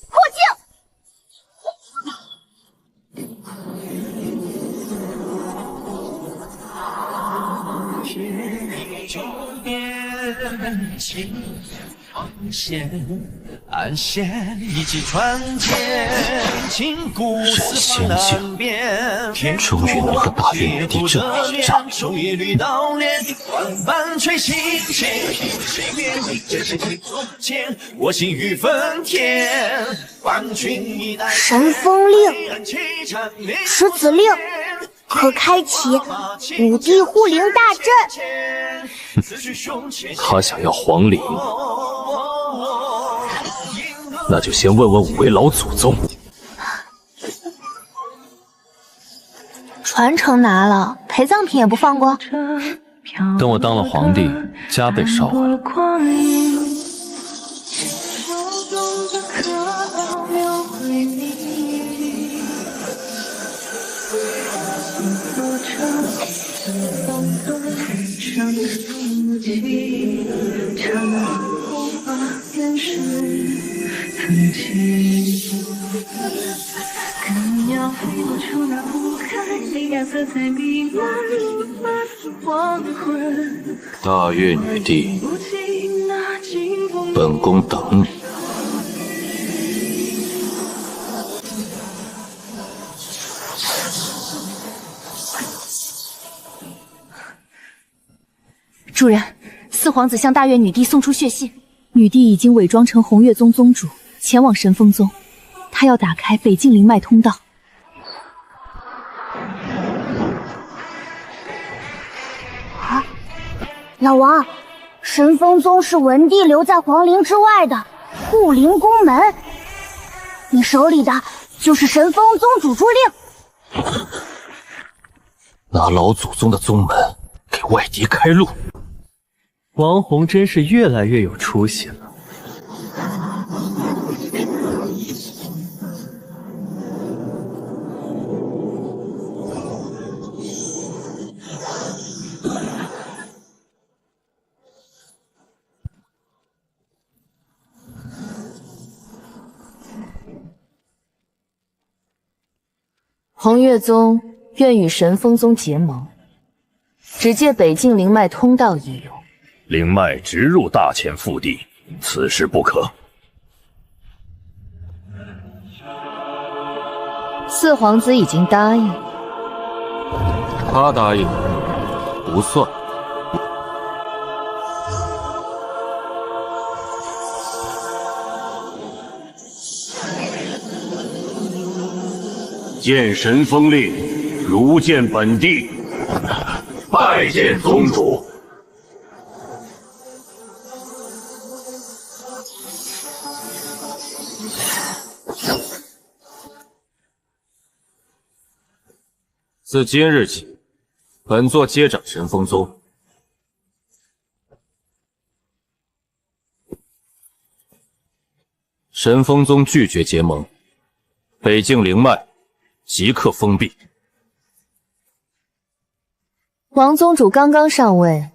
破境。暗线一骑穿天，情故四方难辨。终于能和大月女帝正面一战。昼夜履刀炼，万般垂心弦。谁面这是你从前，我心欲焚天。万群一代神风令，持此令，可开启武帝护陵大阵。他想要皇陵，那就先问问五位老祖宗。传承拿了，陪葬品也不放过。等我当了皇帝，加倍烧回来。大月女帝，本宫等你。主人，四皇子向大月女帝送出血信，女帝已经伪装成红月宗宗主，前往神风宗，她要打开北境灵脉通道。啊，老王，神风宗是文帝留在皇陵之外的护灵宫门，你手里的就是神风宗主朱令。拿老祖宗的宗门给外敌开路。王红真是越来越有出息了。红月宗愿与神风宗结盟，只借北境灵脉通道一用。灵脉直入大前腹地，此事不可。四皇子已经答应，他答应不算。见神风令，如见本帝，拜见宗主。自今日起，本座接掌神风宗。神风宗拒绝结盟，北境灵脉即刻封闭。王宗主刚刚上位，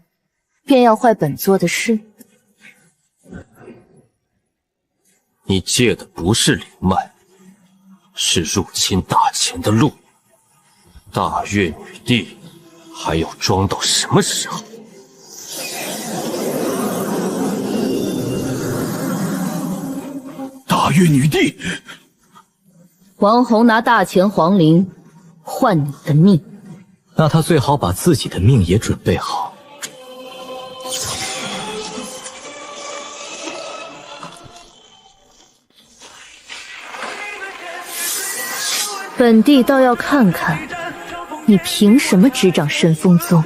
便要坏本座的事。你借的不是灵脉，是入侵大前的路。大月女帝还要装到什么时候？大月女帝，王红拿大前皇陵换你的命，那他最好把自己的命也准备好。本帝倒要看看，你凭什么执掌神风宗？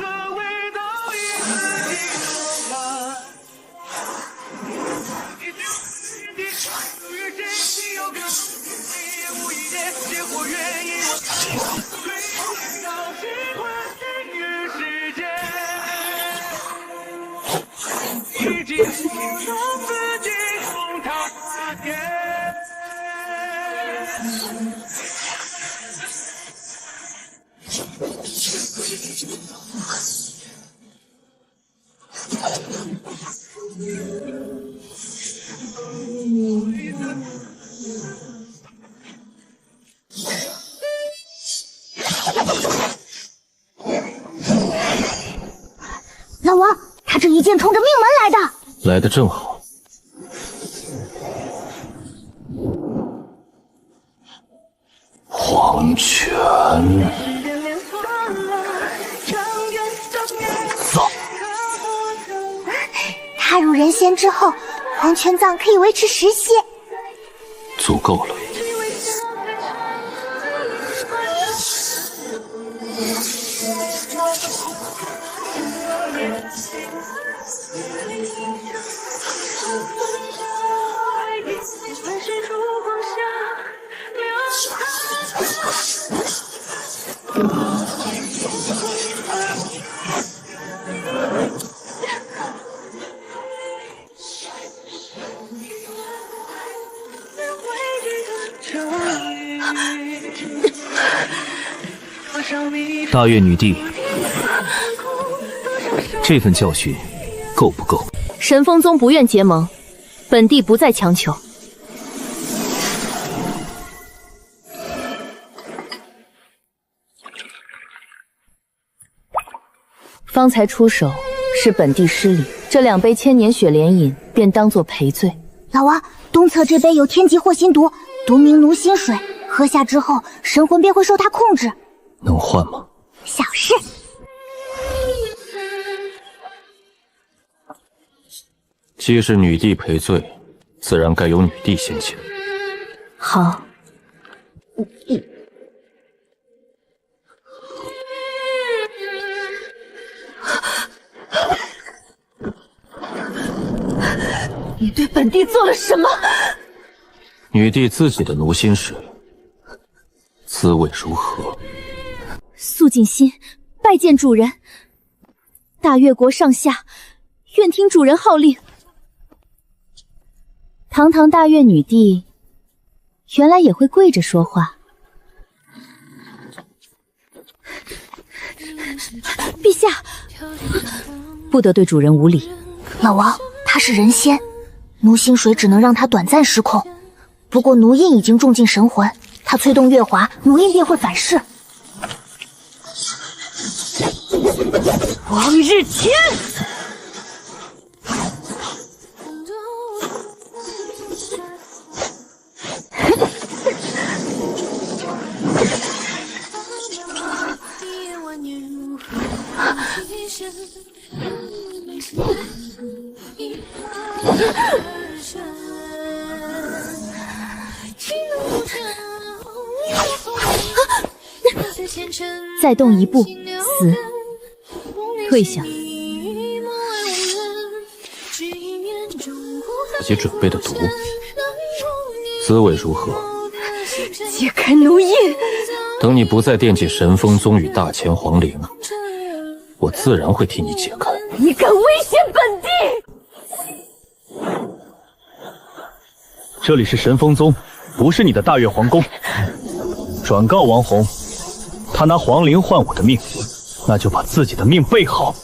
老王，他这一剑冲着命门来的，来得正好。黄泉，葬。踏入人仙之后，黄泉葬可以维持10息，足够了。大月女帝，这份教训够不够？神风宗不愿结盟，本帝不再强求。方才出手是本帝失礼，这2杯千年雪莲饮便当作赔罪。老王，东侧这杯有天极祸心毒，毒名奴心水，喝下之后神魂便会受它控制。能换吗？小事。既是女帝赔罪，自然该由女帝先前。好。你对本帝做了什么？女帝自己的奴心事，滋味如何？肃静心拜见主人。大越国上下愿听主人号令。堂堂大越女帝，原来也会跪着说话。陛下，不得对主人无礼。老王，他是人仙，奴心水只能让他短暂失控。不过奴印已经种进神魂，他催动月华，奴印便会反噬。王日天，再动一步，死！退下。自己准备的毒，滋味如何？解开奴印。等你不再惦记神风宗与大前皇陵，我自然会替你解开。你敢威胁本帝？这里是神风宗，不是你的大越皇宫。转告王弘，他拿皇陵换我的命，那就把自己的命备好。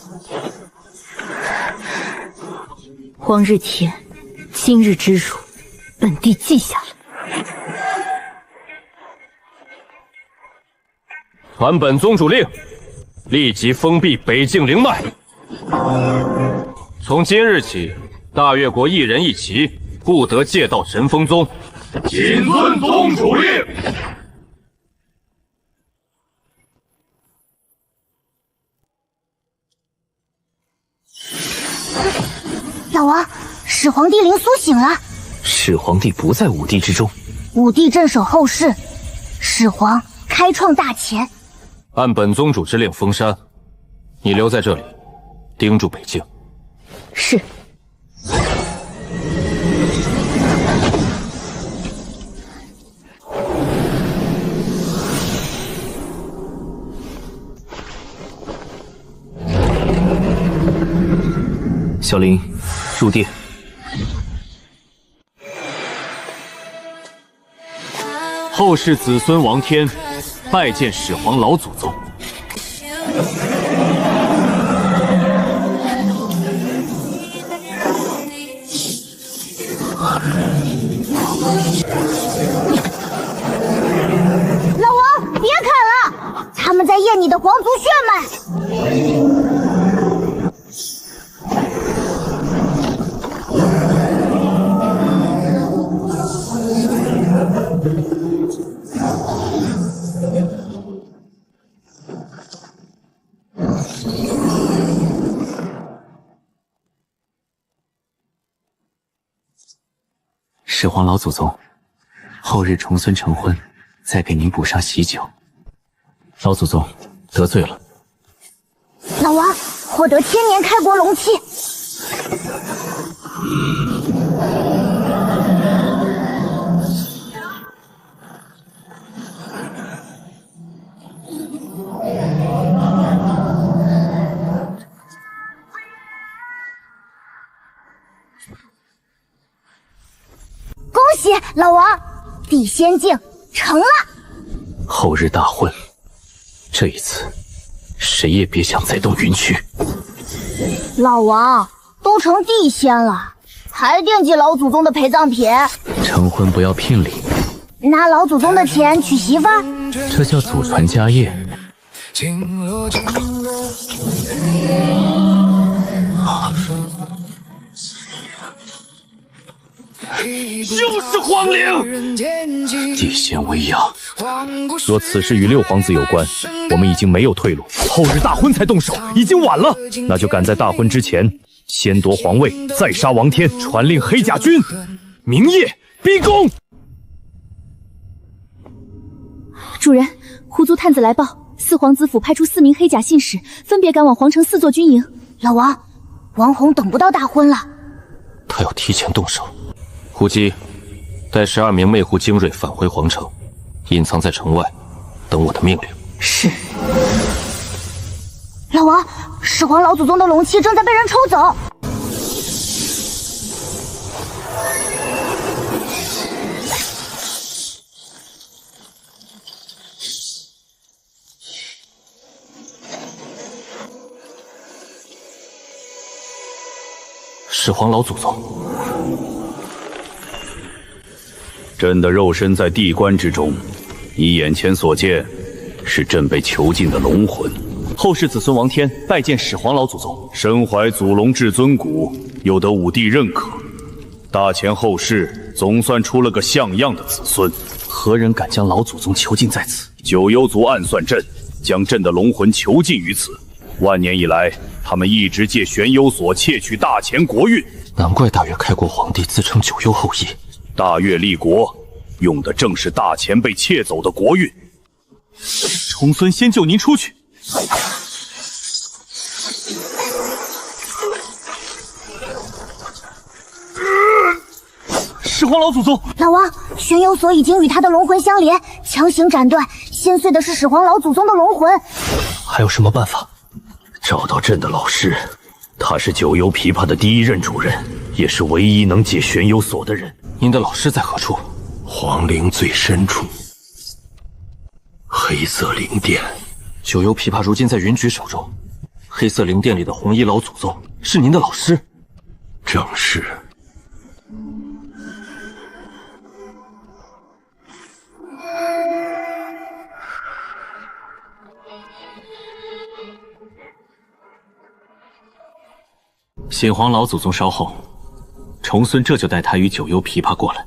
王日天，今日之辱，本帝记下了。传本宗主令，立即封闭北境灵脉。从今日起，大越国一人一旗，不得借道神风宗。谨遵宗主令。老王，始皇帝灵苏醒了。始皇帝不在五帝之中，五帝镇守后世，始皇开创大前。按本宗主之令封山，你留在这里，盯住北境。是。小林，入殿。后世子孙王天拜见始皇老祖宗。老王，别砍了，他们在验你的皇族血脉。始皇老祖宗，后日重孙成婚，再给您补上喜酒。老祖宗得罪了。老王获得千年开国龙器。恭喜老王，地仙境成了。后日大婚，这一次谁也别想再动云躯。老王都成地仙了，还惦记老祖宗的陪葬品？成婚不要聘礼，拿老祖宗的钱娶媳妇儿，这叫祖传家业。就是皇陵，地仙威压。若此事与六皇子有关，我们已经没有退路。后日大婚才动手，已经晚了。那就赶在大婚之前，先夺皇位，再杀王天，传令黑甲军，明夜逼宫。主人，狐族探子来报，四皇子府派出4名黑甲信使，分别赶往皇城4座军营。老王，王红等不到大婚了，他要提前动手。胡姬，带12名魅狐精锐返回皇城，隐藏在城外，等我的命令。是。老王，始皇老祖宗的龙器正在被人抽走。始皇老祖宗，朕的肉身在地关之中，你眼前所见是朕被囚禁的龙魂。后世子孙王天拜见始皇老祖宗，身怀祖龙至尊骨，又得武帝认可，大前后世总算出了个像样的子孙。何人敢将老祖宗囚禁在此？九幽族暗算朕，将朕的龙魂囚禁于此。万年以来，他们一直借玄幽所窃取大前国运。难怪大越开国皇帝自称九幽后裔。大越立国用的正是大前被窃走的国运。重孙先救您出去。始皇老祖宗，老王，玄幽所已经与他的龙魂相连，强行斩断，心碎的是始皇老祖宗的龙魂。还有什么办法？找到朕的老师，他是九幽琵琶的第1任主人，也是唯一能解玄幽锁的人。您的老师在何处？皇陵最深处，黑色灵殿。九幽琵琶如今在云举手中，黑色灵殿里的红衣老祖宗是您的老师。正是。显皇老祖宗稍后，重孙这就带他与九幽琵琶过来。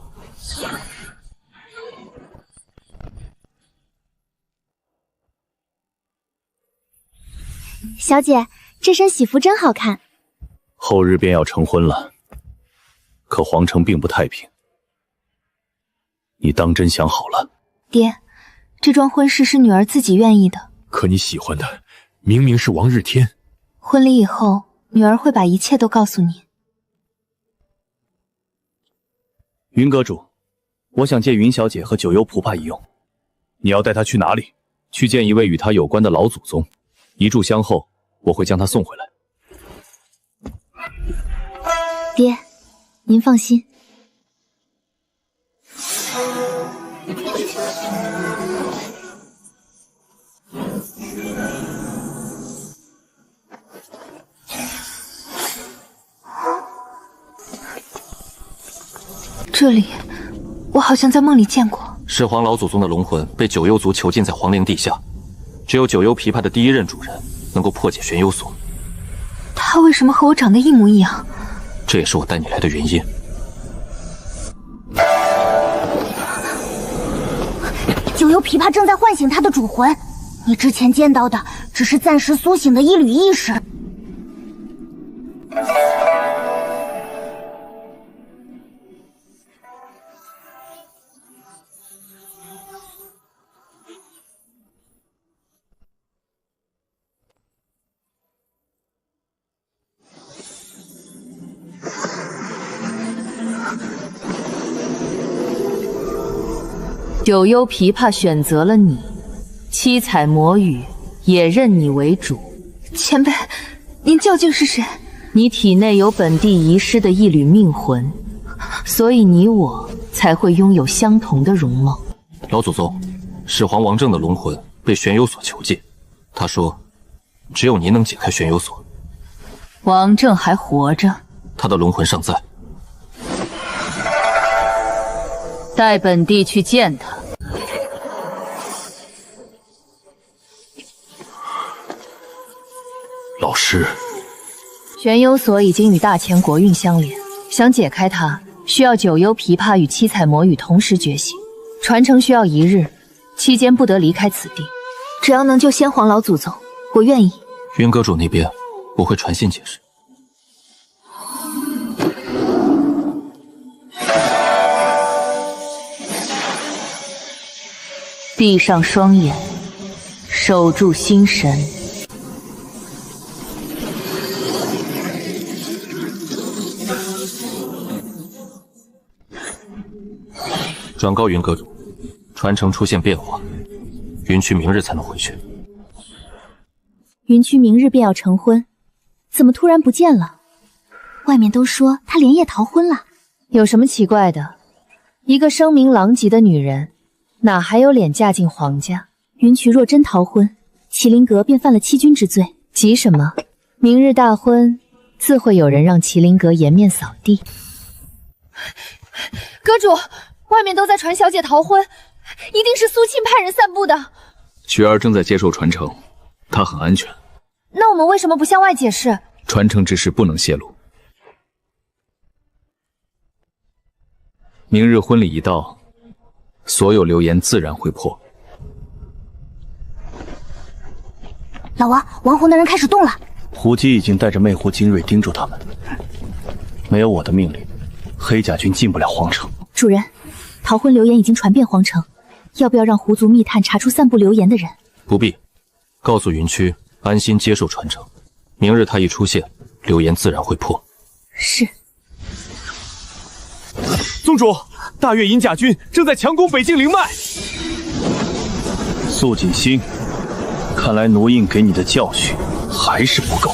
小姐，这身喜服真好看。后日便要成婚了，可皇城并不太平，你当真想好了？爹，这桩婚事是女儿自己愿意的。可你喜欢的明明是王日天。婚礼以后，女儿会把一切都告诉你。云阁主，我想借云小姐和九幽琵琶一用。你要带她去哪里？去见一位与她有关的老祖宗。一炷香后，我会将她送回来。爹，您放心。这里，我好像在梦里见过。始皇老祖宗的龙魂被九幽族囚禁在皇陵地下，只有九幽琵琶的第1任主人能够破解玄幽锁。他为什么和我长得一模一样？这也是我带你来的原因。九幽琵琶正在唤醒他的主魂，你之前见到的只是暂时苏醒的一缕意识。九幽琵琶选择了你，七彩魔语也认你为主。前辈，您究竟是谁？你体内有本地遗失的一缕命魂，所以你我才会拥有相同的容貌。老祖宗，始皇王政的龙魂被玄幽锁囚禁，他说，只有您能解开玄幽锁。王政还活着？他的龙魂尚在。带本地去见他。老师，玄幽锁已经与大前国运相连，想解开它，需要九幽琵琶与七彩魔语同时觉醒，传承需要1日，期间不得离开此地。只要能救先皇老祖宗，我愿意。云阁主那边，我会传信解释。闭上双眼，守住心神。转告云阁主，传承出现变化，云区明日才能回去。云区明日便要成婚，怎么突然不见了？外面都说他连夜逃婚了，有什么奇怪的？一个声名狼藉的女人，哪还有脸嫁进皇家？云渠若真逃婚，麒麟阁便犯了欺君之罪。急什么？明日大婚，自会有人让麒麟阁颜面扫地。阁主，外面都在传小姐逃婚，一定是苏沁派人散布的。菊儿正在接受传承，她很安全。那我们为什么不向外解释？传承之事不能泄露。明日婚礼一到，所有流言自然会破。老王，亡魂的人开始动了。胡姬已经带着魅狐精锐盯住他们，没有我的命令，黑甲军进不了皇城。主人，逃婚流言已经传遍皇城，要不要让狐族密探查出散布流言的人？不必，告诉云区安心接受传承。明日他一出现，流言自然会破。是。宗主，大月银甲军正在强攻北境灵脉。素锦星，看来奴印给你的教训还是不够。